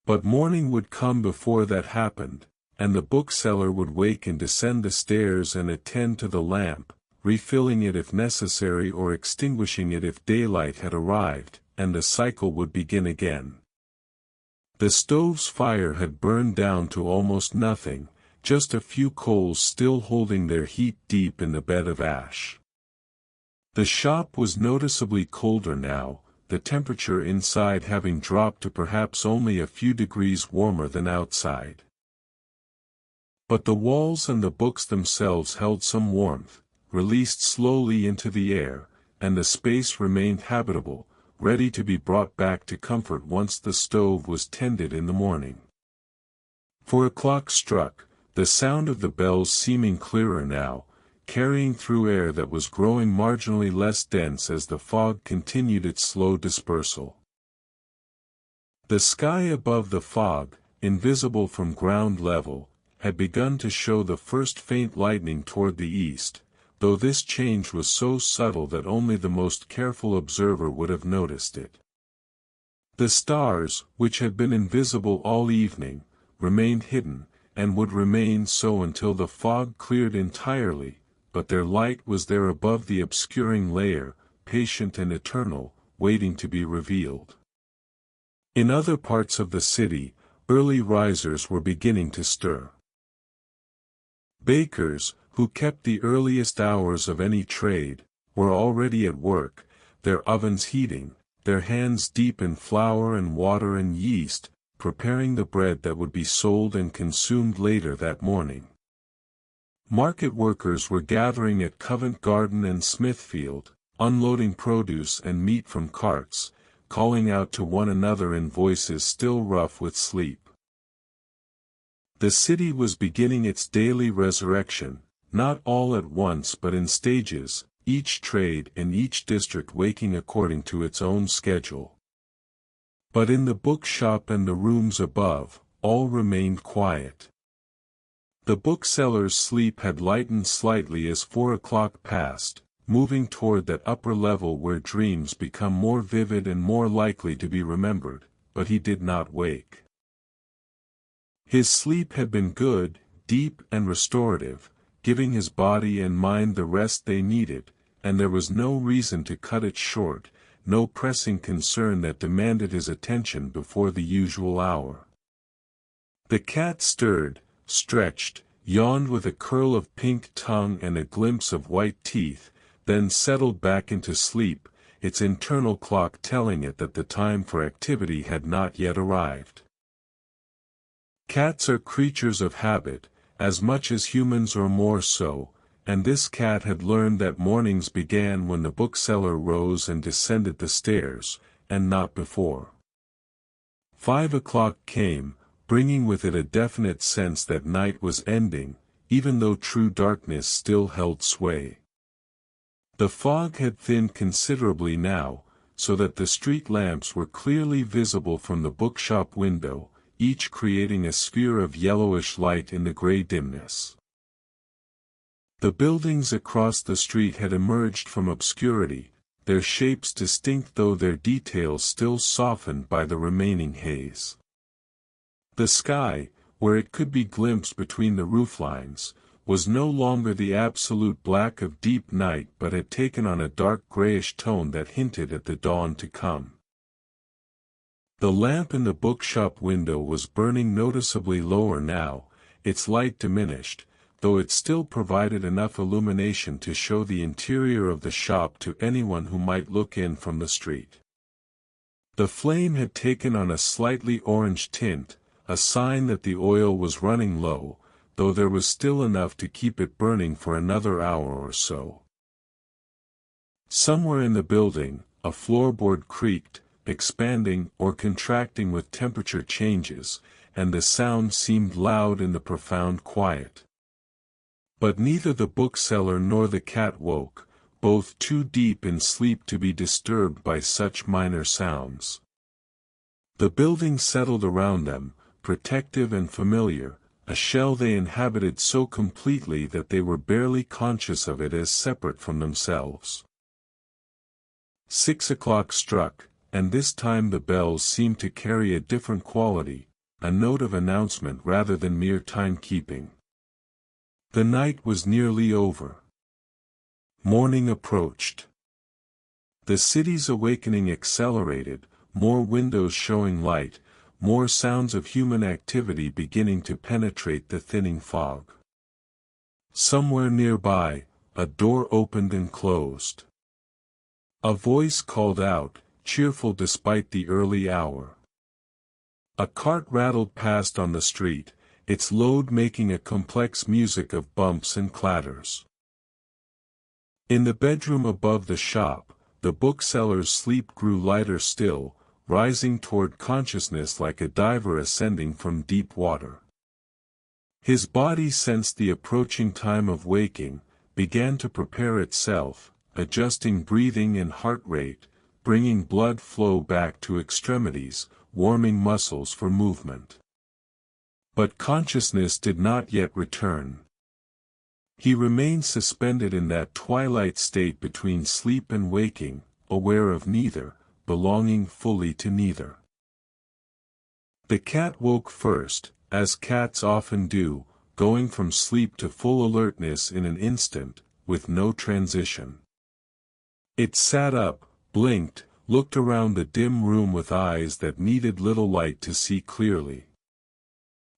But morning would come before that happened, and the bookseller would wake and descend the stairs and attend to the lamp, refilling it if necessary or extinguishing it if daylight had arrived, and the cycle would begin again. The stove's fire had burned down to almost nothing, just a few coals still holding their heat deep in the bed of ash. The shop was noticeably colder now, the temperature inside having dropped to perhaps only a few degrees warmer than outside. But the walls and the books themselves held some warmth, released slowly into the air, and the space remained habitable, ready to be brought back to comfort once the stove was tended in the morning. 4 o'clock struck, the sound of the bells seeming clearer now, carrying through air that was growing marginally less dense as the fog continued its slow dispersal. The sky above the fog, invisible from ground level, had begun to show the first faint lightning toward the east, though this change was so subtle that only the most careful observer would have noticed it. The stars, which had been invisible all evening, remained hidden, and would remain so until the fog cleared entirely, but their light was there above the obscuring layer, patient and eternal, waiting to be revealed. In other parts of the city, early risers were beginning to stir. Bakers, who kept the earliest hours of any trade, were already at work, their ovens heating, their hands deep in flour and water and yeast, preparing the bread that would be sold and consumed later that morning. Market workers were gathering at Covent Garden and Smithfield, unloading produce and meat from carts, calling out to one another in voices still rough with sleep. The city was beginning its daily resurrection, not all at once but in stages, each trade and each district waking according to its own schedule. But in the bookshop and the rooms above, all remained quiet. The bookseller's sleep had lightened slightly as 4 o'clock passed, moving toward that upper level where dreams become more vivid and more likely to be remembered, but he did not wake. His sleep had been good, deep and restorative, giving his body and mind the rest they needed, and there was no reason to cut it short, no pressing concern that demanded his attention before the usual hour. The cat stirred, stretched, yawned with a curl of pink tongue and a glimpse of white teeth, then settled back into sleep, its internal clock telling it that the time for activity had not yet arrived. Cats are creatures of habit, as much as humans or more so, and this cat had learned that mornings began when the bookseller rose and descended the stairs, and not before. 5 o'clock came, bringing with it a definite sense that night was ending, even though true darkness still held sway. The fog had thinned considerably now, so that the street lamps were clearly visible from the bookshop window, each creating a sphere of yellowish light in the gray dimness. The buildings across the street had emerged from obscurity, their shapes distinct though their details still softened by the remaining haze. The sky, where it could be glimpsed between the rooflines, was no longer the absolute black of deep night but had taken on a dark grayish tone that hinted at the dawn to come. The lamp in the bookshop window was burning noticeably lower now, its light diminished, though it still provided enough illumination to show the interior of the shop to anyone who might look in from the street. The flame had taken on a slightly orange tint, a sign that the oil was running low, though there was still enough to keep it burning for another hour or so. Somewhere in the building, a floorboard creaked, expanding or contracting with temperature changes, and the sound seemed loud in the profound quiet. But neither the bookseller nor the cat woke, both too deep in sleep to be disturbed by such minor sounds. The building settled around them, protective and familiar, a shell they inhabited so completely that they were barely conscious of it as separate from themselves. 6 o'clock struck, and this time the bells seemed to carry a different quality, a note of announcement rather than mere timekeeping. The night was nearly over. Morning approached. The city's awakening accelerated, more windows showing light, more sounds of human activity beginning to penetrate the thinning fog. Somewhere nearby, a door opened and closed. A voice called out, cheerful despite the early hour. A cart rattled past on the street, its load making a complex music of bumps and clatters. In the bedroom above the shop, the bookseller's sleep grew lighter still, rising toward consciousness like a diver ascending from deep water. His body sensed the approaching time of waking, began to prepare itself, adjusting breathing and heart rate, bringing blood flow back to extremities, warming muscles for movement. But consciousness did not yet return. He remained suspended in that twilight state between sleep and waking, aware of neither, belonging fully to neither. The cat woke first, as cats often do, going from sleep to full alertness in an instant, with no transition. It sat up, blinked, looked around the dim room with eyes that needed little light to see clearly.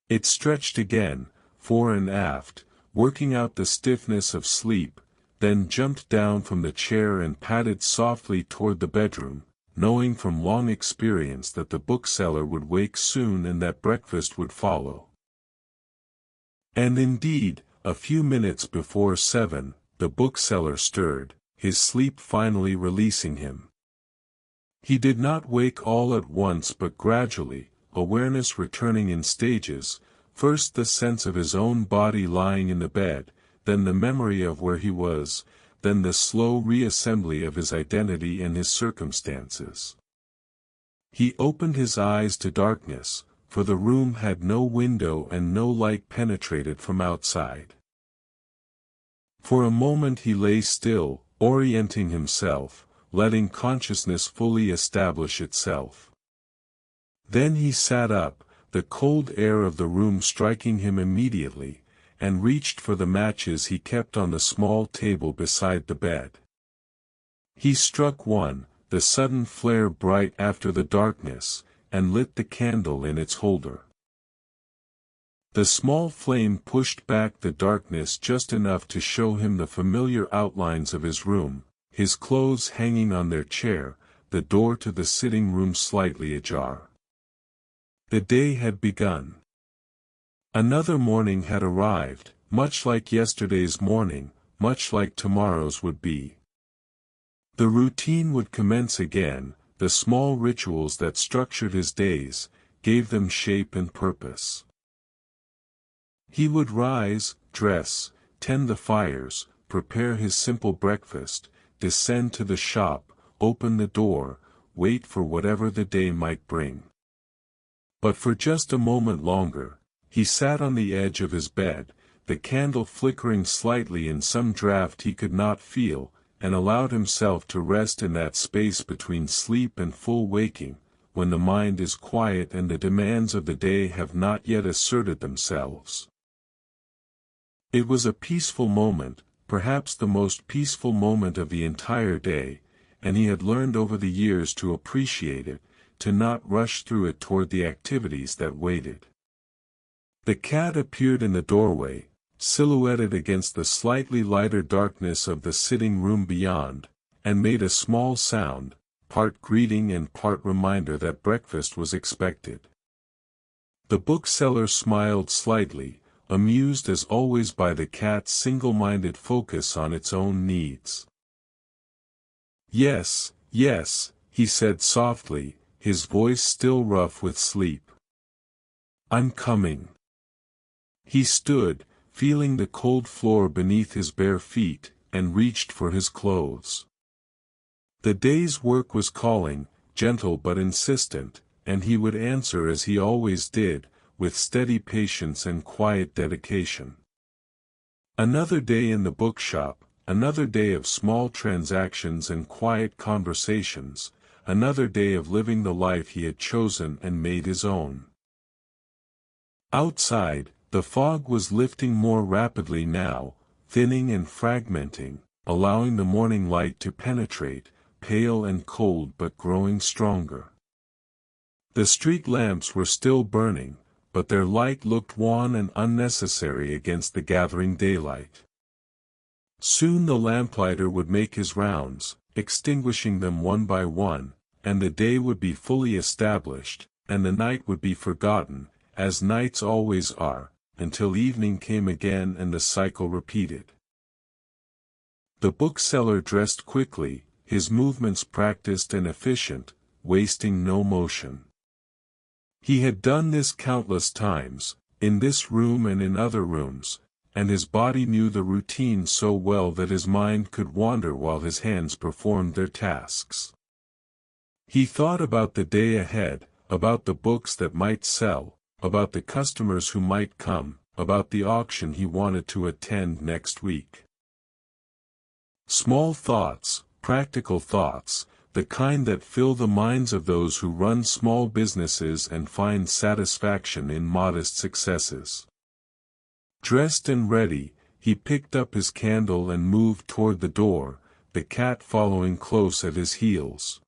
It stretched again, fore and aft, working out the stiffness of sleep, then jumped down from the chair and padded softly toward the bedroom, knowing from long experience that the bookseller would wake soon and that breakfast would follow. And indeed, a few minutes before 7, the bookseller stirred, his sleep finally releasing him. He did not wake all at once but gradually, awareness returning in stages, first the sense of his own body lying in the bed, then the memory of where he was, then the slow reassembly of his identity and his circumstances. He opened his eyes to darkness, for the room had no window and no light penetrated from outside. For a moment he lay still, orienting himself, letting consciousness fully establish itself. Then he sat up, the cold air of the room striking him immediately, and reached for the matches he kept on the small table beside the bed. He struck one, the sudden flare bright after the darkness, and lit the candle in its holder. The small flame pushed back the darkness just enough to show him the familiar outlines of his room, his clothes hanging on their chair, the door to the sitting room slightly ajar. The day had begun. Another morning had arrived, much like yesterday's morning, much like tomorrow's would be. The routine would commence again, the small rituals that structured his days, gave them shape and purpose. He would rise, dress, tend the fires, prepare his simple breakfast, descend to the shop, open the door, wait for whatever the day might bring. But for just a moment longer, he sat on the edge of his bed, the candle flickering slightly in some draught he could not feel, and allowed himself to rest in that space between sleep and full waking, when the mind is quiet and the demands of the day have not yet asserted themselves. It was a peaceful moment, perhaps the most peaceful moment of the entire day, and he had learned over the years to appreciate it, to not rush through it toward the activities that waited. The cat appeared in the doorway, silhouetted against the slightly lighter darkness of the sitting room beyond, and made a small sound, part greeting and part reminder that breakfast was expected. The bookseller smiled slightly, amused as always by the cat's single-minded focus on its own needs. "Yes, yes," he said softly, his voice still rough with sleep. "I'm coming." He stood, feeling the cold floor beneath his bare feet, and reached for his clothes. The day's work was calling, gentle but insistent, and he would answer as he always did, with steady patience and quiet dedication. Another day in the bookshop, another day of small transactions and quiet conversations, another day of living the life he had chosen and made his own. Outside, the fog was lifting more rapidly now, thinning and fragmenting, allowing the morning light to penetrate, pale and cold but growing stronger. The street lamps were still burning, but their light looked wan and unnecessary against the gathering daylight. Soon the lamplighter would make his rounds, extinguishing them one by one, and the day would be fully established, and the night would be forgotten, as nights always are, until evening came again and the cycle repeated. The bookseller dressed quickly, his movements practiced and efficient, wasting no motion. He had done this countless times, in this room and in other rooms, and his body knew the routine so well that his mind could wander while his hands performed their tasks. He thought about the day ahead, about the books that might sell, about the customers who might come, about the auction he wanted to attend next week. Small thoughts, practical thoughts, the kind that fill the minds of those who run small businesses and find satisfaction in modest successes. Dressed and ready, he picked up his candle and moved toward the door, the cat following close at his heels.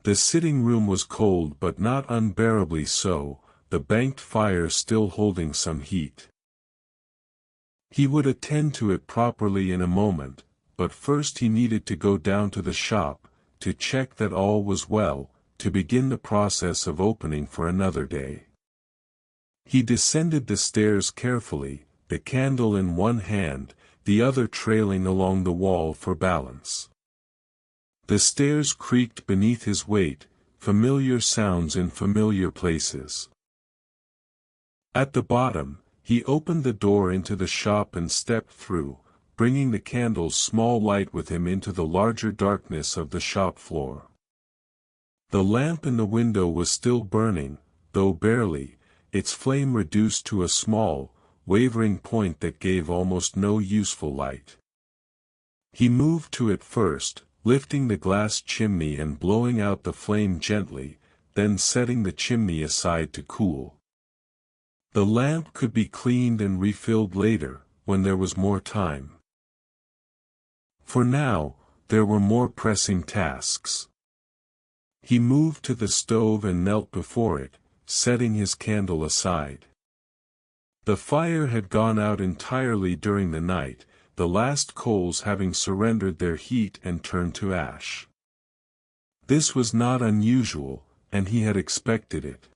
The sitting room was cold but not unbearably so, the banked fire still holding some heat. He would attend to it properly in a moment, but first he needed to go down to the shop, to check that all was well, to begin the process of opening for another day. He descended the stairs carefully, the candle in one hand, the other trailing along the wall for balance. The stairs creaked beneath his weight, familiar sounds in familiar places. At the bottom, he opened the door into the shop and stepped through, bringing the candle's small light with him into the larger darkness of the shop floor. The lamp in the window was still burning, though barely, its flame reduced to a small, wavering point that gave almost no useful light. He moved to it first, lifting the glass chimney and blowing out the flame gently, then setting the chimney aside to cool. The lamp could be cleaned and refilled later, when there was more time. For now, there were more pressing tasks. He moved to the stove and knelt before it, setting his candle aside. The fire had gone out entirely during the night, the last coals having surrendered their heat and turned to ash. This was not unusual, and he had expected it.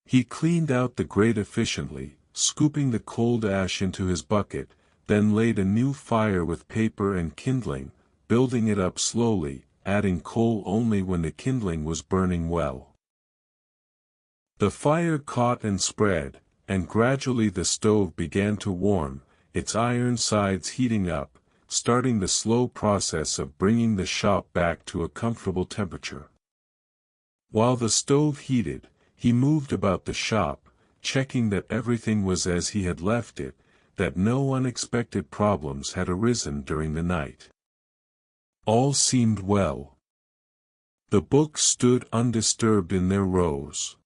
He cleaned out the grate efficiently, scooping the cold ash into his bucket, then laid a new fire with paper and kindling, building it up slowly, adding coal only when the kindling was burning well. The fire caught and spread, and gradually the stove began to warm, its iron sides heating up, starting the slow process of bringing the shop back to a comfortable temperature. While the stove heated, he moved about the shop, checking that everything was as he had left it, that no unexpected problems had arisen during the night. All seemed well. The books stood undisturbed in their rows.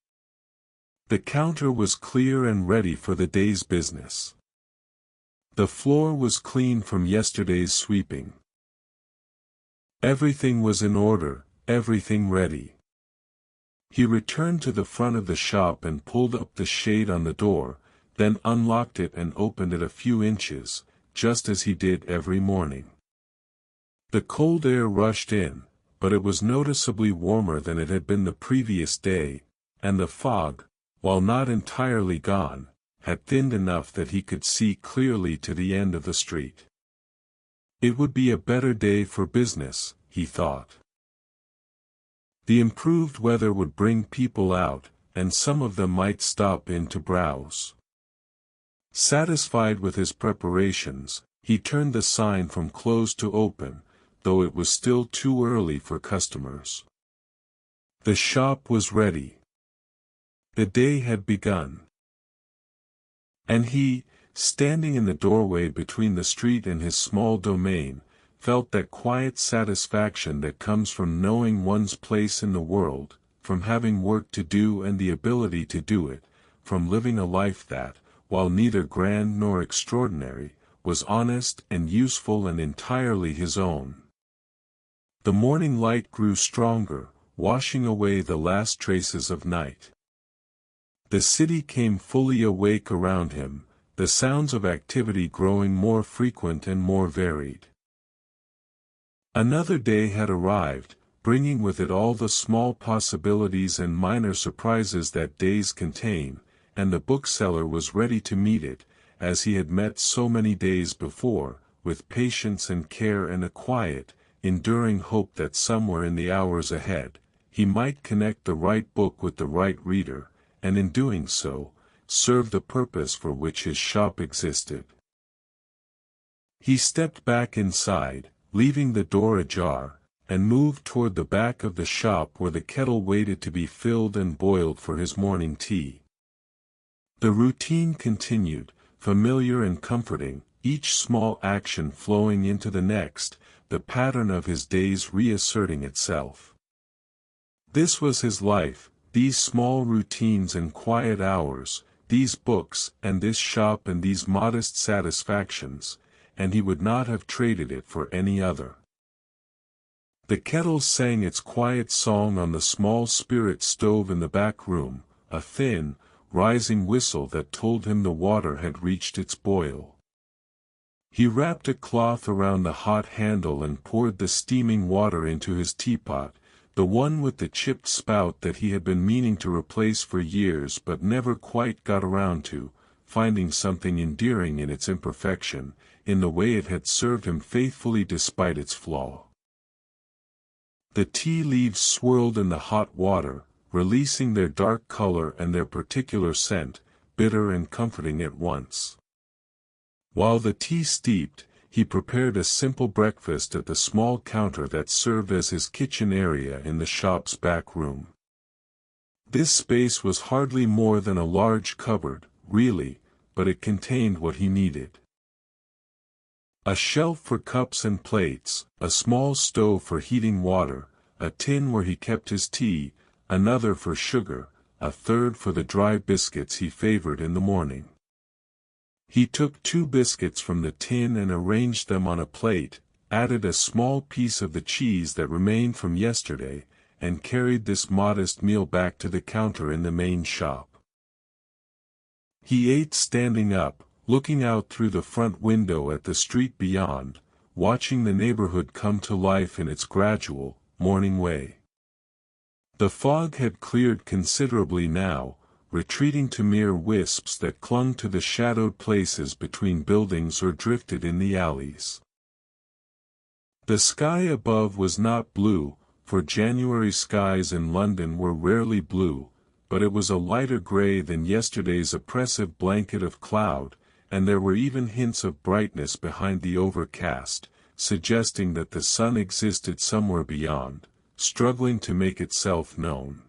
The counter was clear and ready for the day's business. The floor was clean from yesterday's sweeping. Everything was in order, everything ready. He returned to the front of the shop and pulled up the shade on the door, then unlocked it and opened it a few inches, just as he did every morning. The cold air rushed in, but it was noticeably warmer than it had been the previous day, and the fog, while not entirely gone, had thinned enough that he could see clearly to the end of the street. It would be a better day for business, he thought. The improved weather would bring people out, and some of them might stop in to browse. Satisfied with his preparations, he turned the sign from closed to open, though it was still too early for customers. The shop was ready. The day had begun. And he, standing in the doorway between the street and his small domain, felt that quiet satisfaction that comes from knowing one's place in the world, from having work to do and the ability to do it, from living a life that, while neither grand nor extraordinary, was honest and useful and entirely his own. The morning light grew stronger, washing away the last traces of night. The city came fully awake around him, the sounds of activity growing more frequent and more varied. Another day had arrived, bringing with it all the small possibilities and minor surprises that days contain, and the bookseller was ready to meet it, as he had met so many days before, with patience and care and a quiet, enduring hope that somewhere in the hours ahead, he might connect the right book with the right reader, and in doing so, serve the purpose for which his shop existed. He stepped back inside, leaving the door ajar, and moved toward the back of the shop where the kettle waited to be filled and boiled for his morning tea. The routine continued, familiar and comforting, each small action flowing into the next, the pattern of his days reasserting itself. This was his life, these small routines and quiet hours, these books and this shop and these modest satisfactions, and he would not have traded it for any other. The kettle sang its quiet song on the small spirit stove in the back room, a thin, rising whistle that told him the water had reached its boil. He wrapped a cloth around the hot handle and poured the steaming water into his teapot, the one with the chipped spout that he had been meaning to replace for years but never quite got around to, finding something endearing in its imperfection, in the way it had served him faithfully despite its flaw. The tea leaves swirled in the hot water, releasing their dark color and their particular scent, bitter and comforting at once. While the tea steeped, he prepared a simple breakfast at the small counter that served as his kitchen area in the shop's back room. This space was hardly more than a large cupboard, really, but it contained what he needed. A shelf for cups and plates, a small stove for heating water, a tin where he kept his tea, another for sugar, a third for the dry biscuits he favored in the morning. He took 2 biscuits from the tin and arranged them on a plate, added a small piece of the cheese that remained from yesterday, and carried this modest meal back to the counter in the main shop. He ate standing up, looking out through the front window at the street beyond, watching the neighborhood come to life in its gradual, morning way. The fog had cleared considerably now, retreating to mere wisps that clung to the shadowed places between buildings or drifted in the alleys. The sky above was not blue, for January skies in London were rarely blue, but it was a lighter gray than yesterday's oppressive blanket of cloud, and there were even hints of brightness behind the overcast, suggesting that the sun existed somewhere beyond, struggling to make itself known.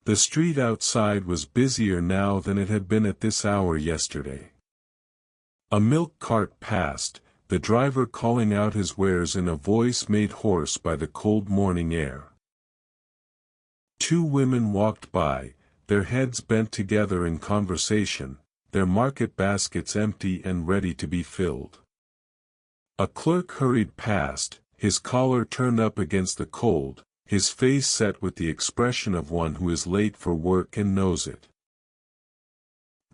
The street outside was busier now than it had been at this hour yesterday. A milk cart passed, the driver calling out his wares in a voice made hoarse by the cold morning air. Two women walked by, their heads bent together in conversation, their market baskets empty and ready to be filled. A clerk hurried past, his collar turned up against the cold, his face set with the expression of one who is late for work and knows it.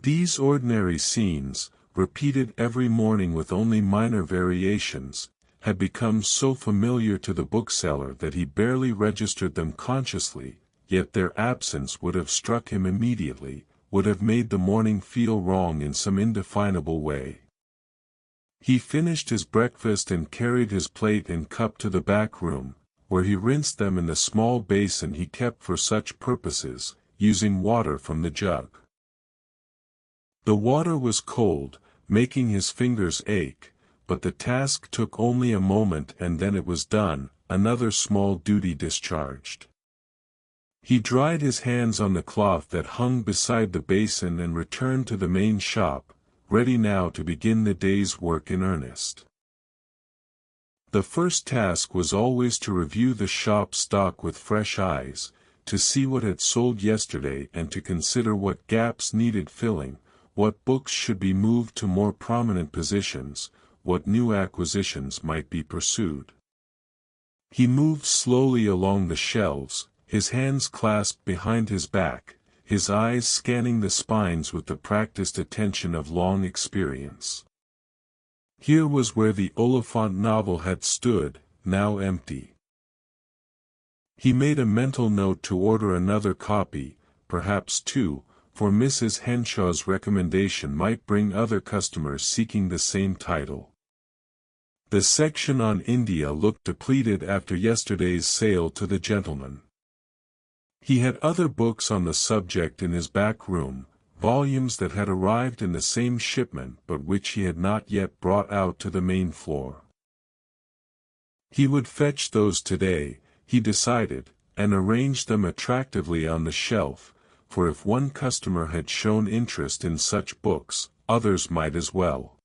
These ordinary scenes, repeated every morning with only minor variations, had become so familiar to the bookseller that he barely registered them consciously, yet their absence would have struck him immediately, would have made the morning feel wrong in some indefinable way. He finished his breakfast and carried his plate and cup to the back room, where he rinsed them in the small basin he kept for such purposes, using water from the jug. The water was cold, making his fingers ache, but the task took only a moment and then it was done, another small duty discharged. He dried his hands on the cloth that hung beside the basin and returned to the main shop, ready now to begin the day's work in earnest. The first task was always to review the shop stock with fresh eyes, to see what had sold yesterday and to consider what gaps needed filling, what books should be moved to more prominent positions, what new acquisitions might be pursued. He moved slowly along the shelves, his hands clasped behind his back, his eyes scanning the spines with the practiced attention of long experience. Here was where the Oliphant novel had stood, now empty. He made a mental note to order another copy, perhaps two, for Mrs. Henshaw's recommendation might bring other customers seeking the same title. The section on India looked depleted after yesterday's sale to the gentleman. He had other books on the subject in his back room, volumes that had arrived in the same shipment but which he had not yet brought out to the main floor. He would fetch those today, he decided, and arrange them attractively on the shelf, for if one customer had shown interest in such books, others might as well.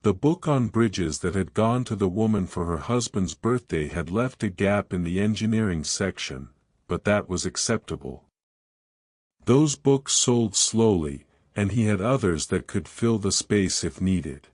The book on bridges that had gone to the woman for her husband's birthday had left a gap in the engineering section, but that was acceptable. Those books sold slowly, and he had others that could fill the space if needed.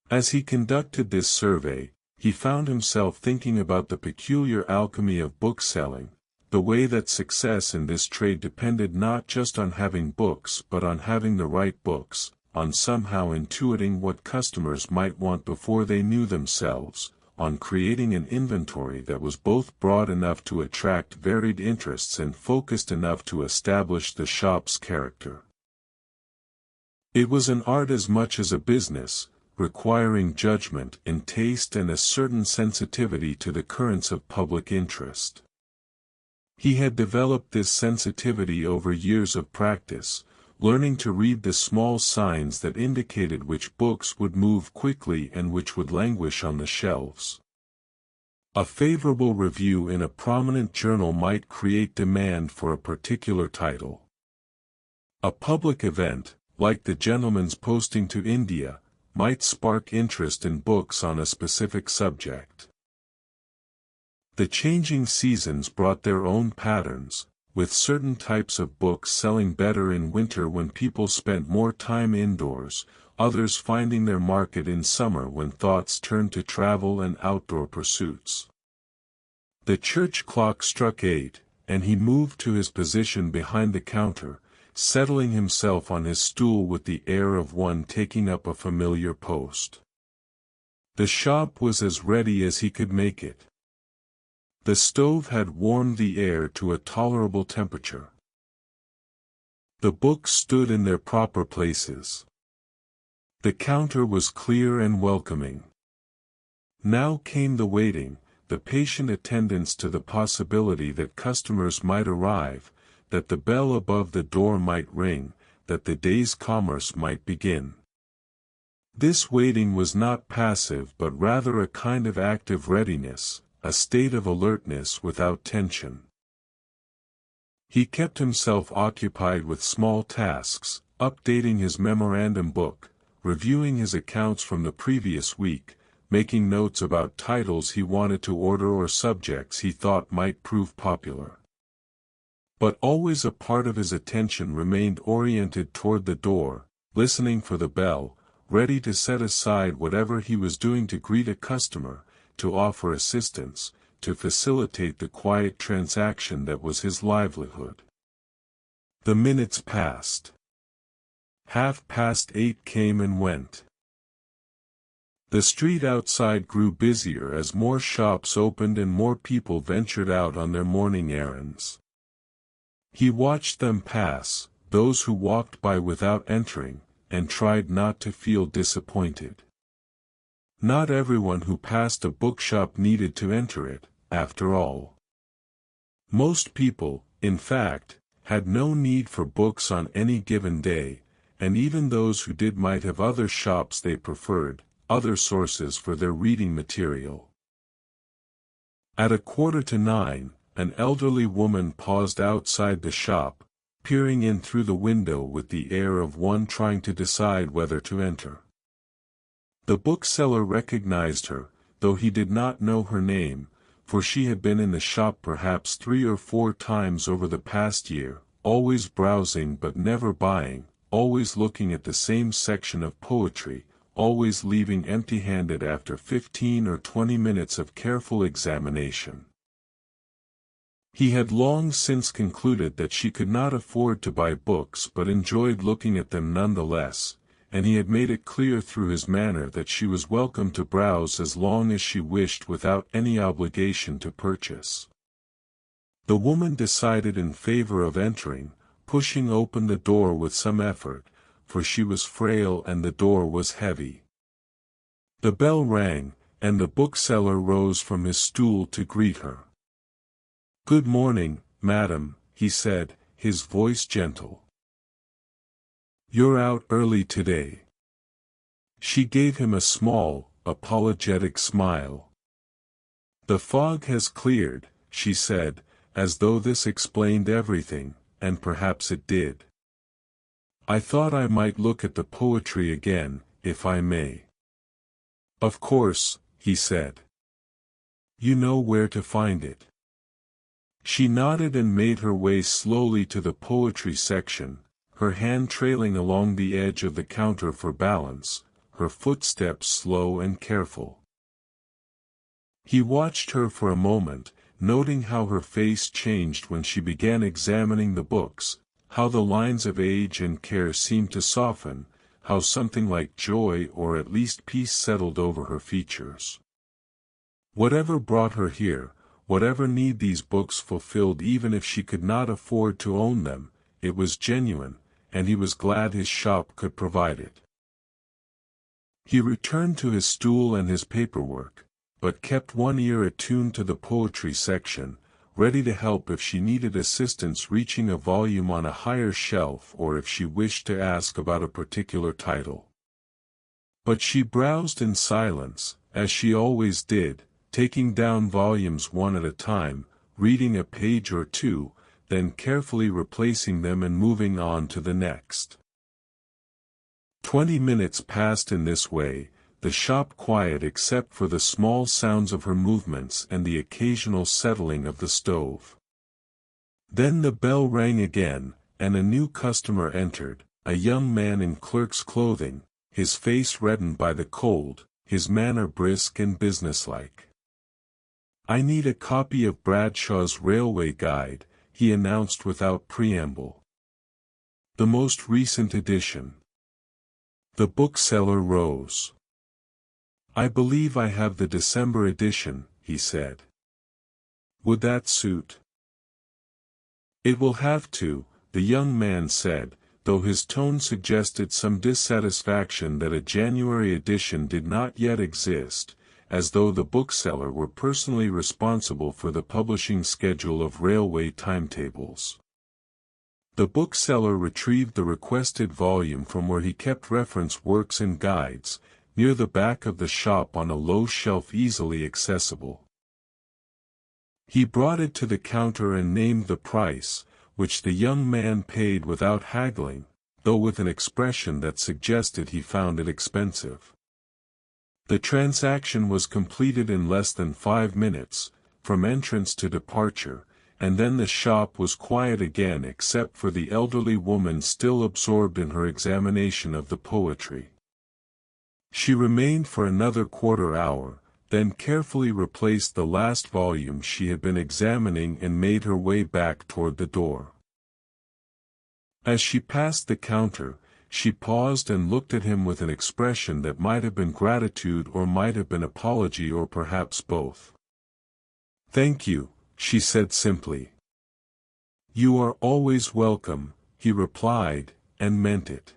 As he conducted this survey, he found himself thinking about the peculiar alchemy of bookselling, the way that success in this trade depended not just on having books but on having the right books, on somehow intuiting what customers might want before they knew themselves, on creating an inventory that was both broad enough to attract varied interests and focused enough to establish the shop's character. It was an art as much as a business, requiring judgment and taste and a certain sensitivity to the currents of public interest. He had developed this sensitivity over years of practice, learning to read the small signs that indicated which books would move quickly and which would languish on the shelves. A favorable review in a prominent journal might create demand for a particular title. A public event, like the gentleman's posting to India, might spark interest in books on a specific subject. The changing seasons brought their own patterns, with certain types of books selling better in winter when people spent more time indoors, others finding their market in summer when thoughts turned to travel and outdoor pursuits. The church clock struck 8, and he moved to his position behind the counter, settling himself on his stool with the air of one taking up a familiar post. The shop was as ready as he could make it. The stove had warmed the air to a tolerable temperature. The books stood in their proper places. The counter was clear and welcoming. Now came the waiting, the patient attendance to the possibility that customers might arrive, that the bell above the door might ring, that the day's commerce might begin. This waiting was not passive but rather a kind of active readiness, a state of alertness without tension. He kept himself occupied with small tasks, updating his memorandum book, reviewing his accounts from the previous week, making notes about titles he wanted to order or subjects he thought might prove popular. But always a part of his attention remained oriented toward the door, listening for the bell, ready to set aside whatever he was doing to greet a customer, to offer assistance, to facilitate the quiet transaction that was his livelihood. The minutes passed. 8:30 came and went. The street outside grew busier as more shops opened and more people ventured out on their morning errands. He watched them pass, those who walked by without entering, and tried not to feel disappointed. Not everyone who passed a bookshop needed to enter it, after all. Most people, in fact, had no need for books on any given day, and even those who did might have other shops they preferred, other sources for their reading material. At 9:15, an elderly woman paused outside the shop, peering in through the window with the air of one trying to decide whether to enter. The bookseller recognized her, though he did not know her name, for she had been in the shop perhaps 3 or 4 times over the past year, always browsing but never buying, always looking at the same section of poetry, always leaving empty-handed after 15 or 20 minutes of careful examination. He had long since concluded that she could not afford to buy books but enjoyed looking at them nonetheless, and he had made it clear through his manner that she was welcome to browse as long as she wished without any obligation to purchase. The woman decided in favor of entering, pushing open the door with some effort, for she was frail and the door was heavy. The bell rang, and the bookseller rose from his stool to greet her. "Good morning, madam," he said, his voice gentle. "You're out early today." She gave him a small, apologetic smile. "The fog has cleared," she said, as though this explained everything, and perhaps it did. "I thought I might look at the poetry again, if I may." "Of course," he said. "You know where to find it." She nodded and made her way slowly to the poetry section, her hand trailing along the edge of the counter for balance, her footsteps slow and careful. He watched her for a moment, noting how her face changed when she began examining the books, how the lines of age and care seemed to soften, how something like joy or at least peace settled over her features. Whatever brought her here, whatever need these books fulfilled, even if she could not afford to own them, it was genuine, and he was glad his shop could provide it. He returned to his stool and his paperwork, but kept one ear attuned to the poetry section, ready to help if she needed assistance reaching a volume on a higher shelf or if she wished to ask about a particular title. But she browsed in silence, as she always did, taking down volumes one at a time, reading a page or two, then carefully replacing them and moving on to the next. 20 minutes passed in this way, the shop quiet except for the small sounds of her movements and the occasional settling of the stove. Then the bell rang again, and a new customer entered, a young man in clerk's clothing, his face reddened by the cold, his manner brisk and businesslike. "I need a copy of Bradshaw's Railway Guide," he announced without preamble. "The most recent edition." The bookseller rose. "I believe I have the December edition," he said. "Would that suit?" "It will have to," the young man said, though his tone suggested some dissatisfaction that a January edition did not yet exist, as though the bookseller were personally responsible for the publishing schedule of railway timetables. The bookseller retrieved the requested volume from where he kept reference works and guides, near the back of the shop on a low shelf easily accessible. He brought it to the counter and named the price, which the young man paid without haggling, though with an expression that suggested he found it expensive. The transaction was completed in less than 5 minutes, from entrance to departure, and then the shop was quiet again except for the elderly woman still absorbed in her examination of the poetry. She remained for another quarter-hour, then carefully replaced the last volume she had been examining and made her way back toward the door. As she passed the counter, she paused and looked at him with an expression that might have been gratitude or might have been apology or perhaps both. "Thank you," she said simply. "You are always welcome," he replied, and meant it.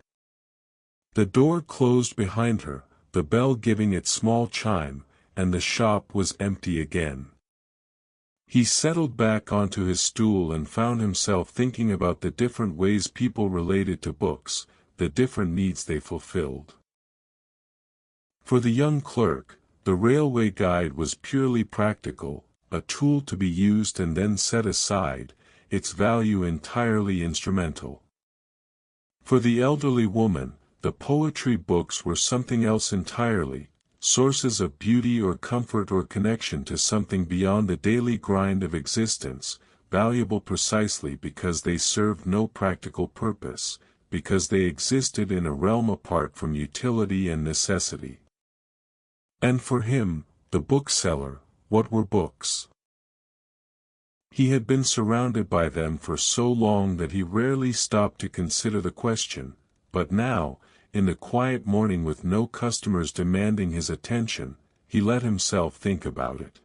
The door closed behind her, the bell giving its small chime, and the shop was empty again. He settled back onto his stool and found himself thinking about the different ways people related to books, the different needs they fulfilled. For the young clerk, the railway guide was purely practical, a tool to be used and then set aside, its value entirely instrumental. For the elderly woman, the poetry books were something else entirely, sources of beauty or comfort or connection to something beyond the daily grind of existence, valuable precisely because they served no practical purpose, because they existed in a realm apart from utility and necessity. And for him, the bookseller, what were books? He had been surrounded by them for so long that he rarely stopped to consider the question, but now, in the quiet morning with no customers demanding his attention, he let himself think about it.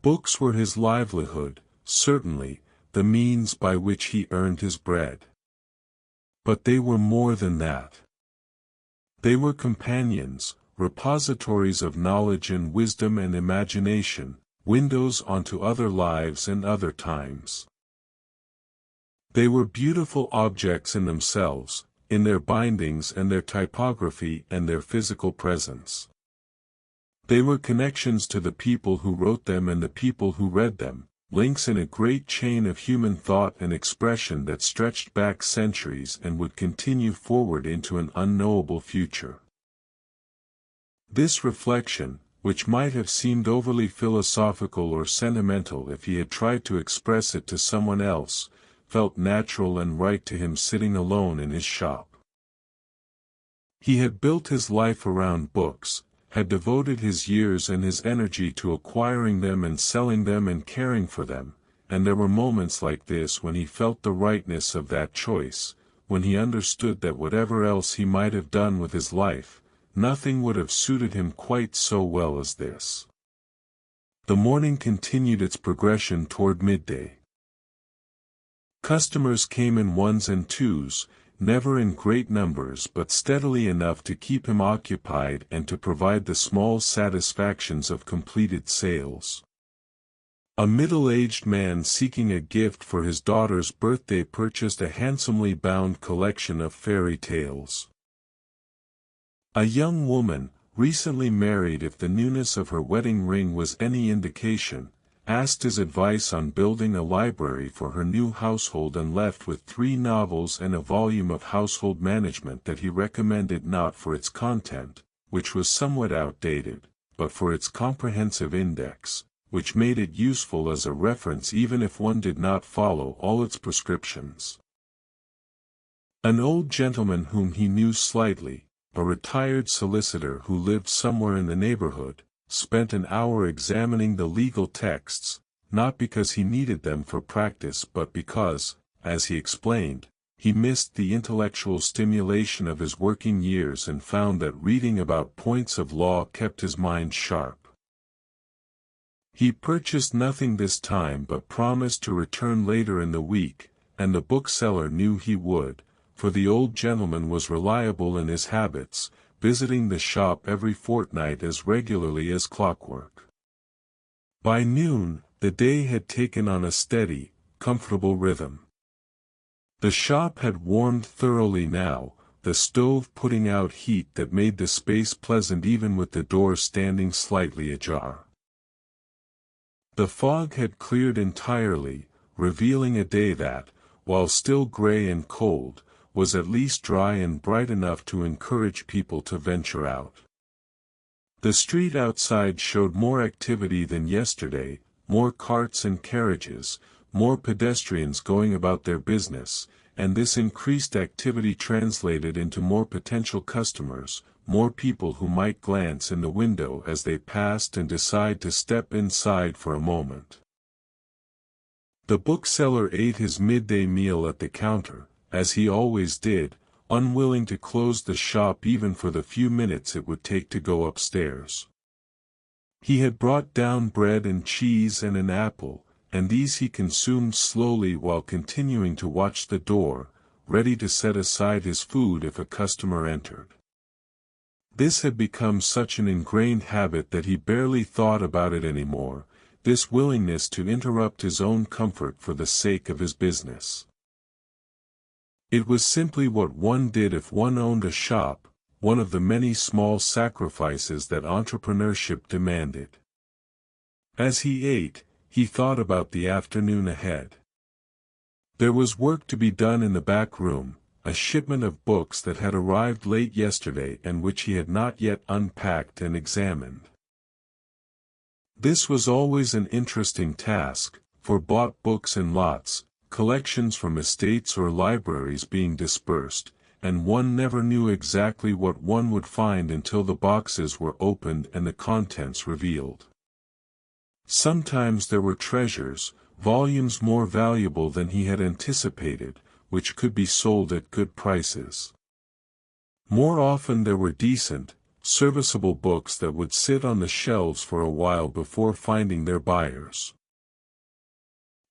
Books were his livelihood, certainly, the means by which he earned his bread. But they were more than that. They were companions, repositories of knowledge and wisdom and imagination, windows onto other lives and other times. They were beautiful objects in themselves, in their bindings and their typography and their physical presence. They were connections to the people who wrote them and the people who read them, links in a great chain of human thought and expression that stretched back centuries and would continue forward into an unknowable future. This reflection, which might have seemed overly philosophical or sentimental if he had tried to express it to someone else, felt natural and right to him sitting alone in his shop. He had built his life around books, had devoted his years and his energy to acquiring them and selling them and caring for them, and there were moments like this when he felt the rightness of that choice, when he understood that whatever else he might have done with his life, nothing would have suited him quite so well as this. The morning continued its progression toward midday. Customers came in ones and twos, never in great numbers but steadily enough to keep him occupied and to provide the small satisfactions of completed sales. A middle-aged man seeking a gift for his daughter's birthday purchased a handsomely bound collection of fairy tales. A young woman, recently married, if the newness of her wedding ring was any indication, asked his advice on building a library for her new household and left with 3 novels and a volume of household management that he recommended not for its content, which was somewhat outdated, but for its comprehensive index, which made it useful as a reference even if one did not follow all its prescriptions. An old gentleman whom he knew slightly, a retired solicitor who lived somewhere in the neighborhood, spent an hour examining the legal texts, not because he needed them for practice but because, as he explained, he missed the intellectual stimulation of his working years and found that reading about points of law kept his mind sharp. He purchased nothing this time but promised to return later in the week, and the bookseller knew he would, for the old gentleman was reliable in his habits, visiting the shop every fortnight as regularly as clockwork. By noon, the day had taken on a steady, comfortable rhythm. The shop had warmed thoroughly now, the stove putting out heat that made the space pleasant even with the door standing slightly ajar. The fog had cleared entirely, revealing a day that, while still gray and cold, was at least dry and bright enough to encourage people to venture out. The street outside showed more activity than yesterday, more carts and carriages, more pedestrians going about their business, and this increased activity translated into more potential customers, more people who might glance in the window as they passed and decide to step inside for a moment. The bookseller ate his midday meal at the counter, as he always did, unwilling to close the shop even for the few minutes it would take to go upstairs. He had brought down bread and cheese and an apple, and these he consumed slowly while continuing to watch the door, ready to set aside his food if a customer entered. This had become such an ingrained habit that he barely thought about it anymore, this willingness to interrupt his own comfort for the sake of his business. It was simply what one did if one owned a shop, one of the many small sacrifices that entrepreneurship demanded. As he ate, he thought about the afternoon ahead. There was work to be done in the back room, a shipment of books that had arrived late yesterday and which he had not yet unpacked and examined. This was always an interesting task, for bought books in lots, collections from estates or libraries being dispersed, and one never knew exactly what one would find until the boxes were opened and the contents revealed. Sometimes there were treasures, volumes more valuable than he had anticipated, which could be sold at good prices. More often there were decent, serviceable books that would sit on the shelves for a while before finding their buyers.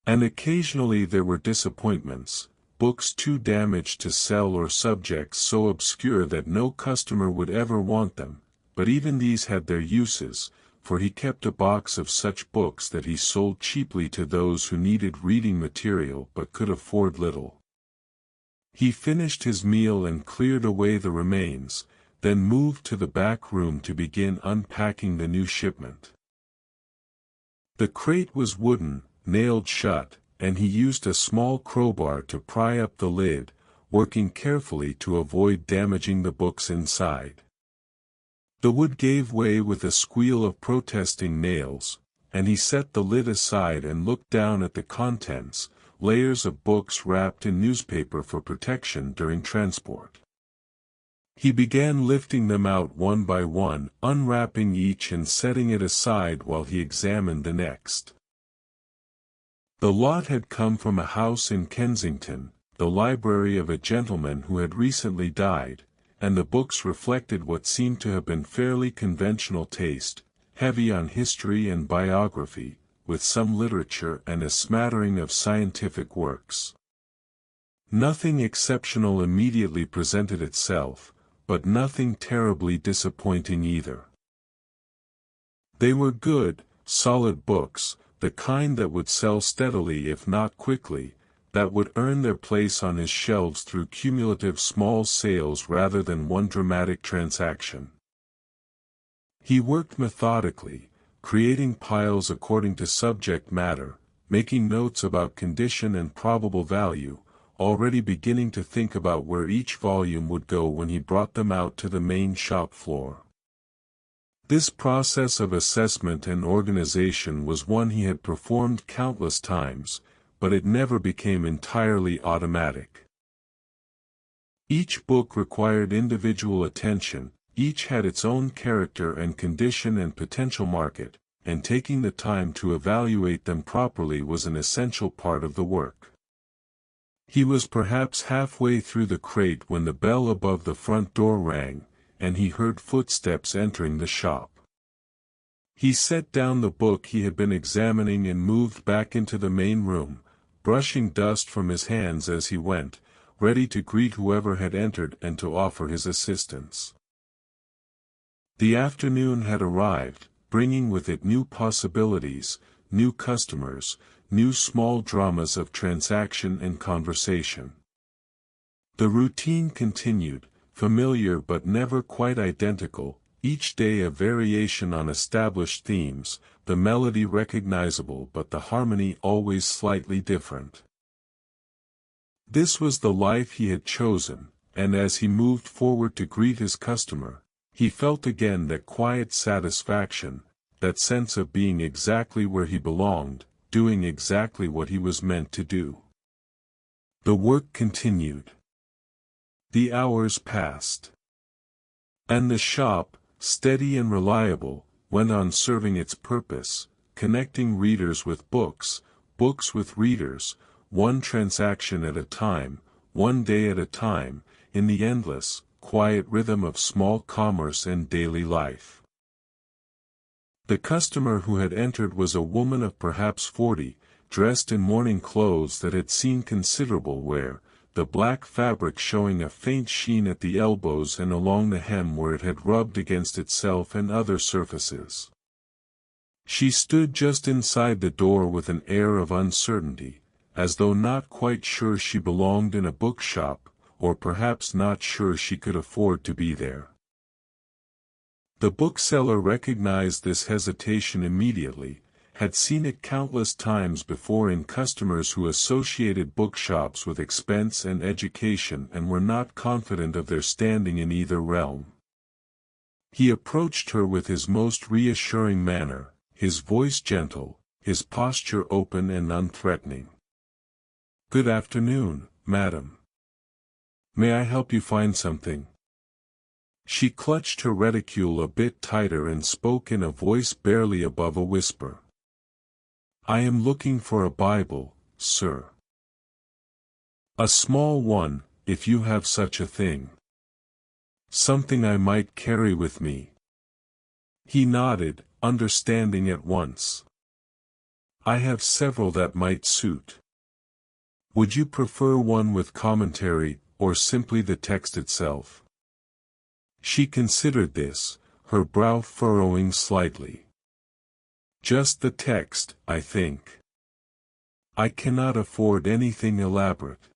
And occasionally there were disappointments, books too damaged to sell or subjects so obscure that no customer would ever want them, but even these had their uses, for he kept a box of such books that he sold cheaply to those who needed reading material but could afford little. He finished his meal and cleared away the remains, then moved to the back room to begin unpacking the new shipment. The crate was wooden, nailed shut, and he used a small crowbar to pry up the lid, working carefully to avoid damaging the books inside. The wood gave way with a squeal of protesting nails, and he set the lid aside and looked down at the contents, layers of books wrapped in newspaper for protection during transport. He began lifting them out one by one, unwrapping each and setting it aside while he examined the next. The lot had come from a house in Kensington, the library of a gentleman who had recently died, and the books reflected what seemed to have been fairly conventional taste, heavy on history and biography, with some literature and a smattering of scientific works. Nothing exceptional immediately presented itself, but nothing terribly disappointing either. They were good, solid books, the kind that would sell steadily if not quickly, that would earn their place on his shelves through cumulative small sales rather than one dramatic transaction. He worked methodically, creating piles according to subject matter, making notes about condition and probable value, already beginning to think about where each volume would go when he brought them out to the main shop floor. This process of assessment and organization was one he had performed countless times, but it never became entirely automatic. Each book required individual attention, each had its own character and condition and potential market, and taking the time to evaluate them properly was an essential part of the work. He was perhaps halfway through the crate when the bell above the front door rang, and he heard footsteps entering the shop. He set down the book he had been examining and moved back into the main room, brushing dust from his hands as he went, ready to greet whoever had entered and to offer his assistance. The afternoon had arrived, bringing with it new possibilities, new customers, new small dramas of transaction and conversation. The routine continued, familiar but never quite identical, each day a variation on established themes, the melody recognizable but the harmony always slightly different. This was the life he had chosen, and as he moved forward to greet his customer, he felt again that quiet satisfaction, that sense of being exactly where he belonged, doing exactly what he was meant to do. The work continued. The hours passed. And the shop, steady and reliable, went on serving its purpose, connecting readers with books, books with readers, one transaction at a time, one day at a time, in the endless, quiet rhythm of small commerce and daily life. The customer who had entered was a woman of perhaps 40, dressed in morning clothes that had seen considerable wear, the black fabric showing a faint sheen at the elbows and along the hem where it had rubbed against itself and other surfaces. She stood just inside the door with an air of uncertainty, as though not quite sure she belonged in a bookshop, or perhaps not sure she could afford to be there. The bookseller recognized this hesitation immediately, had seen it countless times before in customers who associated bookshops with expense and education and were not confident of their standing in either realm. He approached her with his most reassuring manner, his voice gentle, his posture open and unthreatening. "Good afternoon, madam. May I help you find something?" She clutched her reticule a bit tighter and spoke in a voice barely above a whisper. "I am looking for a Bible, sir. A small one, if you have such a thing. Something I might carry with me." He nodded, understanding at once. "I have several that might suit. Would you prefer one with commentary, or simply the text itself?" She considered this, her brow furrowing slightly. "Just the text, I think. I cannot afford anything elaborate."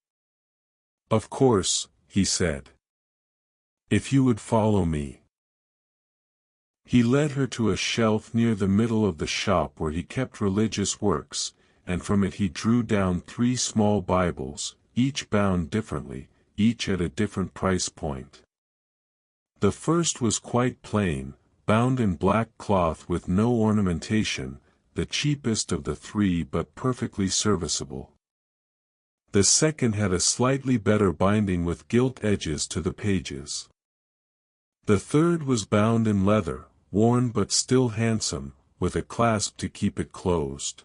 "Of course," he said. "If you would follow me." He led her to a shelf near the middle of the shop where he kept religious works, and from it he drew down 3 small Bibles, each bound differently, each at a different price point. The first was quite plain, bound in black cloth with no ornamentation, the cheapest of the 3 but perfectly serviceable. The second had a slightly better binding with gilt edges to the pages. The third was bound in leather, worn but still handsome, with a clasp to keep it closed.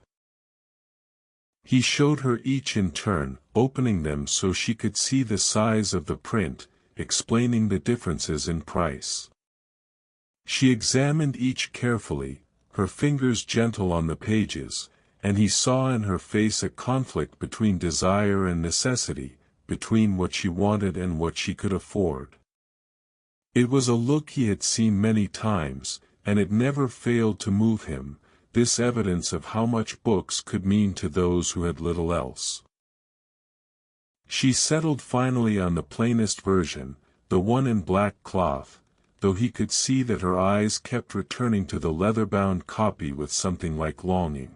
He showed her each in turn, opening them so she could see the size of the print, explaining the differences in price. She examined each carefully, her fingers gentle on the pages, and he saw in her face a conflict between desire and necessity, between what she wanted and what she could afford. It was a look he had seen many times, and it never failed to move him, this evidence of how much books could mean to those who had little else. She settled finally on the plainest version, the one in black cloth, though he could see that her eyes kept returning to the leather-bound copy with something like longing.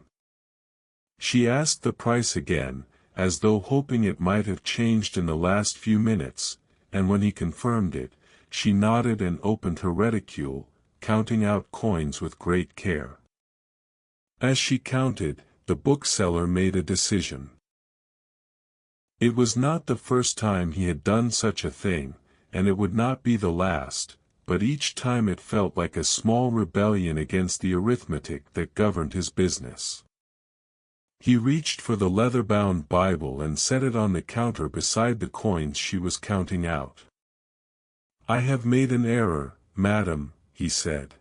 She asked the price again, as though hoping it might have changed in the last few minutes, and when he confirmed it, she nodded and opened her reticule, counting out coins with great care. As she counted, the bookseller made a decision. It was not the first time he had done such a thing, and it would not be the last, but each time it felt like a small rebellion against the arithmetic that governed his business. He reached for the leather-bound Bible and set it on the counter beside the coins she was counting out. "I have made an error, madam," he said.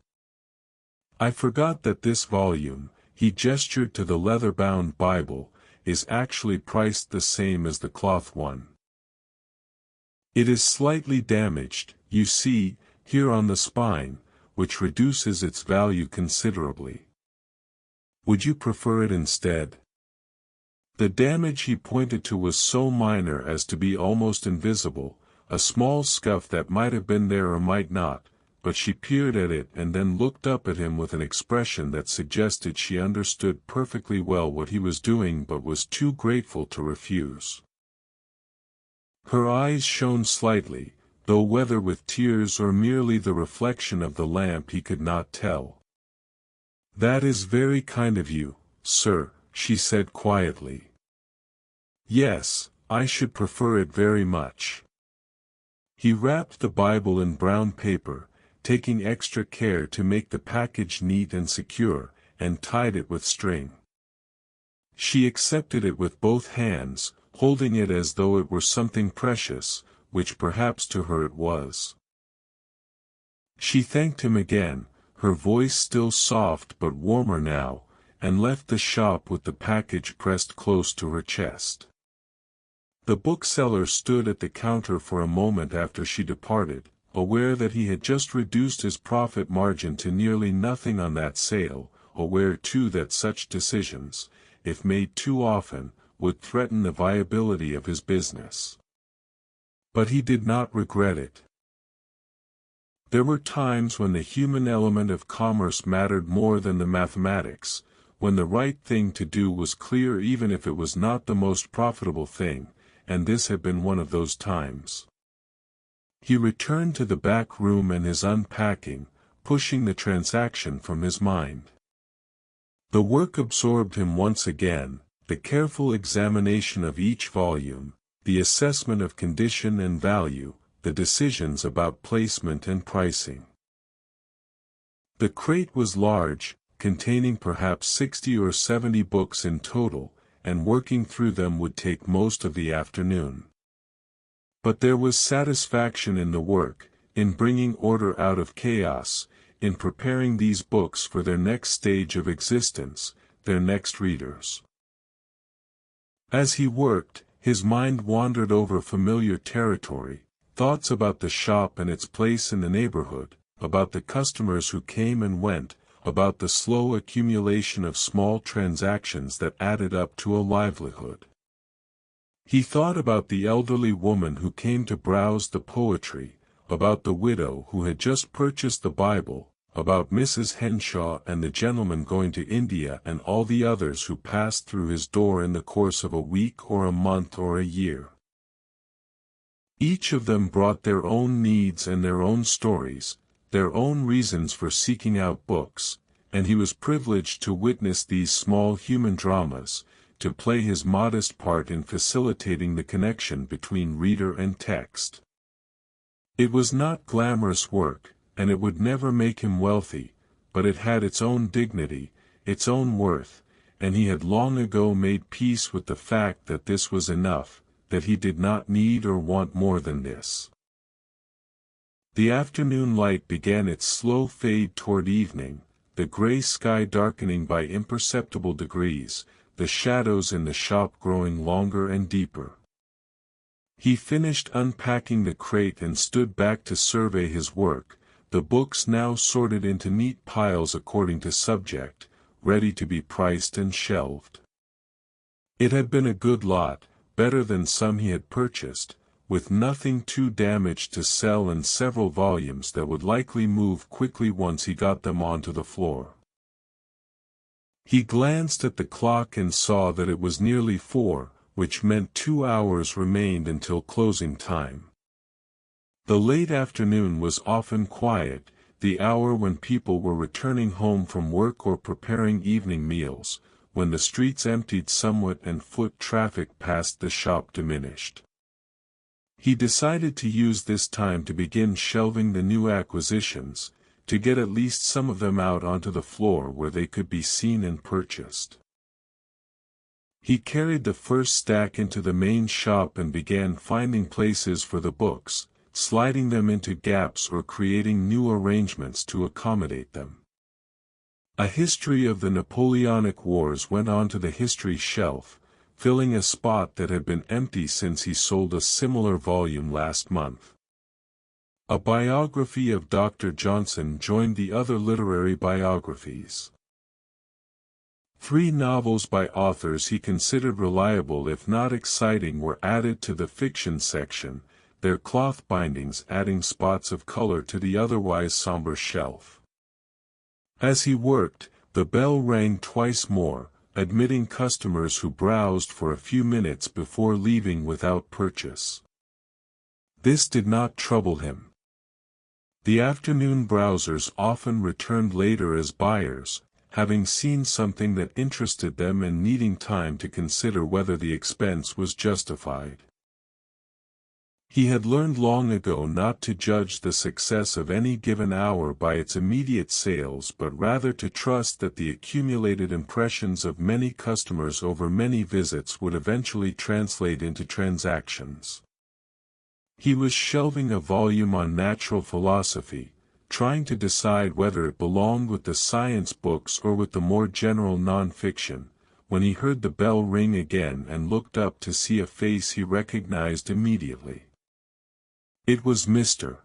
"I forgot that this volume," he gestured to the leather-bound Bible, "is actually priced the same as the cloth one. It is slightly damaged, you see, here on the spine, which reduces its value considerably. Would you prefer it instead?" The damage he pointed to was so minor as to be almost invisible, a small scuff that might have been there or might not, but she peered at it and then looked up at him with an expression that suggested she understood perfectly well what he was doing but was too grateful to refuse. Her eyes shone slightly, though whether with tears or merely the reflection of the lamp he could not tell. "That is very kind of you, sir," she said quietly. "Yes, I should prefer it very much." He wrapped the Bible in brown paper, taking extra care to make the package neat and secure, and tied it with string. She accepted it with both hands, holding it as though it were something precious, which perhaps to her it was. She thanked him again, her voice still soft but warmer now, and left the shop with the package pressed close to her chest. The bookseller stood at the counter for a moment after she departed, aware that he had just reduced his profit margin to nearly nothing on that sale, aware too that such decisions, if made too often, would threaten the viability of his business. But he did not regret it. There were times when the human element of commerce mattered more than the mathematics, when the right thing to do was clear even if it was not the most profitable thing, and this had been one of those times. He returned to the back room and his unpacking, pushing the transaction from his mind. The work absorbed him once again, the careful examination of each volume, the assessment of condition and value, the decisions about placement and pricing. The crate was large, containing perhaps 60 or 70 books in total, and working through them would take most of the afternoon. But there was satisfaction in the work, in bringing order out of chaos, in preparing these books for their next stage of existence, their next readers. As he worked, his mind wandered over familiar territory, thoughts about the shop and its place in the neighborhood, about the customers who came and went, about the slow accumulation of small transactions that added up to a livelihood. He thought about the elderly woman who came to browse the poetry, about the widow who had just purchased the Bible, about Mrs. Henshaw and the gentleman going to India and all the others who passed through his door in the course of a week or a month or a year. Each of them brought their own needs and their own stories, their own reasons for seeking out books, and he was privileged to witness these small human dramas, to play his modest part in facilitating the connection between reader and text. It was not glamorous work, and it would never make him wealthy, but it had its own dignity, its own worth, and he had long ago made peace with the fact that this was enough, that he did not need or want more than this. The afternoon light began its slow fade toward evening, the gray sky darkening by imperceptible degrees, the shadows in the shop growing longer and deeper. He finished unpacking the crate and stood back to survey his work, the books now sorted into neat piles according to subject, ready to be priced and shelved. It had been a good lot, better than some he had purchased, with nothing too damaged to sell and several volumes that would likely move quickly once he got them onto the floor. He glanced at the clock and saw that it was nearly 4, which meant 2 hours remained until closing time. The late afternoon was often quiet, the hour when people were returning home from work or preparing evening meals, when the streets emptied somewhat and foot traffic past the shop diminished. He decided to use this time to begin shelving the new acquisitions, to get at least some of them out onto the floor where they could be seen and purchased. He carried the first stack into the main shop and began finding places for the books, sliding them into gaps or creating new arrangements to accommodate them. A history of the Napoleonic Wars went onto the history shelf, filling a spot that had been empty since he sold a similar volume last month. A biography of Dr. Johnson joined the other literary biographies. 3 novels by authors he considered reliable if not exciting were added to the fiction section, their cloth bindings adding spots of color to the otherwise somber shelf. As he worked, the bell rang twice more, admitting customers who browsed for a few minutes before leaving without purchase. This did not trouble him. The afternoon browsers often returned later as buyers, having seen something that interested them and needing time to consider whether the expense was justified. He had learned long ago not to judge the success of any given hour by its immediate sales but rather to trust that the accumulated impressions of many customers over many visits would eventually translate into transactions. He was shelving a volume on natural philosophy, trying to decide whether it belonged with the science books or with the more general non-fiction, when he heard the bell ring again and looked up to see a face he recognized immediately. It was Mr.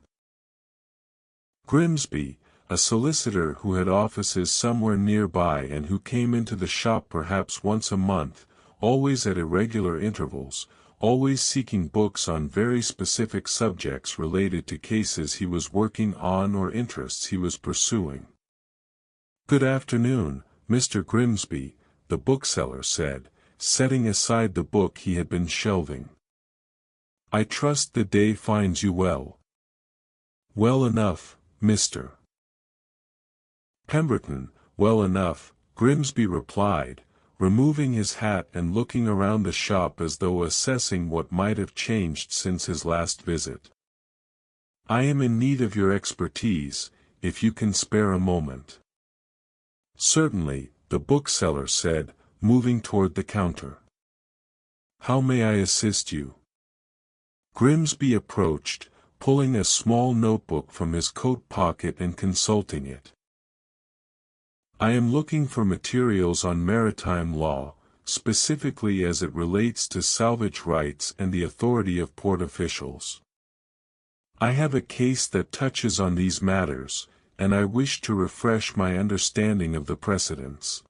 Grimsby, a solicitor who had offices somewhere nearby and who came into the shop perhaps once a month, always at irregular intervals, always seeking books on very specific subjects related to cases he was working on or interests he was pursuing. "Good afternoon, Mr. Grimsby," the bookseller said, setting aside the book he had been shelving. "I trust the day finds you well." "Well enough, Mr. Pemberton, well enough," Grimsby replied, removing his hat and looking around the shop as though assessing what might have changed since his last visit. "I am in need of your expertise, if you can spare a moment." "Certainly," the bookseller said, moving toward the counter. "How may I assist you?" Grimsby approached, pulling a small notebook from his coat pocket and consulting it. "I am looking for materials on maritime law, specifically as it relates to salvage rights and the authority of port officials. I have a case that touches on these matters, and I wish to refresh my understanding of the precedents."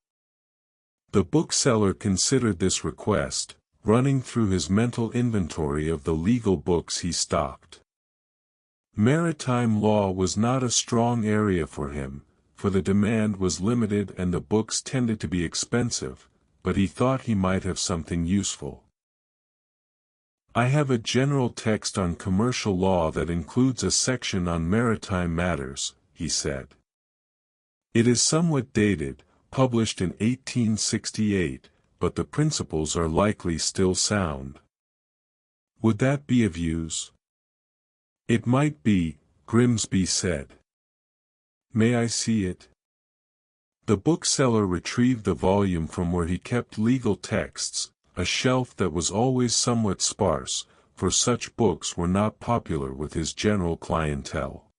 The bookseller considered this request, running through his mental inventory of the legal books he stocked. Maritime law was not a strong area for him, for the demand was limited and the books tended to be expensive, but he thought he might have something useful. "I have a general text on commercial law that includes a section on maritime matters," he said. "It is somewhat dated, published in 1868, but the principles are likely still sound. Would that be of use?" "It might be," Grimsby said. "May I see it?" The bookseller retrieved the volume from where he kept legal texts, a shelf that was always somewhat sparse, for such books were not popular with his general clientele.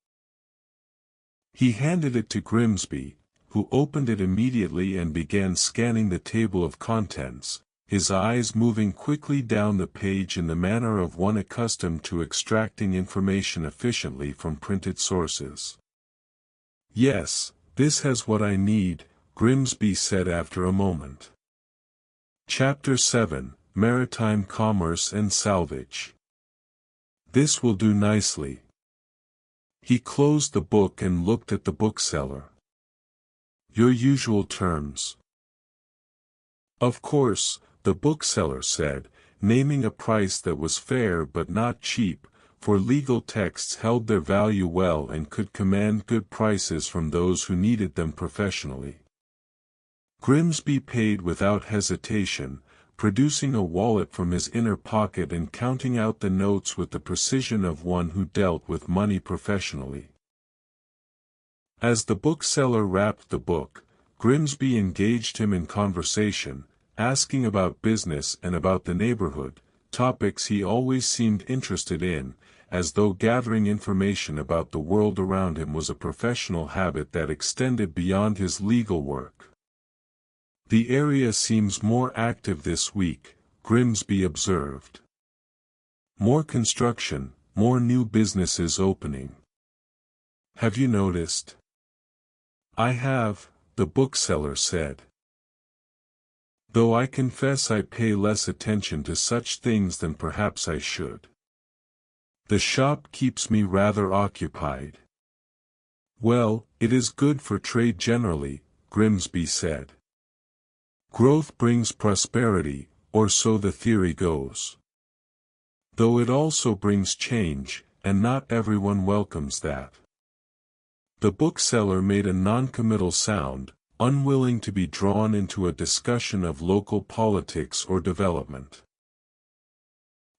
He handed it to Grimsby, who opened it immediately and began scanning the table of contents, his eyes moving quickly down the page in the manner of one accustomed to extracting information efficiently from printed sources. "Yes, this has what I need," Grimsby said after a moment. Chapter 7, Maritime Commerce and Salvage. "This will do nicely." He closed the book and looked at the bookseller. "Your usual terms." "Of course," the bookseller said, naming a price that was fair but not cheap, for legal texts held their value well and could command good prices from those who needed them professionally. Grimsby paid without hesitation, producing a wallet from his inner pocket and counting out the notes with the precision of one who dealt with money professionally. As the bookseller wrapped the book, Grimsby engaged him in conversation, asking about business and about the neighborhood, topics he always seemed interested in, as though gathering information about the world around him was a professional habit that extended beyond his legal work. "The area seems more active this week," Grimsby observed. "More construction, more new businesses opening. Have you noticed?" "I have," the bookseller said. "Though I confess I pay less attention to such things than perhaps I should. The shop keeps me rather occupied. Well, it is good for trade generally, Grimsby said. Growth brings prosperity, or so the theory goes. Though it also brings change, and not everyone welcomes that. The bookseller made a non-committal sound, unwilling to be drawn into a discussion of local politics or development.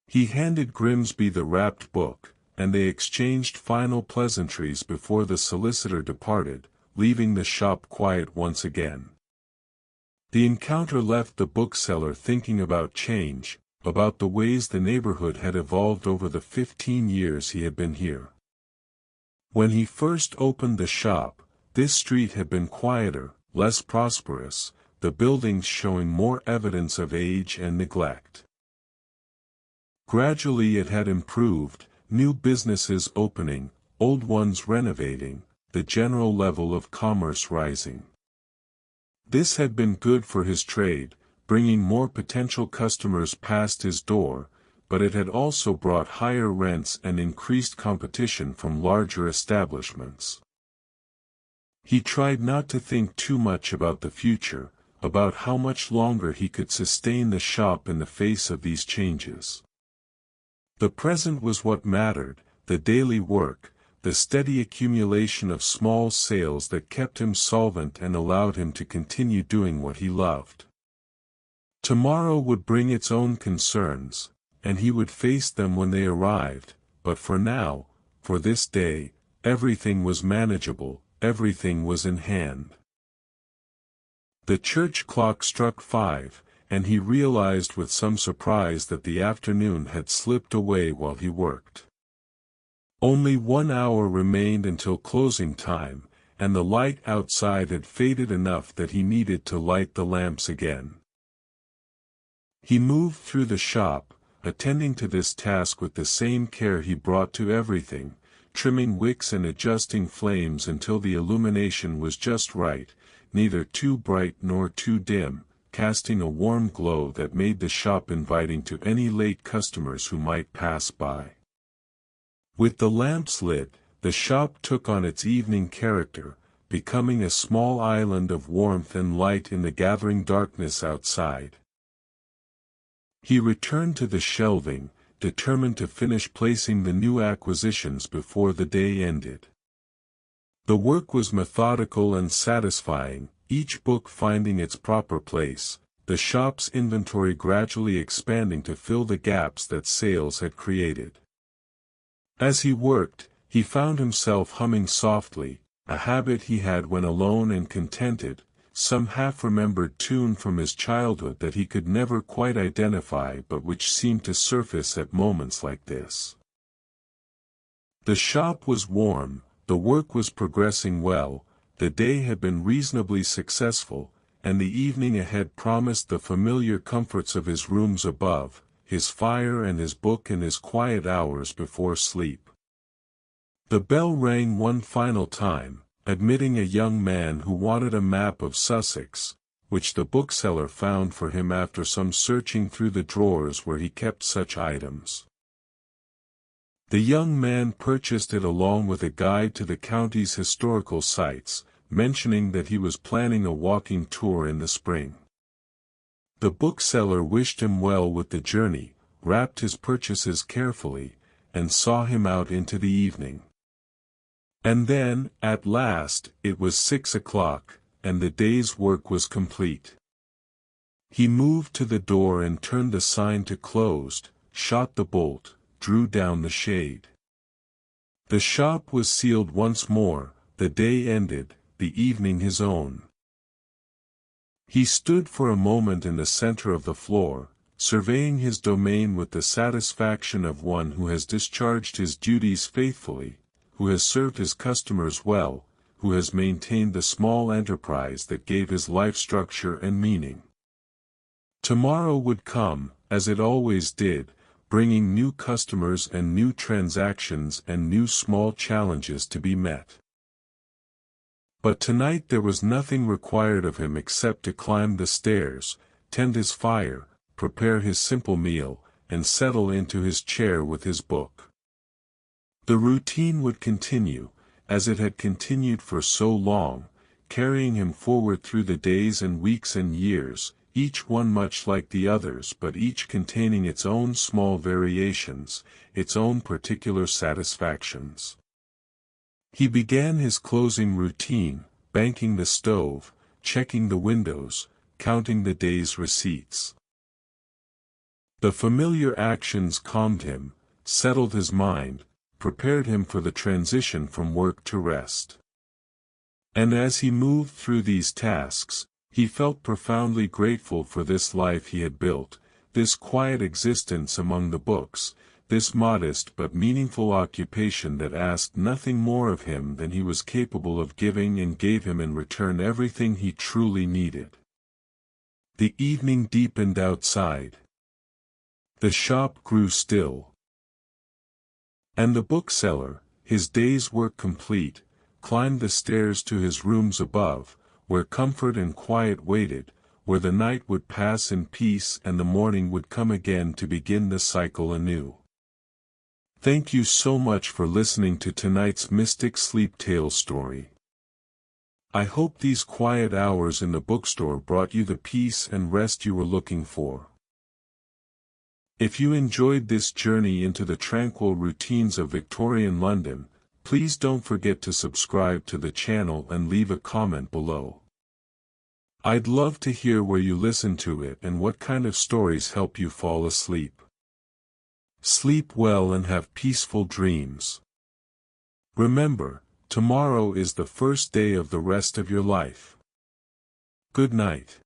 He handed Grimsby the wrapped book, and they exchanged final pleasantries before the solicitor departed, leaving the shop quiet once again. The encounter left the bookseller thinking about change, about the ways the neighborhood had evolved over the 15 years he had been here. When he first opened the shop, this street had been quieter, less prosperous, the buildings showing more evidence of age and neglect. Gradually it had improved, new businesses opening, old ones renovating, the general level of commerce rising. This had been good for his trade, bringing more potential customers past his door, but it had also brought higher rents and increased competition from larger establishments. He tried not to think too much about the future, about how much longer he could sustain the shop in the face of these changes. The present was what mattered, the daily work, the steady accumulation of small sales that kept him solvent and allowed him to continue doing what he loved. Tomorrow would bring its own concerns, and he would face them when they arrived, but for now, for this day, everything was manageable, everything was in hand. The church clock struck 5, and he realized with some surprise that the afternoon had slipped away while he worked. Only 1 hour remained until closing time, and the light outside had faded enough that he needed to light the lamps again. He moved through the shop, attending to this task with the same care he brought to everything, trimming wicks and adjusting flames until the illumination was just right, neither too bright nor too dim, casting a warm glow that made the shop inviting to any late customers who might pass by. With the lamps lit, the shop took on its evening character, becoming a small island of warmth and light in the gathering darkness outside. He returned to the shelving, determined to finish placing the new acquisitions before the day ended. The work was methodical and satisfying, each book finding its proper place, the shop's inventory gradually expanding to fill the gaps that sales had created. As he worked, he found himself humming softly, a habit he had when alone and contented, some half-remembered tune from his childhood that he could never quite identify but which seemed to surface at moments like this. The shop was warm, the work was progressing well, the day had been reasonably successful, and the evening ahead promised the familiar comforts of his rooms above, his fire and his book and his quiet hours before sleep. The bell rang one final time, admitting a young man who wanted a map of Sussex, which the bookseller found for him after some searching through the drawers where he kept such items. The young man purchased it along with a guide to the county's historical sites, mentioning that he was planning a walking tour in the spring. The bookseller wished him well with the journey, wrapped his purchases carefully, and saw him out into the evening. And then, at last, it was 6 o'clock, and the day's work was complete. He moved to the door and turned the sign to closed, shot the bolt, drew down the shade. The shop was sealed once more, the day ended, the evening his own. He stood for a moment in the center of the floor, surveying his domain with the satisfaction of one who has discharged his duties faithfully, who has served his customers well, who has maintained the small enterprise that gave his life structure and meaning. Tomorrow would come, as it always did, bringing new customers and new transactions and new small challenges to be met. But tonight there was nothing required of him except to climb the stairs, tend his fire, prepare his simple meal, and settle into his chair with his book. The routine would continue, as it had continued for so long, carrying him forward through the days and weeks and years, each one much like the others but each containing its own small variations, its own particular satisfactions. He began his closing routine, banking the stove, checking the windows, counting the day's receipts. The familiar actions calmed him, settled his mind, prepared him for the transition from work to rest. And as he moved through these tasks, he felt profoundly grateful for this life he had built, this quiet existence among the books, this modest but meaningful occupation that asked nothing more of him than he was capable of giving and gave him in return everything he truly needed. The evening deepened outside. The shop grew still. And the bookseller, his day's work complete, climbed the stairs to his rooms above, where comfort and quiet waited, where the night would pass in peace and the morning would come again to begin the cycle anew. Thank you so much for listening to tonight's Mystic Sleep Tale story. I hope these quiet hours in the bookstore brought you the peace and rest you were looking for. If you enjoyed this journey into the tranquil routines of Victorian London, please don't forget to subscribe to the channel and leave a comment below. I'd love to hear where you listen to it and what kind of stories help you fall asleep. Sleep well and have peaceful dreams. Remember, tomorrow is the first day of the rest of your life. Good night.